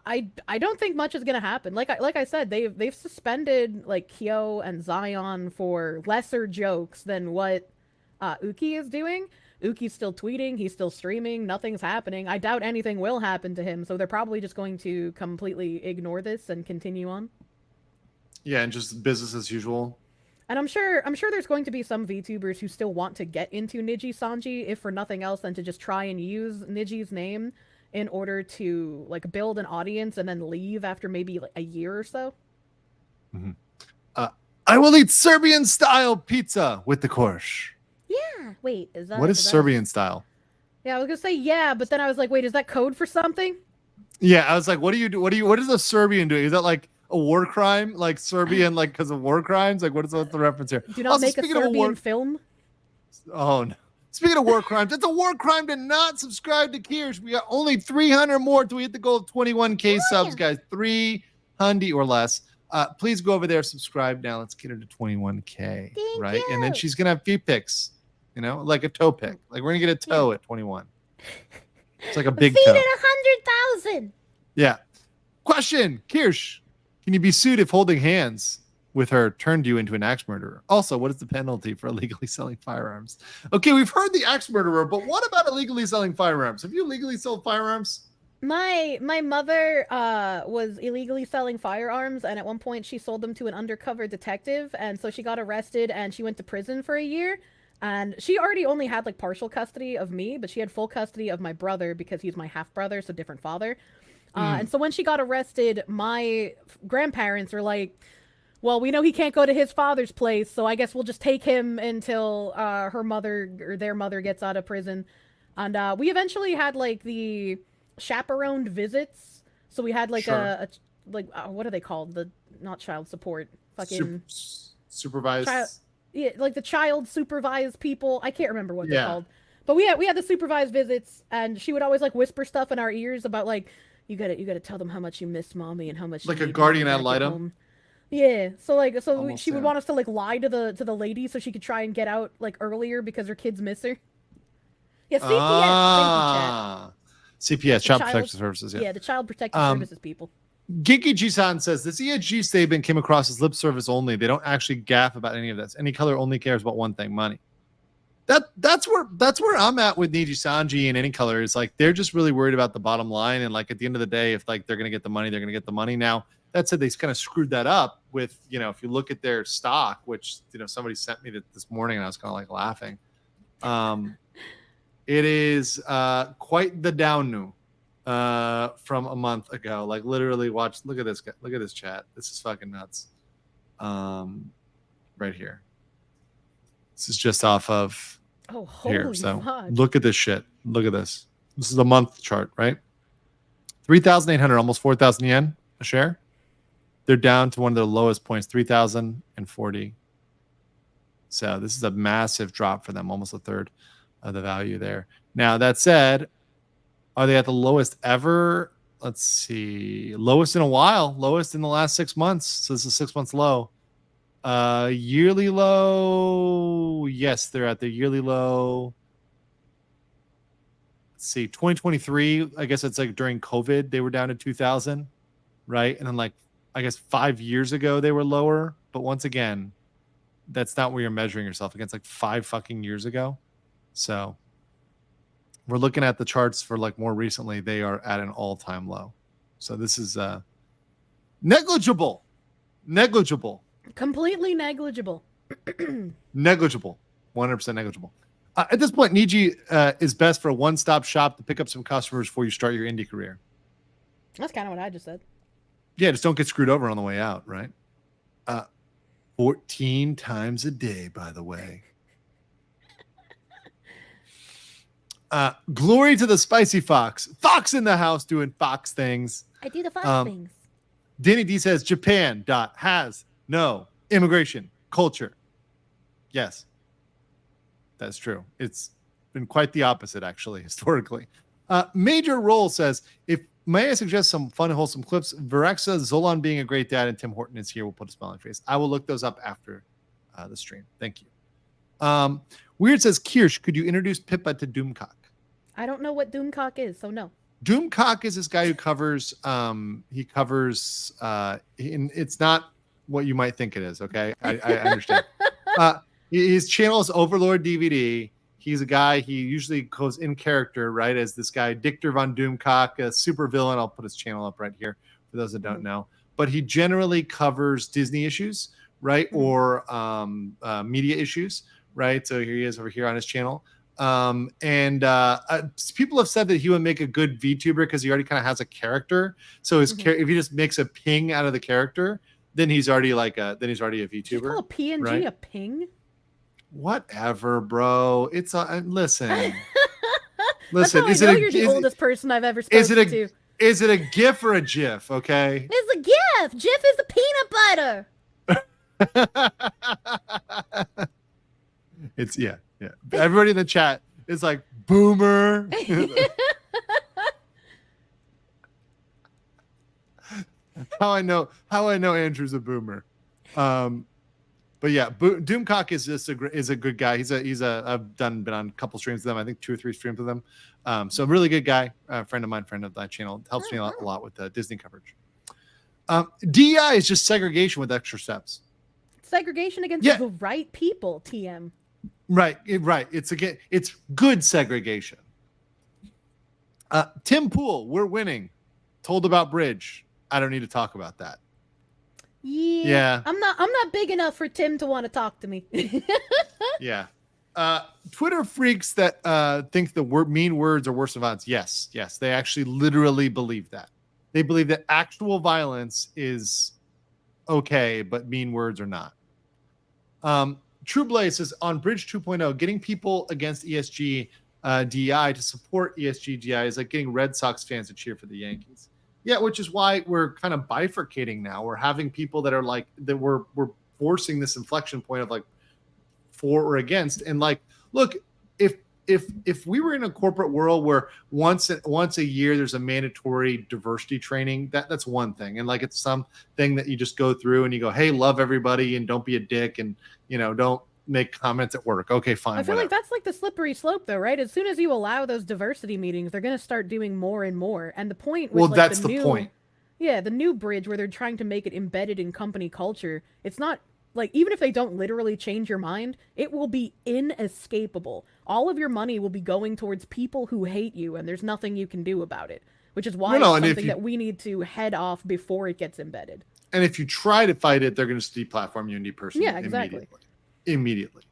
I don't think much is gonna happen. Like I said, they've suspended like Kyo and Zion for lesser jokes than what Uki is doing. Uki's still tweeting, he's still streaming, nothing's happening. I doubt anything will happen to him, so they're probably just going to completely ignore this and continue on. Yeah, and just business as usual. And I'm sure there's going to be some VTubers who still want to get into Niji Sanji, if for nothing else than to just try and use Niji's name in order to like build an audience and then leave after maybe like a year or so. Mm-hmm. I will eat Serbian style pizza with the Kirsche. Yeah. Wait, is that what is Serbian style? Yeah, I was gonna say yeah, but then I was like, wait, is that code for something? Yeah, I was like, what do you do? What is a Serbian doing? Is that like a war crime, like Serbian, like because of war crimes? Like what's the reference here? Do not also, make a Serbian film. Oh no. Speaking of war crimes, it's a war crime to not subscribe to Kirsche. We got only 300 more till we hit the goal of 21K subs, guys. 300 or less. Please go over there, subscribe now. Let's get her to 21K, right? And then she's gonna have feet pics, like a toe pic. Like we're gonna get a toe at 21. It's like a big toe. Feet at 100,000. Yeah. Question, Kirsche, can you be sued if holding hands with her turned you into an axe murderer? Also, what is the penalty for illegally selling firearms? Okay, we've heard the axe murderer, but what about illegally selling firearms? Have you illegally sold firearms? My mother was illegally selling firearms, and at one point she sold them to an undercover detective, and so she got arrested and she went to prison for a year. And she already only had like partial custody of me, but she had full custody of my brother because he's my half brother, so different father. And so when she got arrested, my grandparents were like, well, we know he can't go to his father's place, so I guess we'll just take him until her mother or their mother gets out of prison. And we eventually had like the chaperoned visits. So we had like Sure. what are they called? The not child support, fucking Supervised. yeah, like the child supervised people. I can't remember what they're Yeah. called. But we had the supervised visits, and she would always like whisper stuff in our ears about like you gotta tell them how much you miss mommy and how much Like you a need guardian mommy ad back at litem? home. Yeah, so Almost, she would yeah. want us to like lie to the lady so she could try and get out like earlier because her kids miss her. Yeah, CPS. Ah, CPS, Child Child- Protection Services. Thank you, Chat. Yeah. Yeah, the Child Protective Services people. Gigi Jisan says this ESG statement came across as lip service only. They don't actually gaff about any of this. Any color only cares about one thing: money. That's where I'm at with Niji Sanji and any color. Is like they're just really worried about the bottom line, and like at the end of the day, if like they're gonna get the money, they're gonna get the money. Now that said, they kind of screwed that up with if you look at their stock, which somebody sent me this morning, and I was kind of like laughing. It is quite the down new from a month ago. Like literally, look at this guy, look at this chat. This is fucking nuts. Right here. This is just off of Oh, holy here. So fuck. look at this shit. Look at this. This is a month chart, right? 3,800, almost 4,000 yen a share. They're down to one of their lowest points, 3,040. So this is a massive drop for them, almost a third of the value there. Now, that said, are they at the lowest ever? Let's see. Lowest in a while. Lowest in the last 6 months. So this is 6 months low. Yearly low. Yes, they're at the yearly low. Let's see. 2023, I guess it's like during COVID, they were down to 2,000, right? And then like, I guess 5 years ago, they were lower. But once again, that's not where you're measuring yourself against, like 5 fucking years ago. So we're looking at the charts for like more recently. They are at an all-time low. So this is negligible. Completely negligible. Negligible. 100% negligible. At this point, Niji is best for a one-stop shop to pick up some customers before you start your indie career. That's kind of what I just said. Yeah, just don't get screwed over on the way out, right? 14 times a day, by the way. Glory to the spicy fox. Fox in the house doing fox things. I do the fox things. Danny D says Japan has no immigration culture. Yes, that's true. It's been quite the opposite, actually, historically. Major Roll says, may I suggest some fun, wholesome clips? Virexa, Zolan being a great dad, and Tim Horton is here. We'll put a smile on your face. I will look those up after the stream. Thank you. Weird says, Kirsche, could you introduce Pippa to Doomcock? I don't know what Doomcock is, so no. Doomcock is this guy who covers it's not what you might think it is, okay? I understand. His channel is Overlord DVD. He's a guy, he usually goes in character, right, as this guy, Dictor von Doomcock, a super villain. I'll put his channel up right here for those that don't know. But he generally covers Disney issues, right, or media issues, right? So here he is over here on his channel. People have said that he would make a good VTuber because he already kind of has a character. So his if he just makes a ping out of the character, then he's already a VTuber. Did you call a PNG right? a ping? Whatever, bro. It's listen. That's how is I know it you're the oldest person I've ever spoken to. Is it a GIF or a GIF? Okay. It's a GIF. GIF is the peanut butter. It's yeah. Everybody in the chat is like boomer. How I know Andrew's a boomer. But yeah, Doomcock is just a good guy. I've been on a couple streams with them. I think 2 or 3 streams with them. So really good guy, friend of mine, friend of that channel. Helps me a lot with Disney coverage. DEI is just segregation with extra steps. Segregation against the right people, TM. Right. It's good segregation. Tim Pool, we're winning. Told about bridge. I don't need to talk about that. Yeah. I'm not big enough for Tim to want to talk to me. Yeah. Twitter freaks that think the mean words are worse than violence. Yes. They actually literally believe that. They believe that actual violence is okay, but mean words are not. True Blaze says on Bridge 2.0, getting people against ESG DI to support ESG DI is like getting Red Sox fans to cheer for the Yankees. Yeah, which is why we're kind of bifurcating now. We're having people that are like that we're forcing this inflection point of like for or against. And like, look, if we were in a corporate world where once a year there's a mandatory diversity training, that's one thing. And like it's something that you just go through and you go, hey, love everybody and don't be a dick and don't make comments at work. Okay, fine. I feel like that's like the slippery slope though, right? As soon as you allow those diversity meetings, they're going to start doing more and more. And the point with that's the point. Yeah, the new bridge where they're trying to make it embedded in company culture, it's not like, even if they don't literally change your mind, it will be inescapable. All of your money will be going towards people who hate you, and there's nothing you can do about it. Which is why it's something that we need to head off before it gets embedded. And if you try to fight it, they're going to deplatform you and depersonalize Yeah, exactly. Immediately.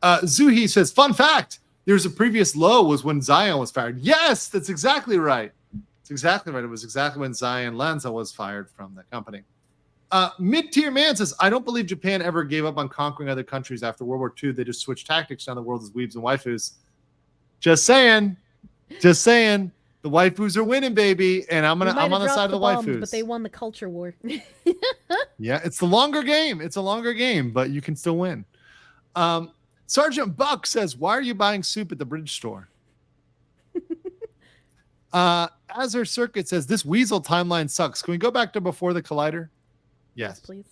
Zuhi says, fun fact, there's a previous low was when Zion was fired. Yes, that's exactly right. It's exactly right. It was exactly when Zion Lanza was fired from the company. Mid-tier man says, I don't believe Japan ever gave up on conquering other countries after World War II. They just switched tactics on the world as weebs and waifus. Just saying. The waifus are winning, baby. And I'm on the side of the waifus. But they won the culture war. Yeah, it's the longer game. It's a longer game, but you can still win. Sergeant Buck says, why are you buying soup at the bridge store? Azure Circuit says, this Weasel timeline sucks. Can we go back to before the collider? Yes, please.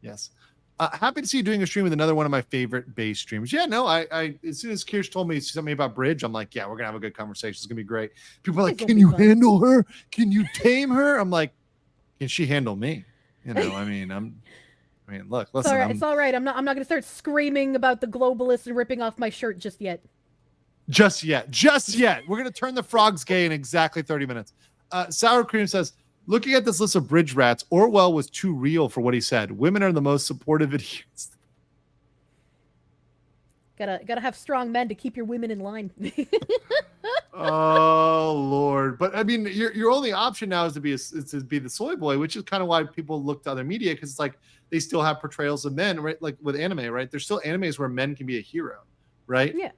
Yes. Happy to see you doing a stream with another one of my favorite base streamers. Yeah, no, I as soon as Kirsche told me something about bridge, I'm like, yeah, we're gonna have a good conversation. It's gonna be great. People are like, can you handle her? Can you tame her? I'm like, can she handle me? I mean, look, listen. It's all right. I'm not gonna start screaming about the globalists and ripping off my shirt just yet. Just yet. We're gonna turn the frogs gay in exactly 30 minutes. Sour Cream says, looking at this list of bridge rats, Orwell was too real for what he said. Women are the most supportive adherents. Gotta have strong men to keep your women in line. Oh Lord! But I mean, your only option now is to be the soy boy, which is kind of why people look to other media, because it's like they still have portrayals of men, right? Like with anime, right? There's still animes where men can be a hero, right? Yeah.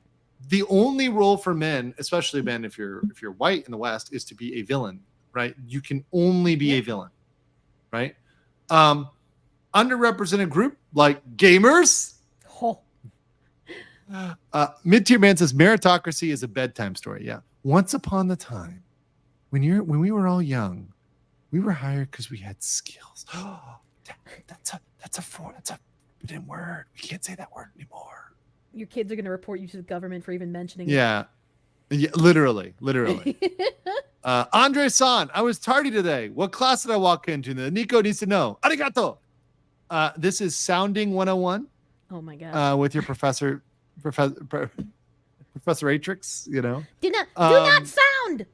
The only role for men, especially men, if you're white in the West, is to be a villain. Right? You can only be a villain, right? Underrepresented group like gamers. Oh. Mid-tier man says meritocracy is a bedtime story. Yeah. Once upon a time, when we were all young, we were hired because we had skills. That's a forbidden word. We can't say that word anymore. Your kids are gonna report you to the government for even mentioning it. Yeah, literally. Andre San, I was tardy today. What class did I walk into? The Nico needs to know. Arigato. This is Sounding 101. Oh my god. With your Professor Atrix, Do not sound.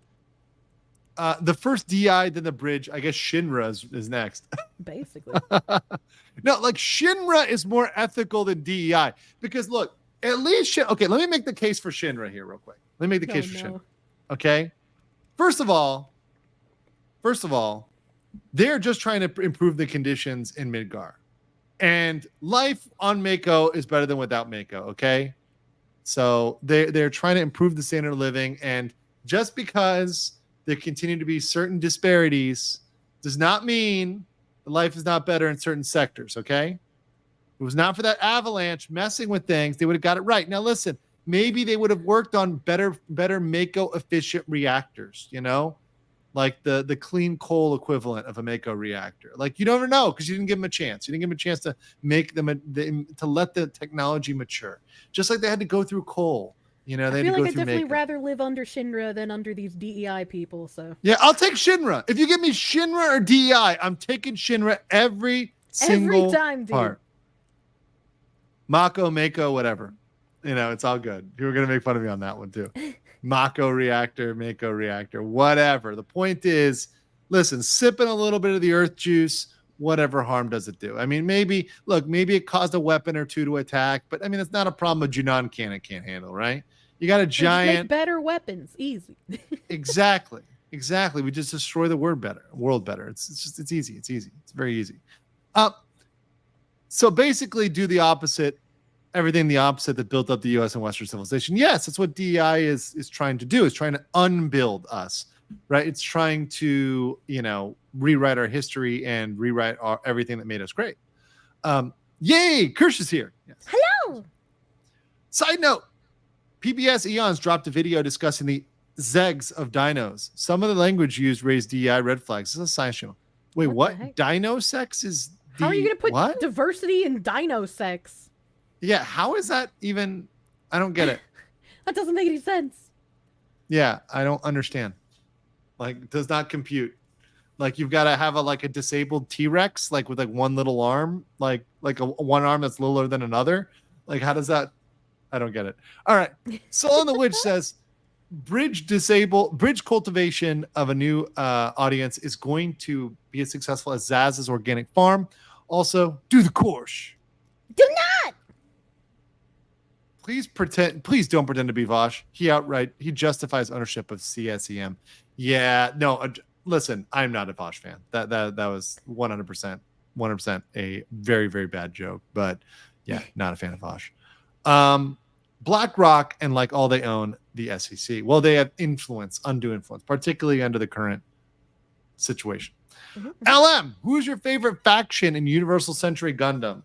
The first DI, then the bridge. I guess Shinra is next. Basically. No, like Shinra is more ethical than DEI because look, at least okay, let me make the case for Shinra here real quick. Let me make the case for Shinra. Okay. First of all, they're just trying to improve the conditions in Midgar. And life on Mako is better than without Mako, okay? So they're trying to improve the standard of living, and just because there continue to be certain disparities does not mean life is not better in certain sectors, okay? If it was not for that avalanche messing with things, they would have got it right. Now listen, maybe they would have worked on better Mako efficient reactors, like the clean coal equivalent of a Mako reactor. Like you never know because you didn't give them a chance. You didn't give them a chance to make them to let the technology mature. Just like they had to go through coal. They had to go through I'd definitely Mako. rather live under Shinra than under these DEI people. So yeah, I'll take Shinra. If you give me Shinra or DEI, I'm taking Shinra every single time, dude. part. Mako, whatever. It's all good. You were going to make fun of me on that one, too. Mako reactor, Mako reactor, whatever. The point is, listen, sipping a little bit of the earth juice, whatever harm does it do? I mean, maybe it caused a weapon or two to attack, but I mean, it's not a problem a Junon cannon can't handle, right? You got a giant. Make better weapons, easy. Exactly. We just destroy the world better. It's easy. It's very easy. So basically, do the opposite. Everything the opposite that built up the U.S. and Western civilization. Yes, that's what DEI is trying to do. It's trying to unbuild us, right? It's trying to, rewrite our history and rewrite everything that made us great. Yay, Kirsche is here. Yes. Hello. Side note, PBS Eons dropped a video discussing the zegs of dinos. Some of the language used raised DEI red flags. This is a science show. Wait, what? Dino sex is How are you going to put what? diversity in dino sex? Yeah, how is that even? I don't get it. That doesn't make any sense. Yeah, I don't understand. Like, does not compute. Like, you've got to have a disabled T-Rex, like with one little arm, like one arm that's littler than another. Like, how does that? I don't get it. All right. Soul on the Witch says, bridge cultivation of a new audience is going to be as successful as Zaz's organic farm. Also, do the Kirsche. Do not. Please don't pretend to be Vosh. He justifies ownership of CSEM. Yeah, no, listen, I'm not a Vosh fan. That was 100% a very, very bad joke, but yeah, not a fan of Vosh. BlackRock and all they own the SEC. Well, they have undue influence, particularly under the current situation. LM, who's your favorite faction in Universal Century Gundam?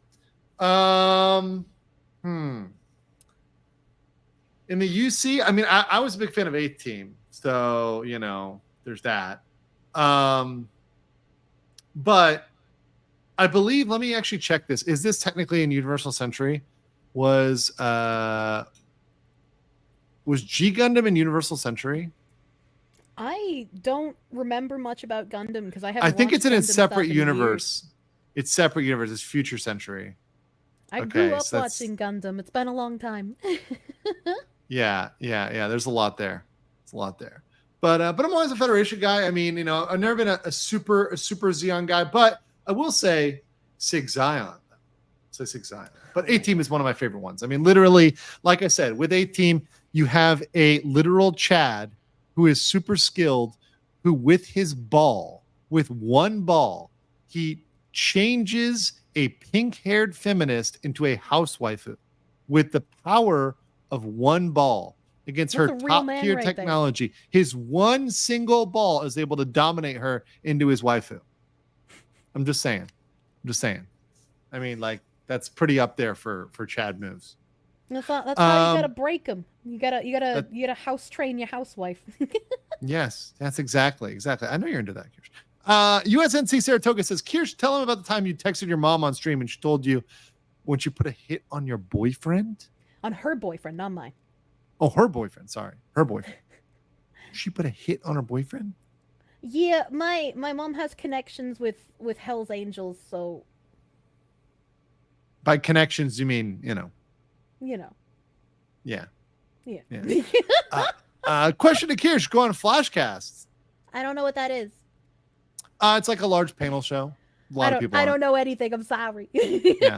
In the UC, I mean, I was a big fan of 8th Team, so there's that. But I believe, let me actually check this. Is this technically in Universal Century? Was G Gundam in Universal Century? I don't remember much about Gundam because I haven't. I think it's in a Gundam separate stuff in universe. years. It's separate universe. It's Future Century. I grew up watching Gundam. It's been a long time. Yeah. There's a lot there. But I'm always a Federation guy. I mean, I've never been a super Xeon guy, but I will say Sig Zion. Say Sig Zion. But 8 Team is one of my favorite ones. I mean, literally, like I said, with 8 Team, you have a literal Chad who is super skilled, who with one ball, he changes a pink-haired feminist into a housewife with the power of one ball against her top-tier technology. His one single ball is able to dominate her into his waifu. I'm just saying. I mean, that's pretty up there for Chad moves. That's why you gotta break them. You gotta house train your housewife. Yes, that's exactly. I know you're into that, Kirsche. USNC Saratoga says, Kirsche, tell him about the time you texted your mom on stream and she told you when she put a hit on your boyfriend. On her boyfriend, not mine. Oh, her boyfriend. Sorry, her boyfriend. She put a hit on her boyfriend. Yeah, my mom has connections with Hell's Angels, so. By connections, you mean Yeah. Question to Kirsche. Go on Flashcasts. I don't know what that is. It's like a large panel show. A lot of people. I don't know anything. I'm sorry. Yeah.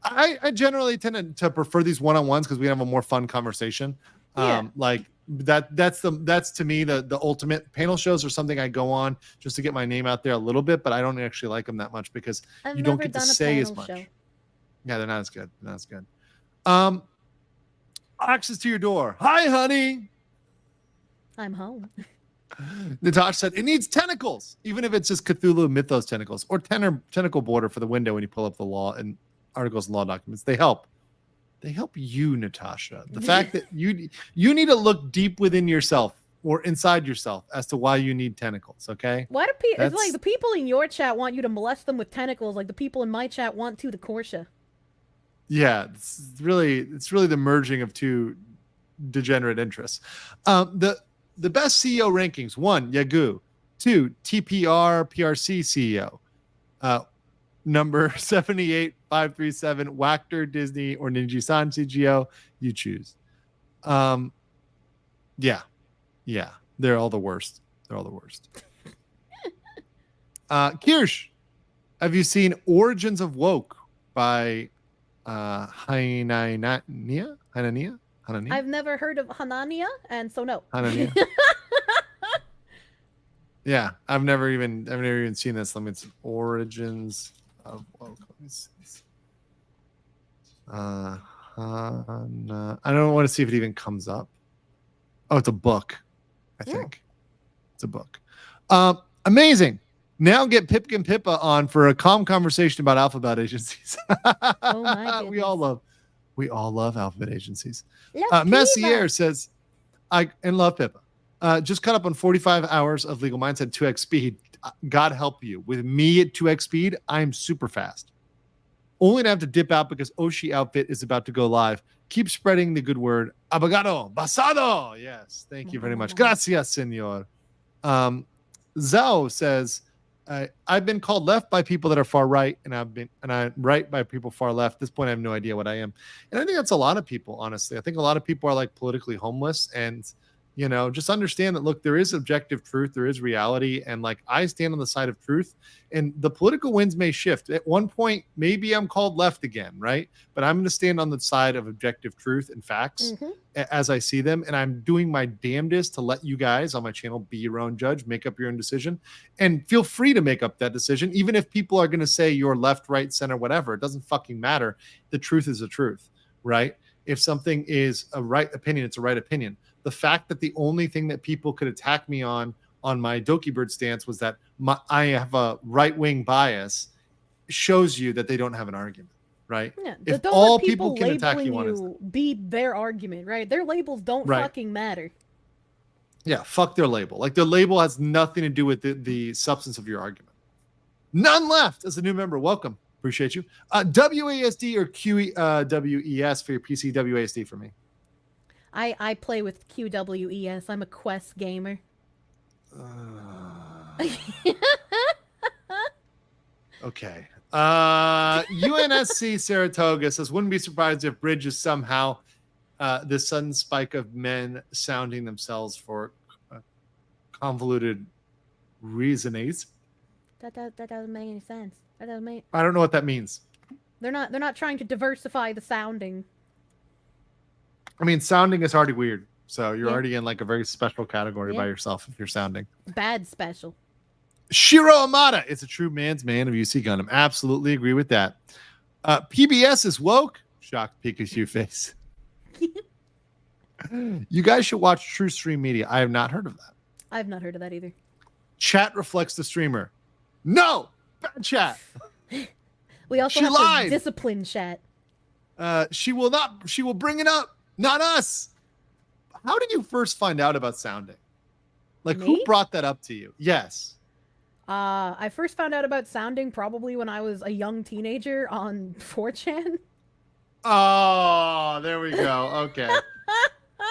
I generally tend to prefer these one-on-ones because we have a more fun conversation. Like that's to me the ultimate. Panel shows are something I go on just to get my name out there a little bit, but I don't actually like them that much because you don't get to say as much. Show. Yeah, they're not as good. Access to your door. Hi, honey. I'm home. Natasha said it needs tentacles, even if it's just Cthulhu Mythos tentacles or tentacle border for the window when you pull up the law and articles and law documents. They help. They help you, Natasha. The fact that you need to look deep within yourself or inside yourself as to why you need tentacles. Okay. Why do people? It's like the people in your chat want you to molest them with tentacles, like the people in my chat want to the Kirsche. Yeah, it's really the merging of two degenerate interests. The best CEO rankings: 1, Yagoo; 2, TPR PRC CEO; number 78537, Wachter, Disney, or Ninja-san CGO. You choose. Yeah. Yeah. They're all the worst. They're all the worst. Kirsche, have you seen Origins of Woke by Hanania? I've never heard of Hanania, and so no. Hanania. Yeah, I've never even seen this. Let me see. Origins of Woke. Let me see. I don't want to see if it even comes up. Oh, it's a book. I think it's a book. Amazing. Now get Pipkin and Pippa on for a calm conversation about alphabet agencies. Oh my we all love alphabet agencies. Love Messier says, I love Pippa. Just caught up on 45 hours of Legal Mindset 2x speed. God help you. With me at 2x speed, I'm super fast. Only to have to dip out because Oshi outfit is about to go live. Keep spreading the good word. Abogado, basado. Yes, thank you very much. Gracias, senor. Zhao says, I've been called left by people that are far right, and I'm right by people far left. At this point, I have no idea what I am. And I think that's a lot of people, honestly. I think a lot of people are like politically homeless, and just understand that, look, there is objective truth, there is reality, and like I stand on the side of truth, and the political winds may shift. At one point, maybe I'm called left again, right? But I'm going to stand on the side of objective truth and facts as I see them, and I'm doing my damnedest to let you guys on my channel be your own judge, make up your own decision, and feel free to make up that decision, even if people are going to say you're left, right, center, whatever. It doesn't fucking matter. The truth is the truth, right? If something is a right opinion, it's a right opinion. The fact that the only thing that people could attack me on my Doki Bird stance was that I have a right-wing bias shows you that they don't have an argument, right? Yeah, if don't all let people can attack you on it, be their argument, right? Their labels don't fucking matter. Yeah, fuck their label. Like their label has nothing to do with the substance of your argument. None left as a new member. Welcome. Appreciate you. WASD or QWES for your PC, WASD for me. I play with QWES. I'm a Quest gamer. Okay. UNSC Saratoga says, wouldn't be surprised if Bridge is somehow the sudden spike of men sounding themselves for convoluted reasonings. That doesn't make any sense. That doesn't make. I don't know what that means. They're not trying to diversify the sounding. I mean, sounding is already weird. So you're already in like a very special category by yourself if you're sounding. Bad special. Shiro Amada is a true man's man of UC Gundam. Absolutely agree with that. PBS is woke. Shocked Pikachu face. You guys should watch True Stream Media. I have not heard of that. I've not heard of that either. Chat reflects the streamer. No! Bad chat. We also have to discipline chat. She will bring it up. Not us. How did you first find out about sounding? Like, who brought that up to you? Yes. I first found out about sounding probably when I was a young teenager on 4chan. Oh, there we go. Okay.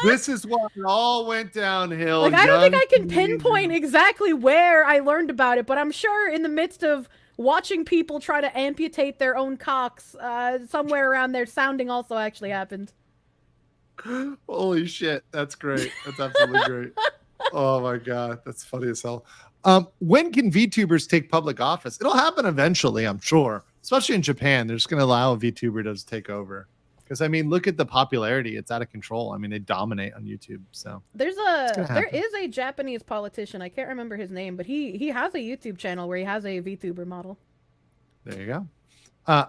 This is why it all went downhill. Like, I don't think I can pinpoint exactly where I learned about it, but I'm sure in the midst of watching people try to amputate their own cocks, somewhere around there, sounding also actually happened. Holy shit. That's great. That's absolutely great. Oh my God. That's funny as hell. When can VTubers take public office? It'll happen eventually, I'm sure. Especially in Japan. They're just going to allow a VTuber to take over. Because, I mean, look at the popularity. It's out of control. I mean, they dominate on YouTube. So there is a Japanese politician. I can't remember his name, but he has a YouTube channel where he has a VTuber model. There you go.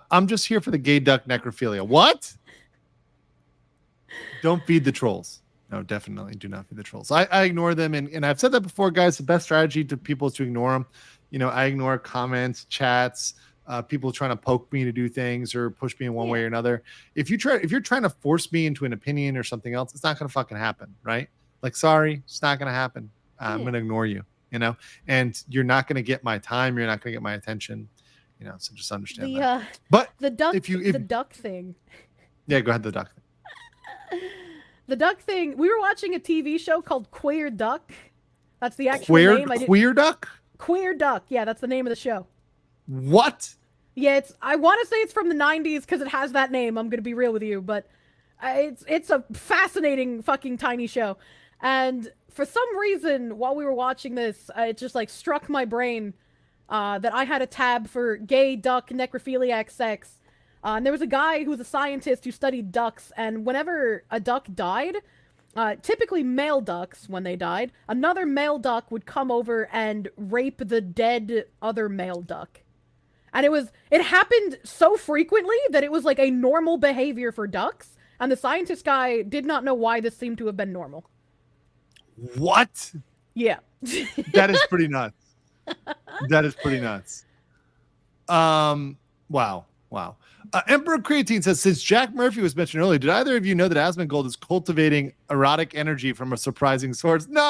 I'm just here for the gay duck necrophilia. What? Don't feed the trolls. No, definitely do not feed the trolls. I ignore them. And I've said that before, guys. The best strategy to people is to ignore them. I ignore comments, chats, people trying to poke me to do things or push me in one way or another. If you're trying to force me into an opinion or something else, it's not going to fucking happen, right? Like, sorry, it's not going to happen. I'm going to ignore you, and you're not going to get my time. You're not going to get my attention, so just understand that. But the duck thing. Yeah, go ahead. The duck thing. The duck thing. We were watching a TV show called Queer Duck. That's the actual name. Queer Duck? Queer Duck. Yeah, that's the name of the show. What? Yeah, I want to say it's from the 90s because it has that name. I'm going to be real with you, but it's a fascinating fucking tiny show. And for some reason, while we were watching this, it just like struck my brain that I had a tab for gay duck necrophiliac sex. And there was a guy who was a scientist who studied ducks, and whenever a duck died, typically male ducks, when they died, another male duck would come over and rape the dead other male duck. And it happened so frequently that it was like a normal behavior for ducks, and the scientist guy did not know why this seemed to have been normal. What? Yeah. That is pretty nuts. That is pretty nuts. Wow. Emperor Creatine says, since Jack Murphy was mentioned earlier, did either of you know that Asmongold is cultivating erotic energy from a surprising source? No!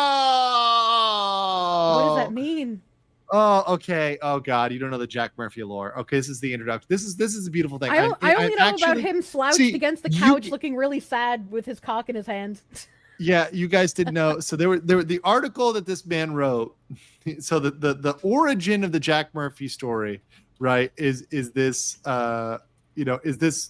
What does that mean? Oh, okay. Oh God, you don't know the Jack Murphy lore. Okay, this is the introduction. This is a beautiful thing. I only know about him slouched against the couch, looking really sad with his cock in his hand. Yeah, you guys didn't know. So there were the article that this man wrote. So the origin of the Jack Murphy story, right, is this is this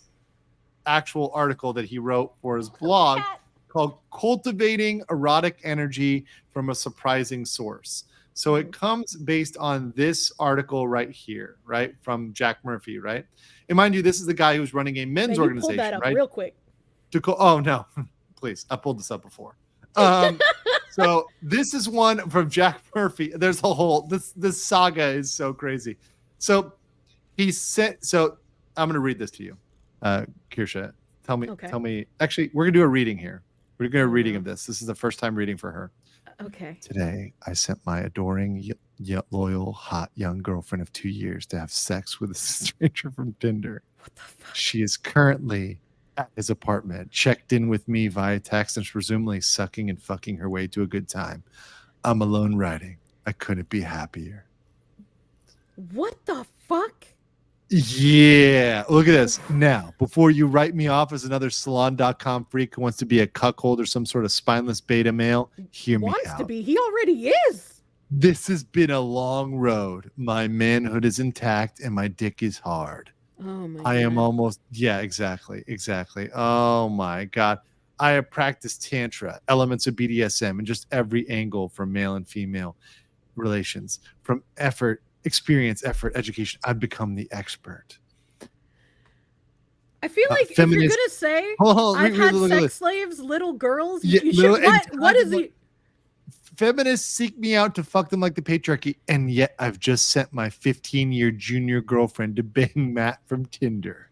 actual article that he wrote for his blog called "Cultivating Erotic Energy from a Surprising Source." So it comes based on this article right here, right, from Jack Murphy, right? And mind you, this is the guy who's running a men's organization, pulled that up right? real quick. Oh no, please! I pulled this up before. So this is one from Jack Murphy. There's a whole this saga is so crazy. So he said. So I'm going to read this to you, Kirsche. Tell me. Actually, we're going to do a reading here. We're going to do a reading of this. This is the first time reading for her. Okay. Today, I sent my adoring, loyal, hot young girlfriend of 2 years to have sex with a stranger from Tinder. What the fuck? She is currently at his apartment, checked in with me via text, and presumably sucking and fucking her way to a good time. I'm alone writing. I couldn't be happier. What the fuck? Yeah, look at this. Now, before you write me off as another salon.com freak who wants to be a cuckold or some sort of spineless beta male, hear me out. Wants to be. He already is. This has been a long road. My manhood is intact and my dick is hard. Oh my I am almost, exactly. Oh my God. I have practiced Tantra, elements of BDSM, and just every angle from male and female relations, from experience, education. I've become the expert. I feel like if you're gonna say I've had sex slaves, little girls, you should, what is he? Feminists seek me out to fuck them like the patriarchy, and yet I've just sent my 15-year junior girlfriend to bang Matt from Tinder.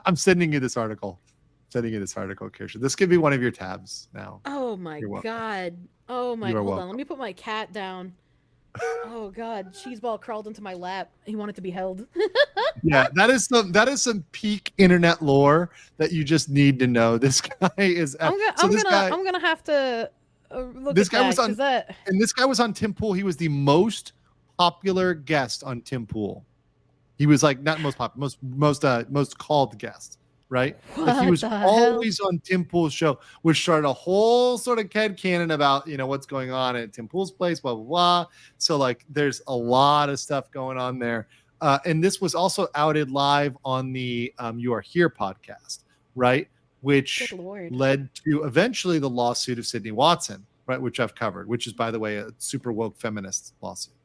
I'm sending you this article. Kirsche. This could be one of your tabs now. Oh my God. Oh my, hold on. Let me put my cat down. Oh God, Cheeseball crawled into my lap. He wanted to be held. Yeah, that is some peak internet lore that you just need to know. This guy is. I'm gonna have to look this at guy that, was on, and this guy was on Tim Pool. He was the most popular guest on Tim Pool. He was like not most popular, most called guest. Right? Like he was always on Tim Pool's show, which started a whole sort of headcanon about, what's going on at Tim Pool's place, blah, blah, blah. So like there's a lot of stuff going on there. And this was also outed live on the You Are Here podcast, right? Which led to eventually the lawsuit of Sydney Watson, right? Which I've covered, which is, by the way, a super woke feminist lawsuit.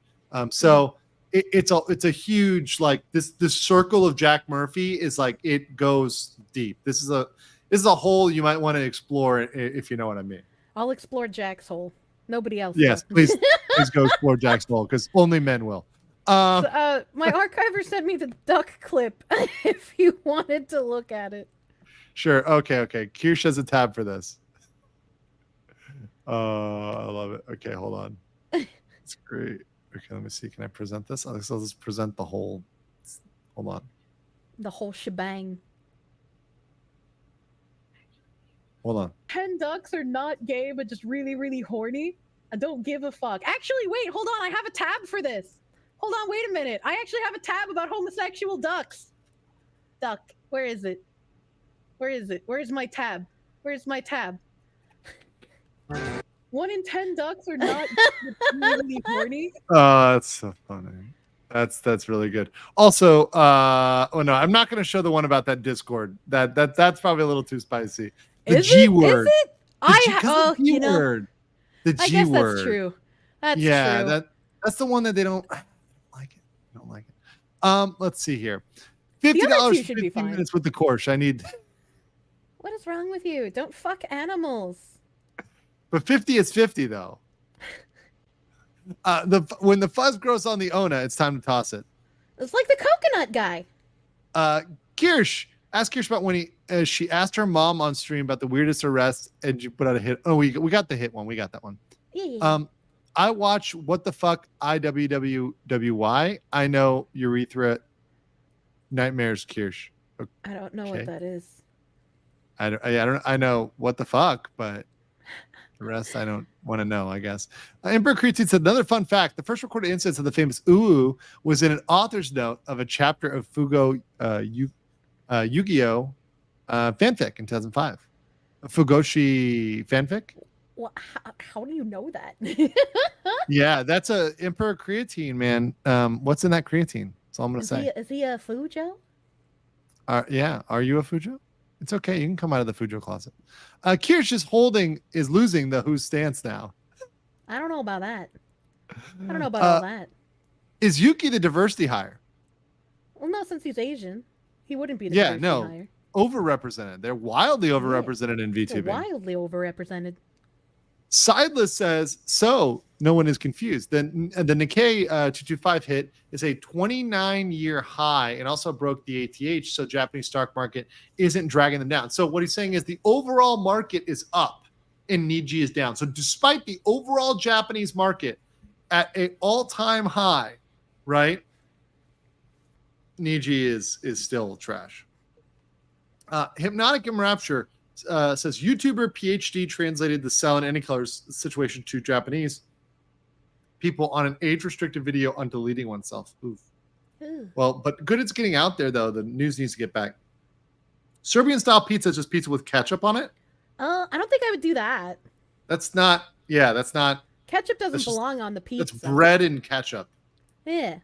It's a huge, like, this circle of Jack Murphy is like, it goes deep. This is a hole you might want to explore, if you know what I mean. I'll explore Jack's hole. Nobody else. Yes, please go explore Jack's hole, because only men will. My archiver sent me the duck clip if you wanted to look at it. Sure. Okay. Kirsche has a tab for this. I love it. Okay, hold on. It's great. Okay, let me see. Can I present this? I'll just present the whole. Hold on. The whole shebang. Hold on. 10 ducks are not gay, but just really, really horny. I don't give a fuck. Actually, wait, hold on. I have a tab for this. Hold on, wait a minute. I actually have a tab about homosexual ducks. Duck. Where is it? Where's my tab? 1 in 10 ducks are not really horny. Oh, that's so funny. That's really good. Also, no, I'm not going to show the one about that Discord. That's probably a little too spicy. The Is G it? word. Is it? The G you know, word. The G I guess word. that's true. That's yeah, true. that's the one that they don't like it. I don't like it. Let's see here. The $50 other two for should be 15 fine. minutes with the Kirsche. I need, What is wrong with you? Don't fuck animals. but 50 is 50 though. When the fuzz grows on the Ona, it's time to toss it. It's like the coconut guy. Kirsche, ask Kirsche about when she asked her mom on stream about the weirdest arrest, and you put out a hit. Oh, we got the hit one. We got that one. Yeah. I watch What the Fuck IWWY. I know urethra nightmares, Kirsche. I don't know what that is. I know what the fuck, but the rest I don't want to know, I guess. Emperor Creatine said another fun fact: the first recorded instance of the famous "ooh" was in an author's note of a chapter of Fugo Yu-Gi-Oh fanfic in 2005. A Fugoshi fanfic. Well, how do you know that? Yeah, that's a Emperor Creatine, man. What's in that creatine? That's all I'm gonna say. Is he a Fujo? Yeah, are you a Fujo? It's okay. You can come out of the Fujo closet. Kirsche is losing the who's stance now. I don't know about that. I don't know about all that. Is Yuki the diversity hire? Well, no, since he's Asian, he wouldn't be the diversity hire. Overrepresented. They're wildly overrepresented in They're VTuber. wildly overrepresented. Sideless says, so no one is confused. Then the Nikkei 225 hit is a 29-year high and also broke the ATH, so Japanese stock market isn't dragging them down. So what he's saying is the overall market is up and Niji is down. So despite the overall Japanese market at an all-time high, right, Niji is still trash. Hypnotic Rapture says YouTuber PhD translated the Sell in Any Colors situation to Japanese people on an age-restricted video on deleting oneself. Oof. Ooh. Well, but good it's getting out there, though. The news needs to get back. Serbian-style pizza is just pizza with ketchup on it? I don't think I would do that. That's not... Yeah, that's not... Ketchup doesn't belong on the pizza. That's bread and ketchup. Yeah.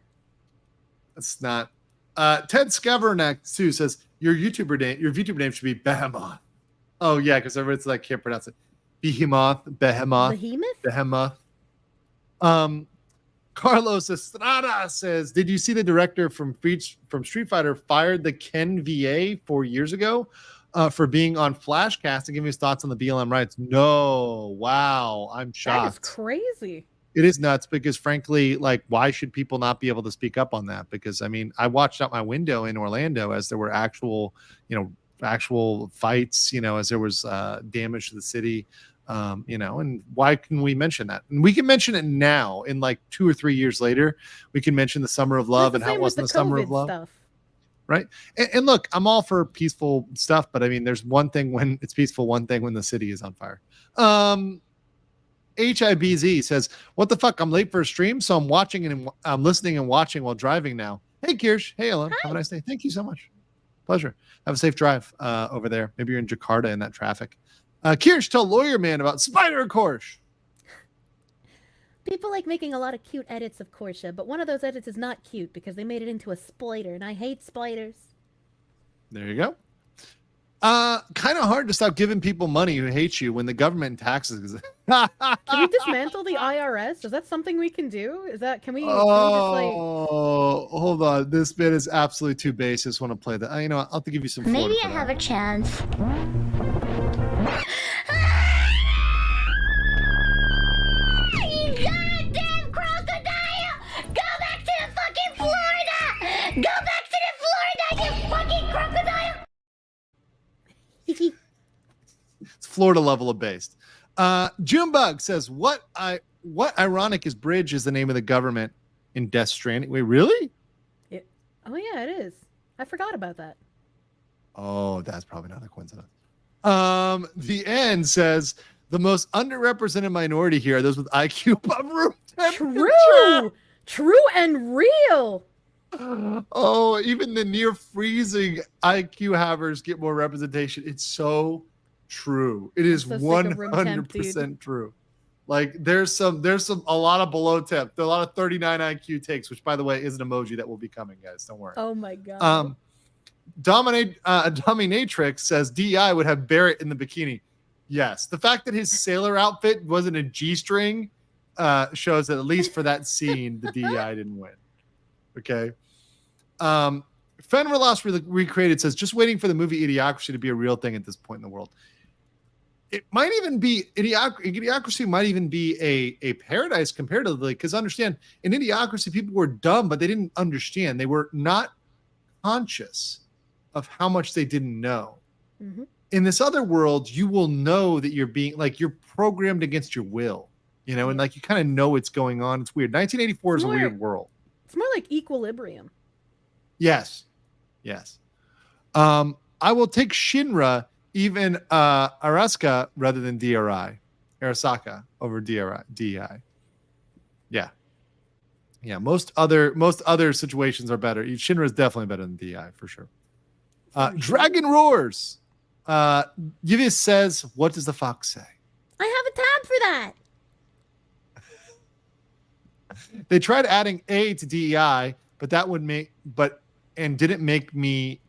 That's not... Ted Scavernack, too, says, your VTuber name should be Behemoth. Oh, yeah, because everyone's like, can't pronounce it. Behemoth. Behemoth. Carlos Estrada says, did you see the director from Street Fighter fired the Ken VA 4 years ago for being on Flashcast and giving his thoughts on the BLM riots? No. Wow. I'm shocked. That is crazy. It is nuts because, frankly, like, why should people not be able to speak up on that? Because, I mean, I watched out my window in Orlando as there were actual fights, as there was damage to the city, and why can we mention that? And we can mention it now in like 2 or 3 years later. We can mention the Summer of Love and how it wasn't the Summer of Love. Stuff. Right. And look, I'm all for peaceful stuff, but I mean, there's one thing when it's peaceful, one thing when the city is on fire. HIBZ says, what the fuck? I'm late for a stream, so I'm watching and I'm listening and watching while driving now. Hey, Kirsche. Hey, Ellen. Have a nice day. Thank you so much. Pleasure. Have a safe drive over there. Maybe you're in Jakarta in that traffic. Kirsche, tell Lawyer Man about Spider Kirsche. People like making a lot of cute edits of Kirsche, but one of those edits is not cute because they made it into a spider, and I hate spiders. There you go. Kind of hard to stop giving people money who hate you when the government taxes. Can we dismantle the IRS? Is that something we can do? Can we just hold on. This bit is absolutely too base. I just want to play that. I'll have to give you some. Maybe I have a chance. You goddamn crocodile! Go back to the fucking Florida! Go back to the Florida, you fucking crocodile! It's Florida level of based. Junebug says, what ironic is Bridge is the name of the government in Death Stranding. Wait, really? Oh yeah, it is. I forgot about that. Oh, that's probably not a coincidence. The End says the most underrepresented minority here are those with IQ above room temperature. True and real. Oh, even the near freezing IQ havers get more representation. It's so true. It is 100% true. Like there's a lot of below temp. There are a lot of 39 IQ takes, which by the way is an emoji that will be coming, guys. Don't worry. Oh my god. Dominatrix says DEI would have Barrett in the bikini. Yes. The fact that his sailor outfit wasn't a G-string shows that at least for that scene, the DEI didn't win. Okay. Fenrilos Recreated says, just waiting for the movie Idiocracy to be a real thing at this point in the world. It might even be, Idiocracy might even be a paradise comparatively, because understand, in Idiocracy, people were dumb, but they didn't understand. They were not conscious of how much they didn't know. Mm-hmm. In this other world, you will know that you're being, like, you're programmed against your will, you know, and like you kind of know what's going on. It's weird. 1984 is a weird world. It's more like Equilibrium. Yes. Yes. I will take Shinra, even Arasaka, rather than DRI. Arasaka over DI. Yeah. Yeah. Most other situations are better. Shinra is definitely better than DI for sure. Dragon Roars. Yvius says, what does the fox say? I have a tab for that. They tried adding A to DEI, but that would didn't make me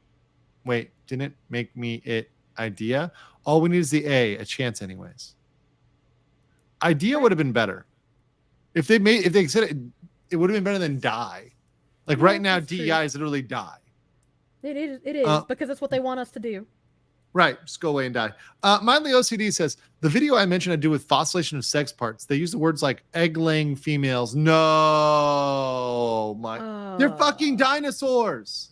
it idea. All we need is the A chance anyways. Idea would have been better. If they said it would have been better than die. Like right now, DEI is literally die. It is because it's what they want us to do. Right, just go away and die. Mindly OCD says, the video I mentioned I do with fossilization of sex parts, they use the words like egg-laying females. No, they're fucking dinosaurs.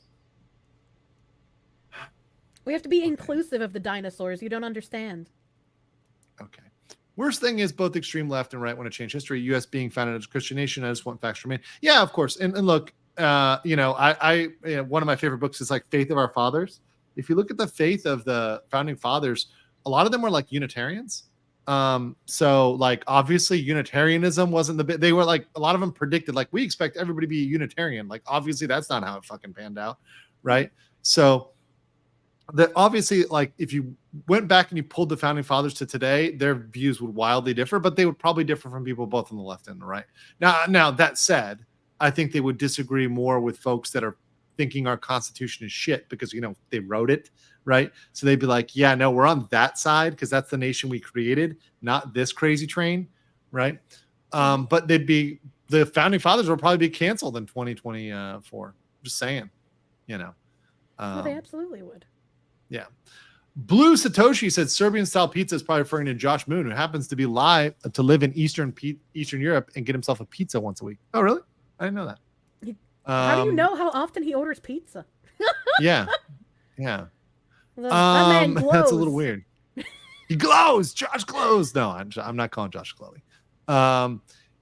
We have to be inclusive of the dinosaurs. You don't understand. Okay. Worst thing is both extreme left and right want to change history. U.S. being founded as a Christian nation. I just want facts to remain. Yeah, of course. And look, you know, I one of my favorite books is like Faith of Our Fathers. If you look at the faith of the founding fathers, a lot of them were like Unitarians. So like obviously Unitarianism wasn't the bit. They were like, a lot of them predicted like, we expect everybody to be a Unitarian. Like obviously that's not how it fucking panned out, right? So that obviously, like if you went back and you pulled the founding fathers to today, their views would wildly differ, but they would probably differ from people both on the left and the right. Now that said, I think they would disagree more with folks that are thinking our Constitution is shit because, you know, they wrote it, right? So they'd be like, yeah, no, we're on that side because that's the nation we created, not this crazy train, right? But the founding fathers will probably be canceled in 2024. Just saying, you know. Well, they absolutely would. Yeah. Blue Satoshi said Serbian style pizza is probably referring to Josh Moon, who happens to be live to live in Eastern Europe and get himself a pizza once a week. Oh, really? I didn't know that. How do you know how often he orders pizza? Yeah. That man glows. That's a little weird. He glows. Josh glows. No, I'm not calling Josh glowy.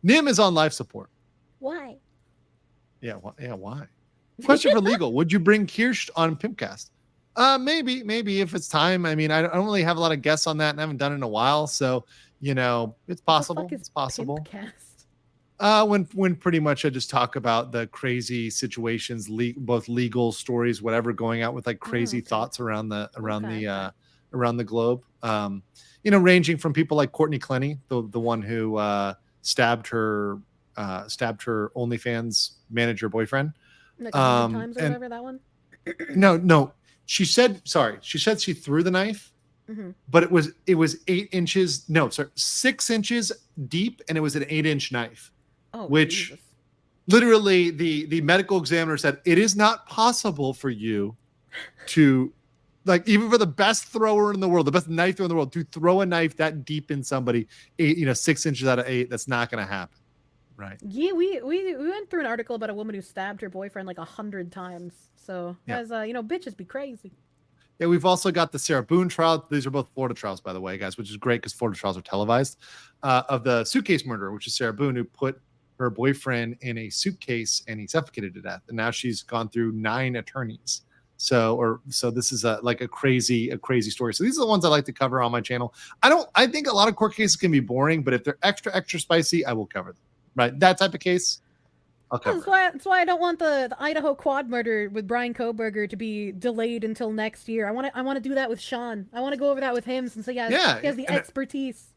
Nim is on life support. Why? Yeah. Why? Question for legal. Would you bring Kirsche on Pimpcast? Maybe if it's time. I mean, I don't really have a lot of guests on that and I haven't done it in a while. So, you know, it's possible. It's possible. Pimpcast? When pretty much I just talk about the crazy situations, both legal stories, whatever, going out with like crazy thoughts around the globe. You know, ranging from people like Courtney Clenny, the one who stabbed her OnlyFans manager boyfriend. Like 100 times or whatever, that one? No. She said she threw the knife, but it was 8 inches. No, sorry, 6 inches deep, and it was an 8-inch knife. Oh, which Jesus. Literally the medical examiner said it is not possible for you to, like, even for the best thrower in the world, the best knife thrower in the world, to throw a knife that deep in somebody, 6 inches out of 8. That's not going to happen, right? Yeah, we went through an article about a woman who stabbed her boyfriend like 100 times. So, as bitches be crazy. Yeah, we've also got the Sarah Boone trial. These are both Florida trials, by the way, guys, which is great because Florida trials are televised. Of the suitcase murderer, which is Sarah Boone, who put her boyfriend in a suitcase and he suffocated to death. And now she's gone through 9 attorneys. So this is a crazy story. So these are the ones I like to cover on my channel. I think a lot of court cases can be boring, but if they're extra spicy, I will cover them. Right? That type of case, I'll cover. That's why I don't want the Idaho quad murder with Brian Koberger to be delayed until next year. I want to do that with Sean. I want to go over that with him since he has the expertise.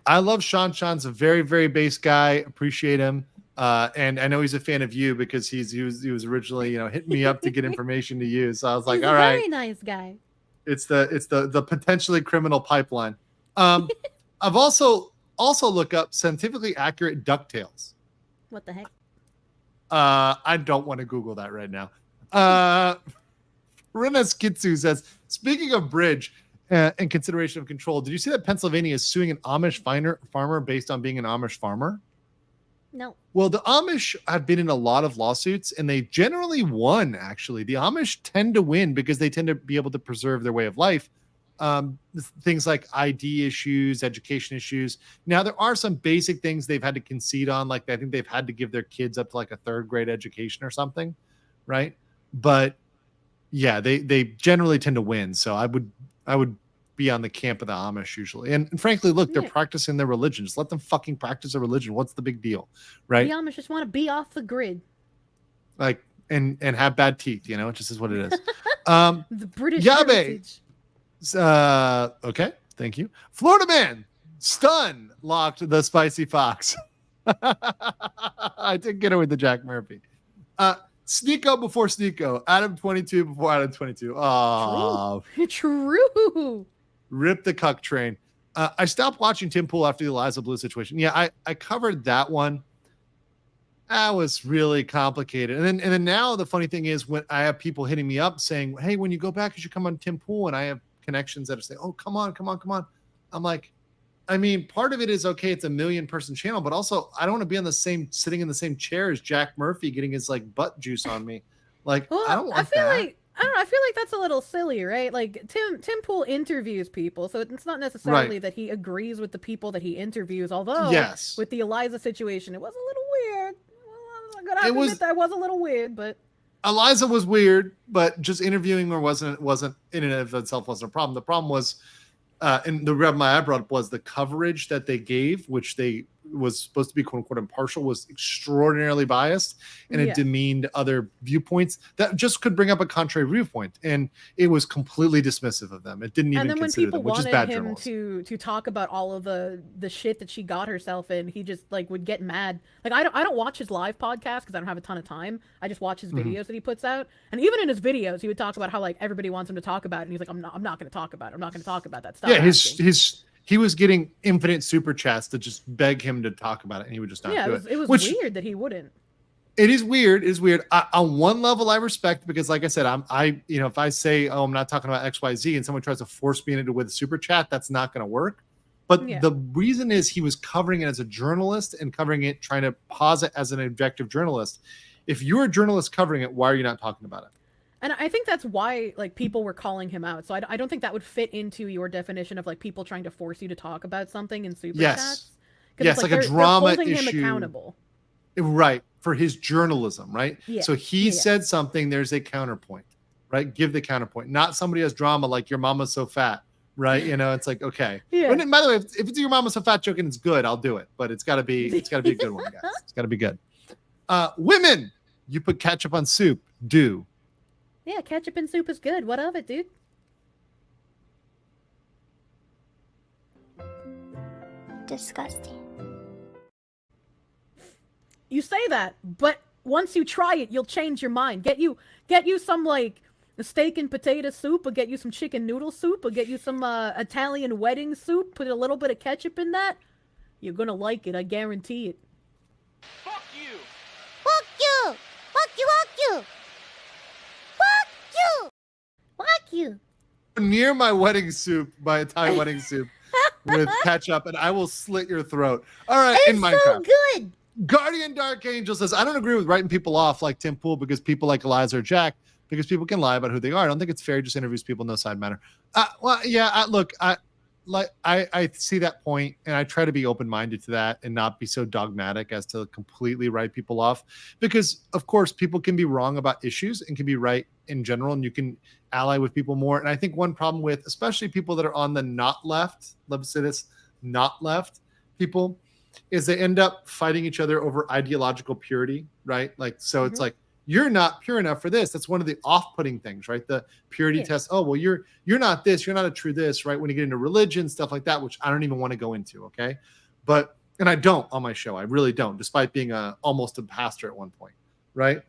I love Sean. Sean's a very, very base guy. Appreciate him. And I know he's a fan of you because he was originally hitting me up to get information to you. So I was like, He's all a right, very nice guy. it's the potentially criminal pipeline. I've also looked up scientifically accurate DuckTales. What the heck? I don't want to Google that right now. Renes Kitsu says, speaking of bridge and consideration of control, did you see that Pennsylvania is suing an Amish farmer based on being an Amish farmer? No. Well, the Amish have been in a lot of lawsuits, and they generally won, actually. The Amish tend to win because they tend to be able to preserve their way of life. Things like ID issues, education issues. Now, there are some basic things they've had to concede on. Like, I think they've had to give their kids up to like a 3rd grade education or something, right? But, yeah, they generally tend to win. So I would be on the camp of the Amish usually. And frankly, look, they're practicing their religion. Just let them fucking practice their religion. What's the big deal, right? The Amish just want to be off the grid. Like, and have bad teeth, it just is what it is. The British heritage. Okay, thank you. Florida man, stun locked the spicy fox. I did get it with the Jack Murphy. Sneeko before Sneeko. Adam 22 before Adam 22. Oh, True. Rip the cuck train. I stopped watching Tim Pool after the Eliza Blue situation. Yeah, I covered that one. That was really complicated. And then now the funny thing is when I have people hitting me up saying, hey, when you go back, you should come on Tim Pool. And I have connections that are saying, oh, come on. I'm like, I mean, part of it is, okay, it's a 1 million person channel, but also I don't want to be sitting in the same chair as Jack Murphy getting his like butt juice on me. Like, well, I don't want I feel that. like I feel like that's a little silly, right? Like Tim Pool interviews people, so it's not necessarily that he agrees with the people that he interviews. Although, yes, with the Eliza situation, it was a little weird. Well, I'm gonna have to admit that was a little weird, but Eliza was weird, but just interviewing her wasn't in and of itself wasn't a problem. The problem was, and the reason I brought up was the coverage that they gave, which they was supposed to be quote unquote impartial, was extraordinarily biased, and it demeaned other viewpoints that just could bring up a contrary viewpoint, and it was completely dismissive of them. It didn't even consider them, which is bad journalism. And then when people wanted him to talk about all of the shit that she got herself in, he just like would get mad. Like I don't watch his live podcast because I don't have a ton of time. I just watch his videos that he puts out, and even in his videos, he would talk about how like everybody wants him to talk about it, and he's like, I'm not going to talk about it. I'm not going to talk about that stuff. Yeah, he was getting infinite super chats to just beg him to talk about it, and he would just not do it. It was weird that he wouldn't. It is weird. It is weird. On one level, I respect, because, like I said, if I say, "Oh, I'm not talking about X, Y, Z," and someone tries to force me into it with a super chat, that's not going to work. But the reason is he was covering it as a journalist and covering it, trying to pause it as an objective journalist. If you're a journalist covering it, why are you not talking about it? And I think that's why like people were calling him out. So I don't think that would fit into your definition of like people trying to force you to talk about something in super chats. Yes, like a drama issue. They're holding him accountable. Right, for his journalism, right? Yeah. So he said something, there's a counterpoint, right? Give the counterpoint. Not somebody has drama like your mama's so fat, right? It's like, okay. Yeah. And by the way, if it's your mama's so fat joke and it's good, I'll do it. But it's gotta be a good one, guys. It's gotta be good. Women, you put ketchup on soup. Do. Yeah, ketchup and soup is good. What of it, dude? Disgusting. You say that, but once you try it, you'll change your mind. Get you some like steak and potato soup, or get you some chicken noodle soup, or get you some Italian wedding soup. Put a little bit of ketchup in that. You're gonna like it. I guarantee it. Fuck you! Fuck you! Fuck you! Fuck you! Fuck you! Fuck you! Near my wedding soup, my Italian wedding soup, with ketchup, and I will slit your throat. All right, it's in Minecraft. So good. Guardian Dark Angel says, I don't agree with writing people off like Tim Pool because people like Eliza or Jack, because people can lie about who they are. I don't think it's fair. He just interviews people, no side matter. Look, I see that point, and I try to be open-minded to that and not be so dogmatic as to completely write people off, because of course people can be wrong about issues and can be right in general, and you can ally with people more. And I think one problem with especially people that are on the not left, let's say this, not left people, is they end up fighting each other over ideological purity, right? Like, so it's like, you're not pure enough for this. That's one of the off-putting things, right? The purity test. Oh, well, you're not this. You're not a true this, right? When you get into religion, stuff like that, which I don't even want to go into, okay? But And I don't on my show. I really don't, despite being almost a pastor at one point, right?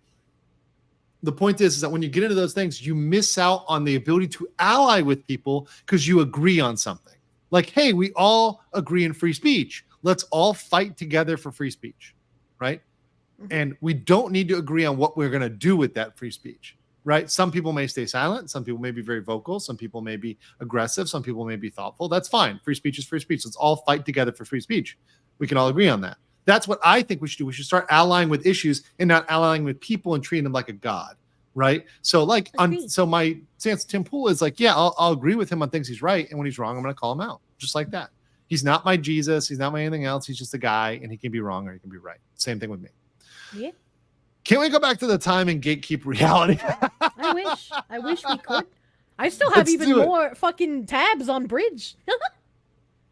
The point is that when you get into those things, you miss out on the ability to ally with people because you agree on something. Like, hey, we all agree in free speech. Let's all fight together for free speech, right? And we don't need to agree on what we're going to do with that free speech, right? Some people may stay silent. Some people may be very vocal. Some people may be aggressive. Some people may be thoughtful. That's fine. Free speech is free speech. Let's all fight together for free speech. We can all agree on that. That's what I think we should do. We should start allying with issues and not allying with people and treating them like a god, right? So like, so my stance to Tim Pool is like, yeah, I'll agree with him on things he's right. And when he's wrong, I'm going to call him out just like that. He's not my Jesus. He's not my anything else. He's just a guy, and he can be wrong or he can be right. Same thing with me. Yeah. Can't we go back to the time and gatekeep reality? I wish we could. I still have even more fucking tabs on Bridge.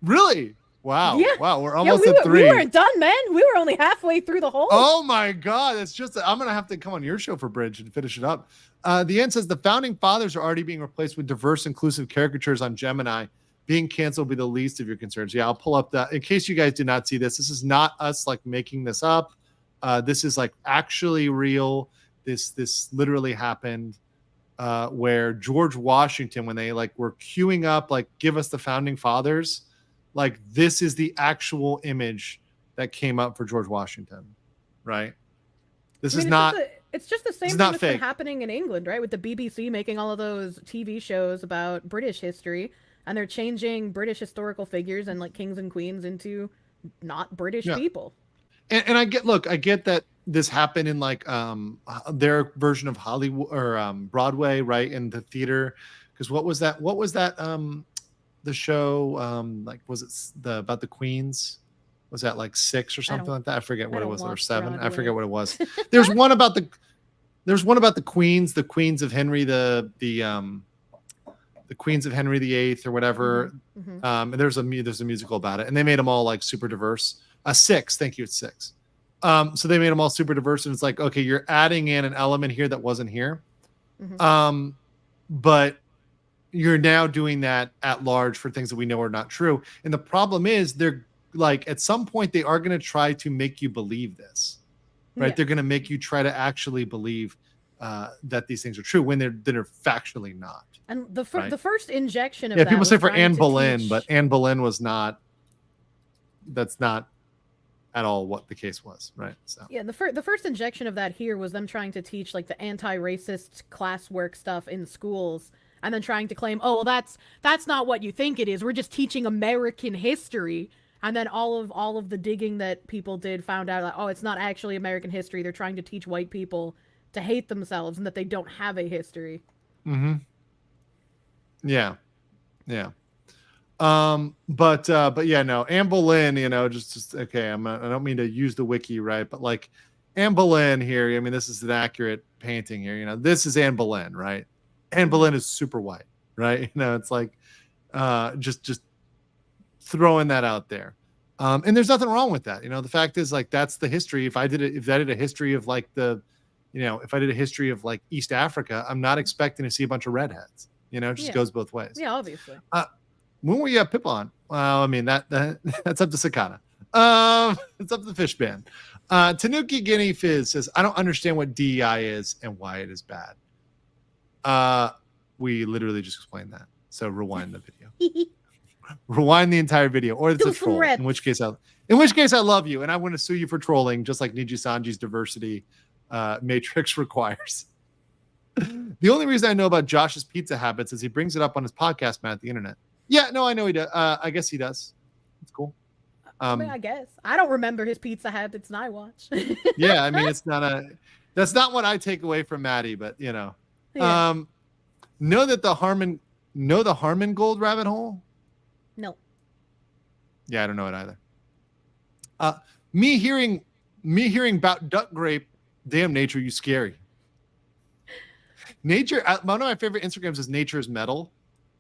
Really? Wow. Yeah. Wow. We're almost we at 3. We weren't done, man. We were only halfway through the whole. Oh my God. It's just, I'm going to have to come on your show for Bridge and finish it up. The end says the founding fathers are already being replaced with diverse, inclusive caricatures on Gemini. Being canceled will be the least of your concerns. Yeah, I'll pull up that. In case you guys did not see this, this is not us like making this up. This is like actually real. This literally happened where George Washington, when they like were queuing up, like give us the founding fathers, like this is the actual image that came up for George Washington, right? This is not. It's just the same thing that's been happening in England, right? With the BBC making all of those TV shows about British history, and they're changing British historical figures and like kings and queens into not British people. And I get that this happened in like their version of Hollywood or Broadway, right? In the theater. Because what was that? The show, like, was it about the Queens? Was that like 6 or something like that? I forget what it was, or 7. Broadway. I forget what it was. There's one about the Queens, the Queens of Henry, the Queens of Henry VIII or whatever. And there's a musical about it, and they made them all like super diverse. 6, thank you, it's 6. So they made them all super diverse, and it's like, okay, you're adding in an element here that wasn't here. But you're now doing that at large for things that we know are not true. And the problem is they're like, at some point they are going to try to make you believe this, right? Yeah. They're going to make you try to actually believe that these things are true when they're factually not. And the first injection of that people say for Anne Boleyn, but Anne Boleyn was not, that's not at all what the case was, right? So yeah, the first injection of that here was them trying to teach like the anti-racist classwork stuff in schools, and then trying to claim, oh, well, that's not what you think it is. We're just teaching American history. And then all of the digging that people did found out, like, oh, it's not actually American history. They're trying to teach white people to hate themselves and that they don't have a history. Yeah. But yeah, no, Anne Boleyn, just okay. I don't mean to use the wiki, right? But like Anne Boleyn here, I mean, this is an accurate painting here. This is Anne Boleyn, right? Anne Boleyn is super white, right? It's like just throwing that out there. And there's nothing wrong with that. The fact is, like, that's the history. If I did a history of like if I did a history of like East Africa, I'm not expecting to see a bunch of redheads. It just goes both ways. Yeah, obviously. When were you at Pip on? Well, I mean, that's up to Sakata. It's up to the fish band. Tanuki Guinea Fizz says, I don't understand what DEI is and why it is bad. We literally just explained that. So rewind the video. Rewind the entire video, or it's a troll. In which case I love you, and I want to sue you for trolling, just like Niji Sanji's diversity matrix requires. The only reason I know about Josh's pizza habits is he brings it up on his podcast, Matt, the internet. Yeah, no, I know he does. I guess he does. It's cool. I mean, I guess I don't remember his pizza habits, and I watch. Yeah, I mean, that's not what I take away from Maddie, but Yeah. Know the Harmon Gold rabbit hole? No. Yeah, I don't know it either. Me hearing about duck grape, damn nature, you scary. Nature, one of my favorite Instagrams is Nature's Metal.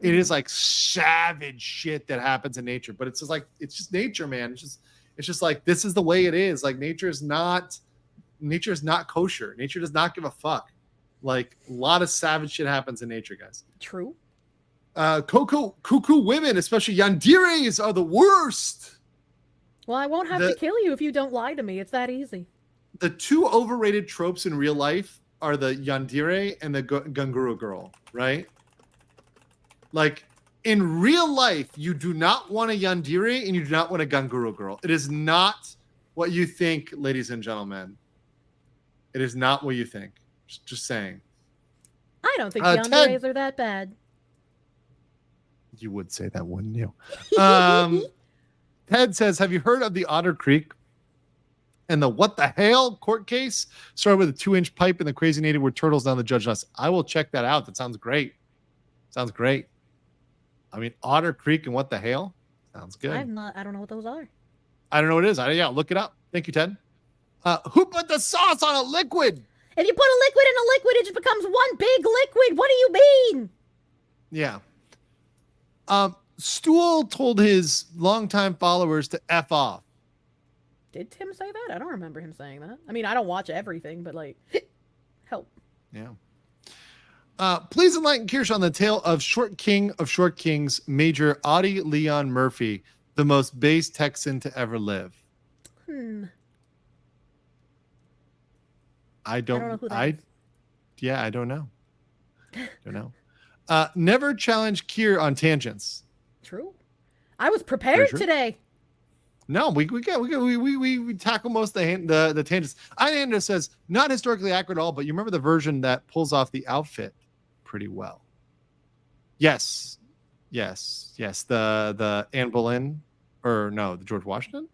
It is like savage shit that happens in nature, but it's just nature, man. It's just like, this is the way it is. Like, nature is not kosher. Nature does not give a fuck. Like, a lot of savage shit happens in nature, guys. True. Cuckoo women, especially yanderes, are the worst. Well, I won't have to kill you if you don't lie to me. It's that easy. The two overrated tropes in real life are the yandere and the ganguro girl, right? Like, in real life, you do not want a yandere and you do not want a ganguro girl. It is not what you think, ladies and gentlemen. It is not what you think. Just saying. I don't think yanderes are that bad. You would say that, wouldn't you? Ted says, have you heard of the Otter Creek and the what the hell court case? Started with a 2-inch pipe and the crazy native were turtles down the judge nest. I will check that out. That sounds great. Sounds great. I mean, Otter Creek and what the hell? Sounds good. I don't know what those are. I don't know what it is. Yeah, look it up. Thank you, Ted. Who put the sauce on a liquid? If you put a liquid in a liquid, it just becomes one big liquid. What do you mean? Yeah. Stool told his longtime followers to F off. Did Tim say that? I don't remember him saying that. I mean, I don't watch everything, but like, help. Yeah. Please enlighten Kirsche on the tale of Short King of Short Kings, Major Audie Leon Murphy, the most base Texan to ever live. I don't know who that is. Yeah, I don't know. Never challenge Kier on tangents. True. I was prepared today. No, we tackle most of the tangents. Inanda says not historically accurate at all, but you remember the version that pulls off the outfit pretty well. Yes. The Anne Boleyn, or no, the George Washington.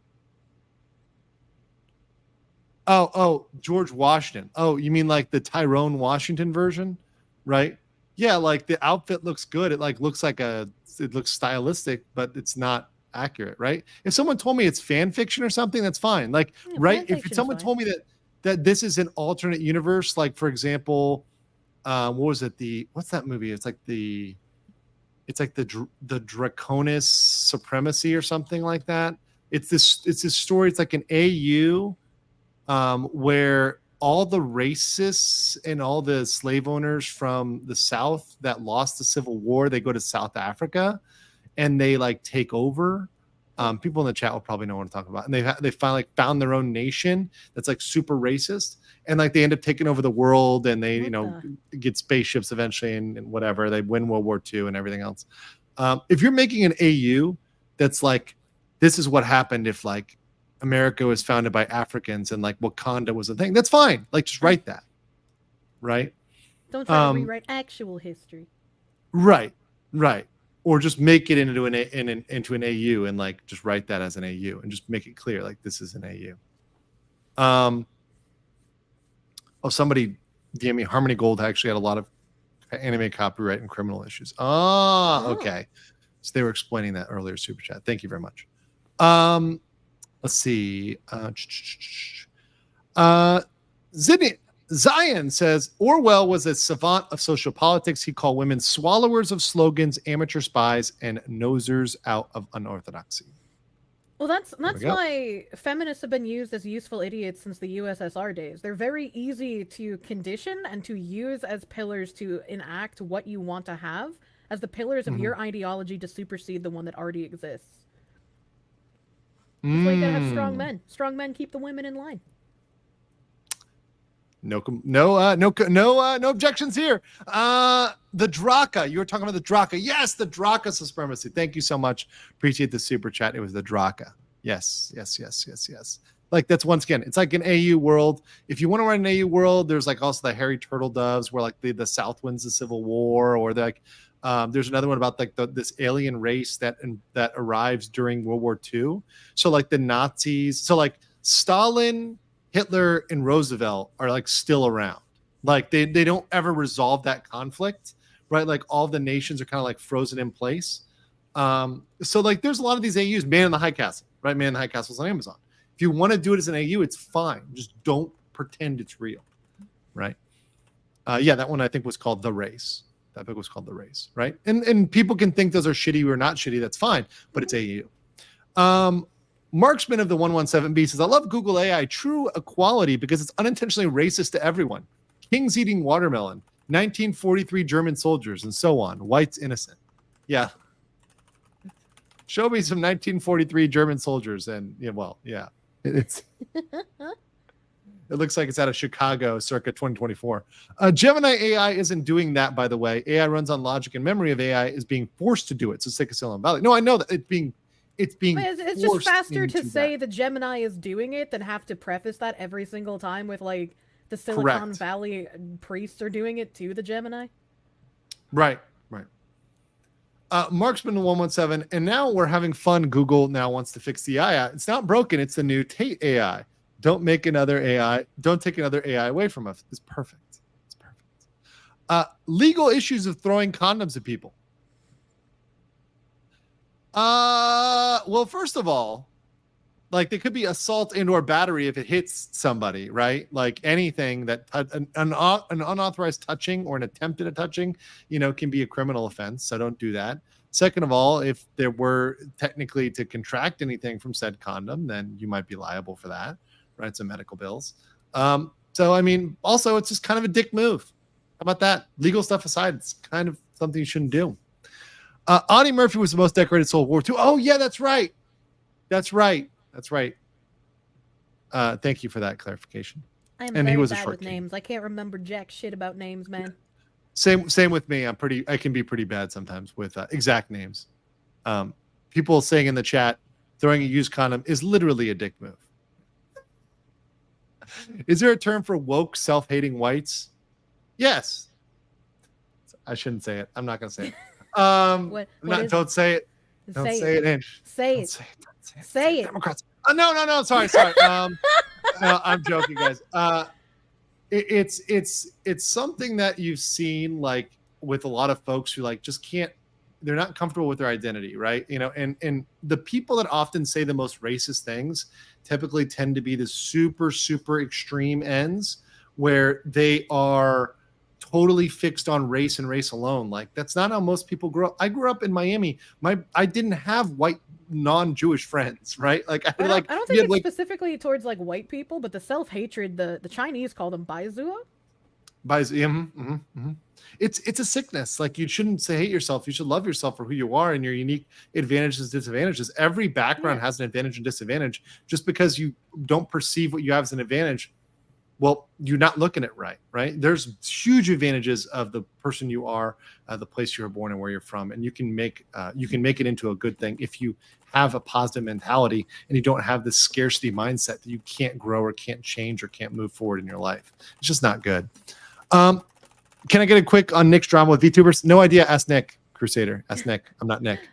Oh, George Washington. Oh, you mean like the Tyrone Washington version, right? Yeah, like the outfit looks good. It looks stylistic, but it's not accurate, right? If someone told me it's fan fiction or something, that's fine. Like, right? If someone told me that this is an alternate universe, like for example, what was it? What's that movie? It's like the Draconis Supremacy or something like that. It's this story. It's like an AU where all the racists and all the slave owners from the South that lost the Civil War, they go to South Africa and they like take over. People in the chat will probably know what I'm talking about. And they finally found their own nation that's like super racist. And like they end up taking over the world and they, get spaceships eventually and whatever. They win World War II and everything else. If you're making an AU that's like, this is what happened if like America was founded by Africans and like Wakanda was a thing, that's fine. Like just write that. Right. Don't try to rewrite actual history. Right. Or just make it into an AU and like just write that as an AU and just make it clear like this is an AU. Somebody DM me Harmony Gold actually had a lot of anime copyright and criminal issues. Okay. So they were explaining that earlier, Super Chat. Thank you very much. Let's see. Zion says Orwell was a savant of social politics. He called women swallowers of slogans, amateur spies, and nosers out of unorthodoxy. Well, that's why feminists have been used as useful idiots since the USSR days. They're very easy to condition and to use as pillars to enact what you want to have as the pillars of your ideology to supersede the one that already exists. That's why you gotta have strong men. Strong men keep the women in line. No objections here. The Draka. You were talking about the Draka. Yes, the Draka supremacy. Thank you so much. Appreciate the super chat. It was the Draka. Yes. Like that's once again, it's like an AU world. If you want to run an AU world, there's like also the hairy turtle doves where like the South wins the Civil War, or like there's another one about like this alien race that arrives during World War II. So like the Nazis, so like Stalin, Hitler, and Roosevelt are like still around. Like they don't ever resolve that conflict, right? Like all the nations are kind of like frozen in place. So like there's a lot of these AUs. Man in the High Castle, right? Man in the High Castle's on Amazon. If you want to do it as an AU, it's fine. Just don't pretend it's real, right? Yeah, that one I think was called The Race. That book was called The Race, right? And people can think those are shitty or not shitty. That's fine, but it's AU. Marksman of the 117B says, I love Google AI true equality because it's unintentionally racist to everyone. Kings eating watermelon, 1943 German soldiers, and so on. Whites innocent. Yeah. Show me some 1943 German soldiers, and it's. It looks like it's out of Chicago, circa 2024. Gemini AI isn't doing that, by the way. AI runs on logic and memory of AI is being forced to do it. So it's like a Silicon Valley. No, I know that it's being. It's just faster to say the Gemini is doing it than have to preface that every single time with like the Silicon Valley priests are doing it to the Gemini. Right. Marksman 117, and now we're having fun. Google now wants to fix the AI. It's not broken. It's the new Tate AI. Don't take another AI away from us. It's perfect. Legal issues of throwing condoms at people. Well, first of all, like there could be assault and or battery if it hits somebody, right? Like anything that an unauthorized touching or an attempt at a touching, can be a criminal offense. So don't do that. Second of all, if there were technically to contract anything from said condom, then you might be liable for that. Right, some medical bills. So I mean, also it's just kind of a dick move. How about that? Legal stuff aside, it's kind of something you shouldn't do. Audie Murphy was the most decorated soul of War II. Oh yeah, that's right. Thank you for that clarification. I'm very bad with names. I can't remember jack shit about names, man. Same with me. I can be pretty bad sometimes with exact names. People saying in the chat, throwing a used condom is literally a dick move. Is there a term for woke, self-hating whites? Yes. I shouldn't say it. I'm not going to say it. Don't say it. Don't say it, Inch. Say it. Say it. Democrats. No. Sorry. I'm joking, guys. It's something that you've seen like with a lot of folks who like just can't. They're not comfortable with their identity, right? And the people that often say the most racist things typically tend to be the super, super extreme ends where they are totally fixed on race and race alone. Like that's not how most people grow up. I grew up in Miami. I didn't have white non-Jewish friends, right? Like I don't think it's specifically towards like white people, but the self-hatred, the Chinese call them baizua. It's a sickness. Like you shouldn't hate yourself. You should love yourself for who you are and your unique advantages, disadvantages. Every background has an advantage and disadvantage. Just because you don't perceive what you have as an advantage, well, you're not looking at it right? There's huge advantages of the person you are, the place you were born and where you're from, and you can make it into a good thing if you have a positive mentality and you don't have this scarcity mindset that you can't grow or can't change or can't move forward in your life. It's just not good. Can I get a quick on Nick's drama with VTubers? No idea. Ask Nick, Crusader. Ask Nick. I'm not Nick.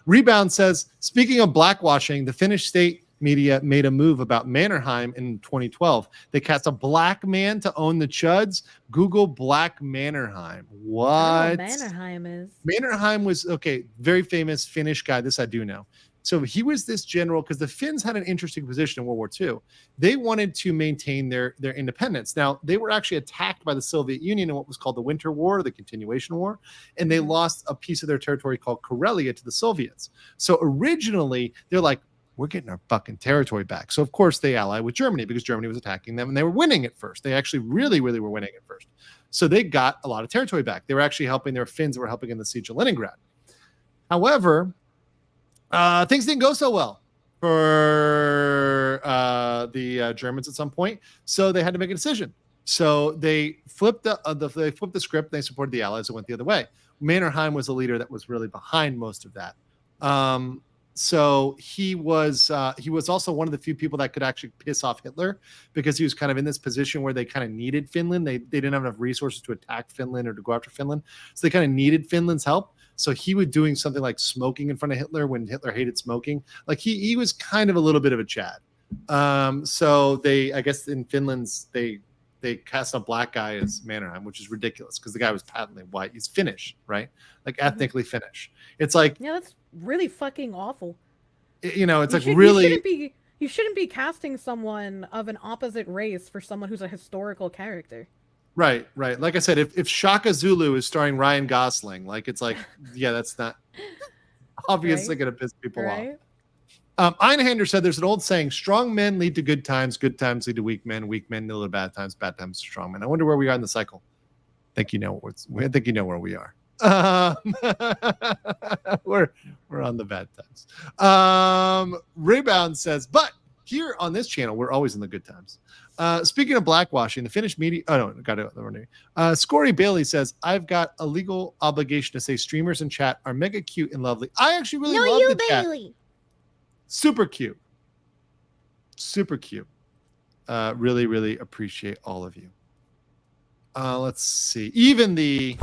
Rebound says, speaking of blackwashing, the Finnish state media made a move about Mannerheim in 2012. They cast a black man to own the Chuds. Google Black Mannerheim. What? I don't know what Mannerheim is. Mannerheim was, very famous Finnish guy. This I do know. So he was this general because the Finns had an interesting position in World War II. They wanted to maintain their independence. Now, they were actually attacked by the Soviet Union in what was called the Winter War, the Continuation War, and they lost a piece of their territory called Karelia to the Soviets. So originally, they're like, we're getting our fucking territory back. So, of course, they allied with Germany because Germany was attacking them, and they were winning at first. They actually really, really were winning at first. So they got a lot of territory back. They were actually helping their Finns that were helping in the siege of Leningrad. However, things didn't go so well for the Germans at some point, so they had to make a decision. So they flipped the script. They supported the Allies and went the other way. Mannerheim was the leader that was really behind most of that. So he was also one of the few people that could actually piss off Hitler because he was kind of in this position where they kind of needed Finland. They didn't have enough resources to attack Finland or to go after Finland, so they kind of needed Finland's help. So he was doing something like smoking in front of Hitler when Hitler hated smoking. Like he was kind of a little bit of a Chad. So I guess in Finland's, they cast a black guy as Mannerheim, which is ridiculous because the guy was patently white. He's Finnish, right? Like ethnically Finnish. It's like, yeah, that's really fucking awful. Really. You shouldn't be casting someone of an opposite race for someone who's a historical character. Right. Like I said, if Shaka Zulu is starring Ryan Gosling, like it's like, yeah, that's not obviously going to piss people off. Einhander said there's an old saying, strong men lead to good times lead to weak men lead to bad times to strong men. I wonder where we are in the cycle. I think you know where we are. We're We're on the bad times. Rebound says, but here on this channel, we're always in the good times. Speaking of blackwashing, the Finnish media. Oh no, got it. Scory Bailey says, "I've got a legal obligation to say streamers in chat are mega cute and lovely. I actually really love the chat. Super cute, super cute. Really, really appreciate all of you. Let's see. Even the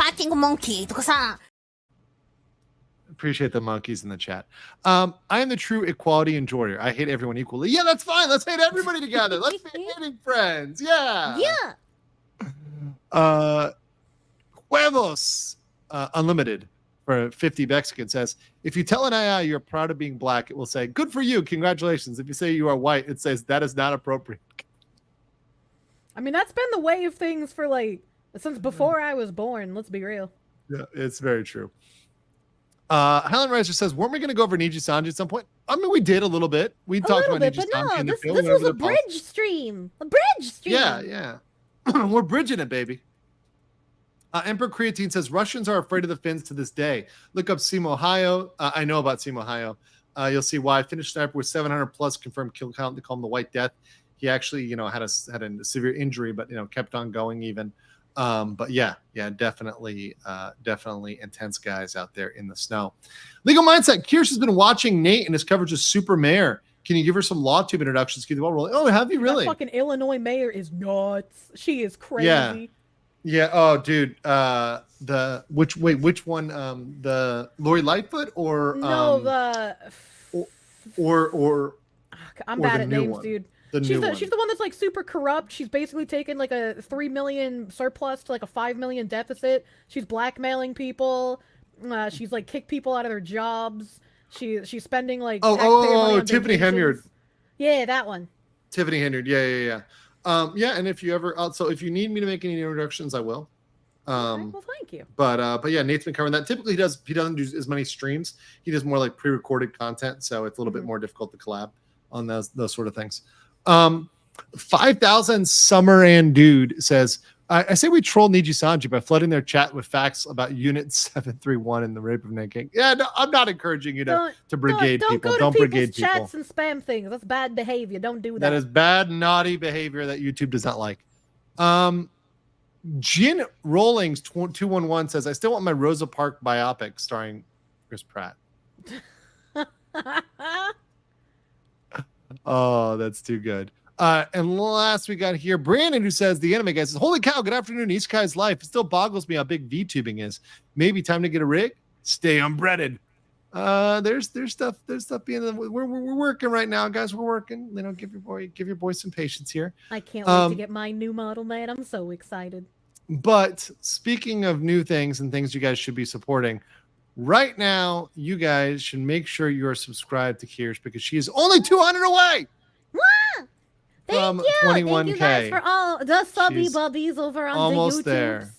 appreciate the monkeys in the chat. I am the true equality enjoyer. I hate everyone equally. Yeah, that's fine. Let's hate everybody together. Let's be hating friends. Yeah. Huevos Unlimited for 50 Mexican says, if you tell an AI you're proud of being black, it will say, good for you. Congratulations. If you say you are white, it says that is not appropriate. I mean, that's been the way of things for like since before I was born. Let's be real. Yeah, it's very true. Helen Reiser says, weren't we going to go over Niji Sanji at some point? I mean, we did a little bit. We talked about Niji Sanji in the field. This was a bridge stream. A bridge stream. Yeah. We're bridging it, baby. Emperor Creatine says, Russians are afraid of the Finns to this day. Look up Simo Ohio. I know about Simo Ohio. You'll see why. Finnish sniper with 700 plus confirmed kill count. They call him the White Death. He actually, had a severe injury, but kept on going even. But yeah, definitely intense guys out there in the snow. Legal Mindset. Kirsche has been watching Nate and his coverage of Super Mayor. Can you give her some law tube introductions? Keep the ball rolling. Oh, have you really? That fucking Illinois mayor is nuts. She is crazy. Yeah. Oh, dude. Which one? The Lori Lightfoot or no or I'm bad at names, dude. She's the one that's like super corrupt. She's basically taken like a 3 million surplus to like a 5 million deficit. She's blackmailing people. She's like kicked people out of their jobs. She's spending like Tiffany Henyard. Yeah, that one. Tiffany Henyard. Yeah. And if you ever if you need me to make any introductions, I will. Well, thank you. But yeah, Nate's been covering that. Typically, he doesn't do as many streams. He does more like pre-recorded content, so it's a little bit more difficult to collab on those sort of things. 5,000 Summer and Dude says, I say we troll Niji Sanji by flooding their chat with facts about Unit 731 and the rape of Nanking. Yeah, no, I'm not encouraging you to brigade people. Don't brigade people. Chats and spam things. That's bad behavior. Don't do that. That is bad, naughty behavior that YouTube does not like. Jin Rollings 211 says, I still want my Rosa Parks biopic starring Chris Pratt. Oh, that's too good. And last we got here, Brandon, who says, the anime guy says, holy cow, good afternoon, Isekai's life. It still boggles me how big VTubing is. Maybe time to get a rig? Stay unbreaded. There's stuff being, we're working right now, guys. We're working. Give your boy some patience here. I can't wait to get my new model, man. I'm so excited. But speaking of new things and things you guys should be supporting, right now, you guys should make sure you are subscribed to Kirsche because she is only 200 away. Wow! Thank you. 21K. Thank you guys for all the subby bubbies over on almost the YouTube. There.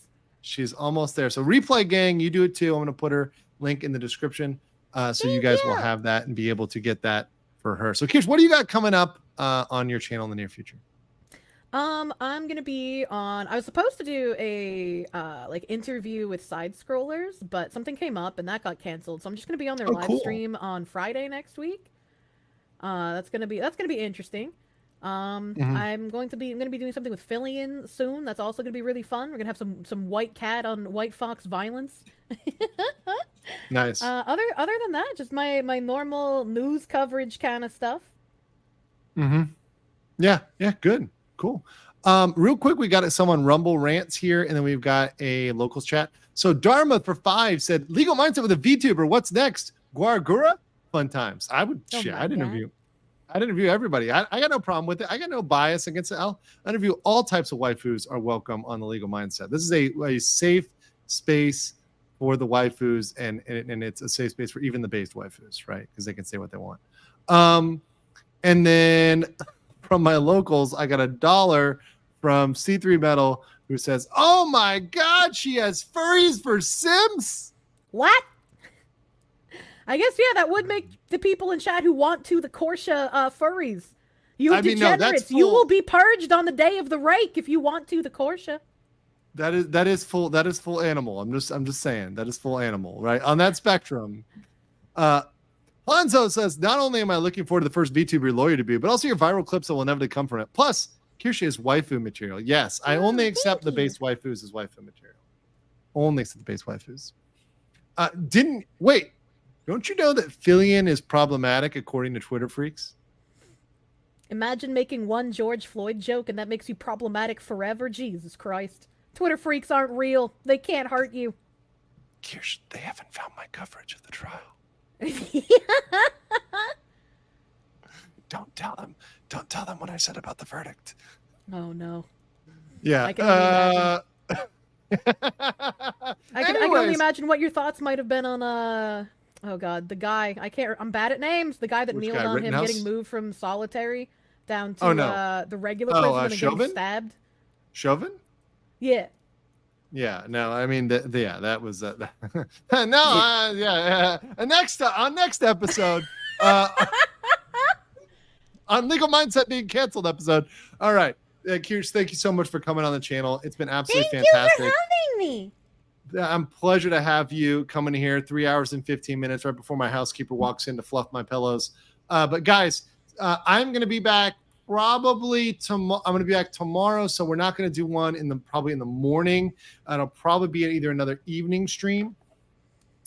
She's almost there. So Replay Gang, you do it too. I'm going to put her link in the description so you guys will have that and be able to get that for her. So Kirsche, what do you got coming up on your channel in the near future? I'm gonna be on. I was supposed to do a interview with side scrollers, but something came up and that got canceled. So I'm just gonna be on their live stream on Friday next week. That's gonna be interesting. I'm gonna be doing something with Fillion soon. That's also gonna be really fun. We're gonna have some white cat on white fox violence. Nice. Other than that, just my normal news coverage kind of stuff. Yeah, good. Cool. Real quick, we got someone Rumble rants here, and then we've got a locals chat. So Dharma for 5 said, "Legal Mindset with a VTuber. What's next? Guaragura? Fun times. I'd interview everybody. I got no problem with it. I got no bias against it. I'll interview all types of waifus are welcome on the Legal Mindset. This is a safe space for the waifus, and it's a safe space for even the based waifus, right? Because they can say what they want. And then from my locals, I got $1 from C3 Metal who says, "Oh my God, she has furries for Sims." What? I guess that would make the people in chat who want the Kirsche furries. You degenerates, you will be purged on the day of the rake if you want the Kirsche. That is full animal. I'm just saying that is full animal, right? On that spectrum. Hanzo says, not only am I looking forward to the first VTuber lawyer debut, but also your viral clips that will inevitably come from it. Plus, Kirsche is waifu material. Yes, I only accept the base waifus as waifu material. Only accept the base waifus. Don't you know that Fillion is problematic according to Twitter freaks? Imagine making one George Floyd joke and that makes you problematic forever. Jesus Christ. Twitter freaks aren't real. They can't hurt you. Kirsche, they haven't found my coverage of the trial. Don't tell them. Don't tell them what I said about the verdict. Oh no. Yeah. I can only imagine what your thoughts might have been on oh god, the guy. I'm bad at names. The guy that Which kneeled guy, on him Rittenhouse? getting moved from solitary down to the regular prison and Chauvin? getting stabbed. Chauvin? Yeah. Yeah, no, I mean, that was on next episode, on Legal Mindset being canceled episode. All right, Kirsche, thank you so much for coming on the channel. It's been absolutely fantastic. Thank you for having me. I'm pleasure to have you coming here 3 hours and 15 minutes right before my housekeeper walks in to fluff my pillows. But guys, I'm going to be back probably tomorrow. I'm going to be back tomorrow, so we're not going to do one probably in the morning. It'll probably be either another evening stream,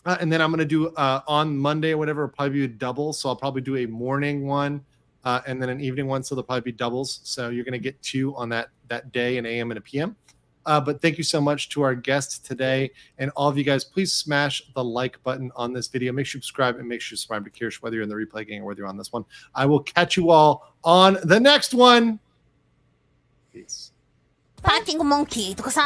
and then I'm going to do on Monday or whatever. It'll probably be a double, so I'll probably do a morning one and then an evening one. So they'll probably be doubles. So you're going to get two on that day, an AM and a PM. But thank you so much to our guests today. And all of you guys, please smash the like button on this video. Make sure you subscribe and make sure you subscribe to Kirsche, whether you're in the replay gang or whether you're on this one. I will catch you all on the next one. Peace. Fighting monkey とかさ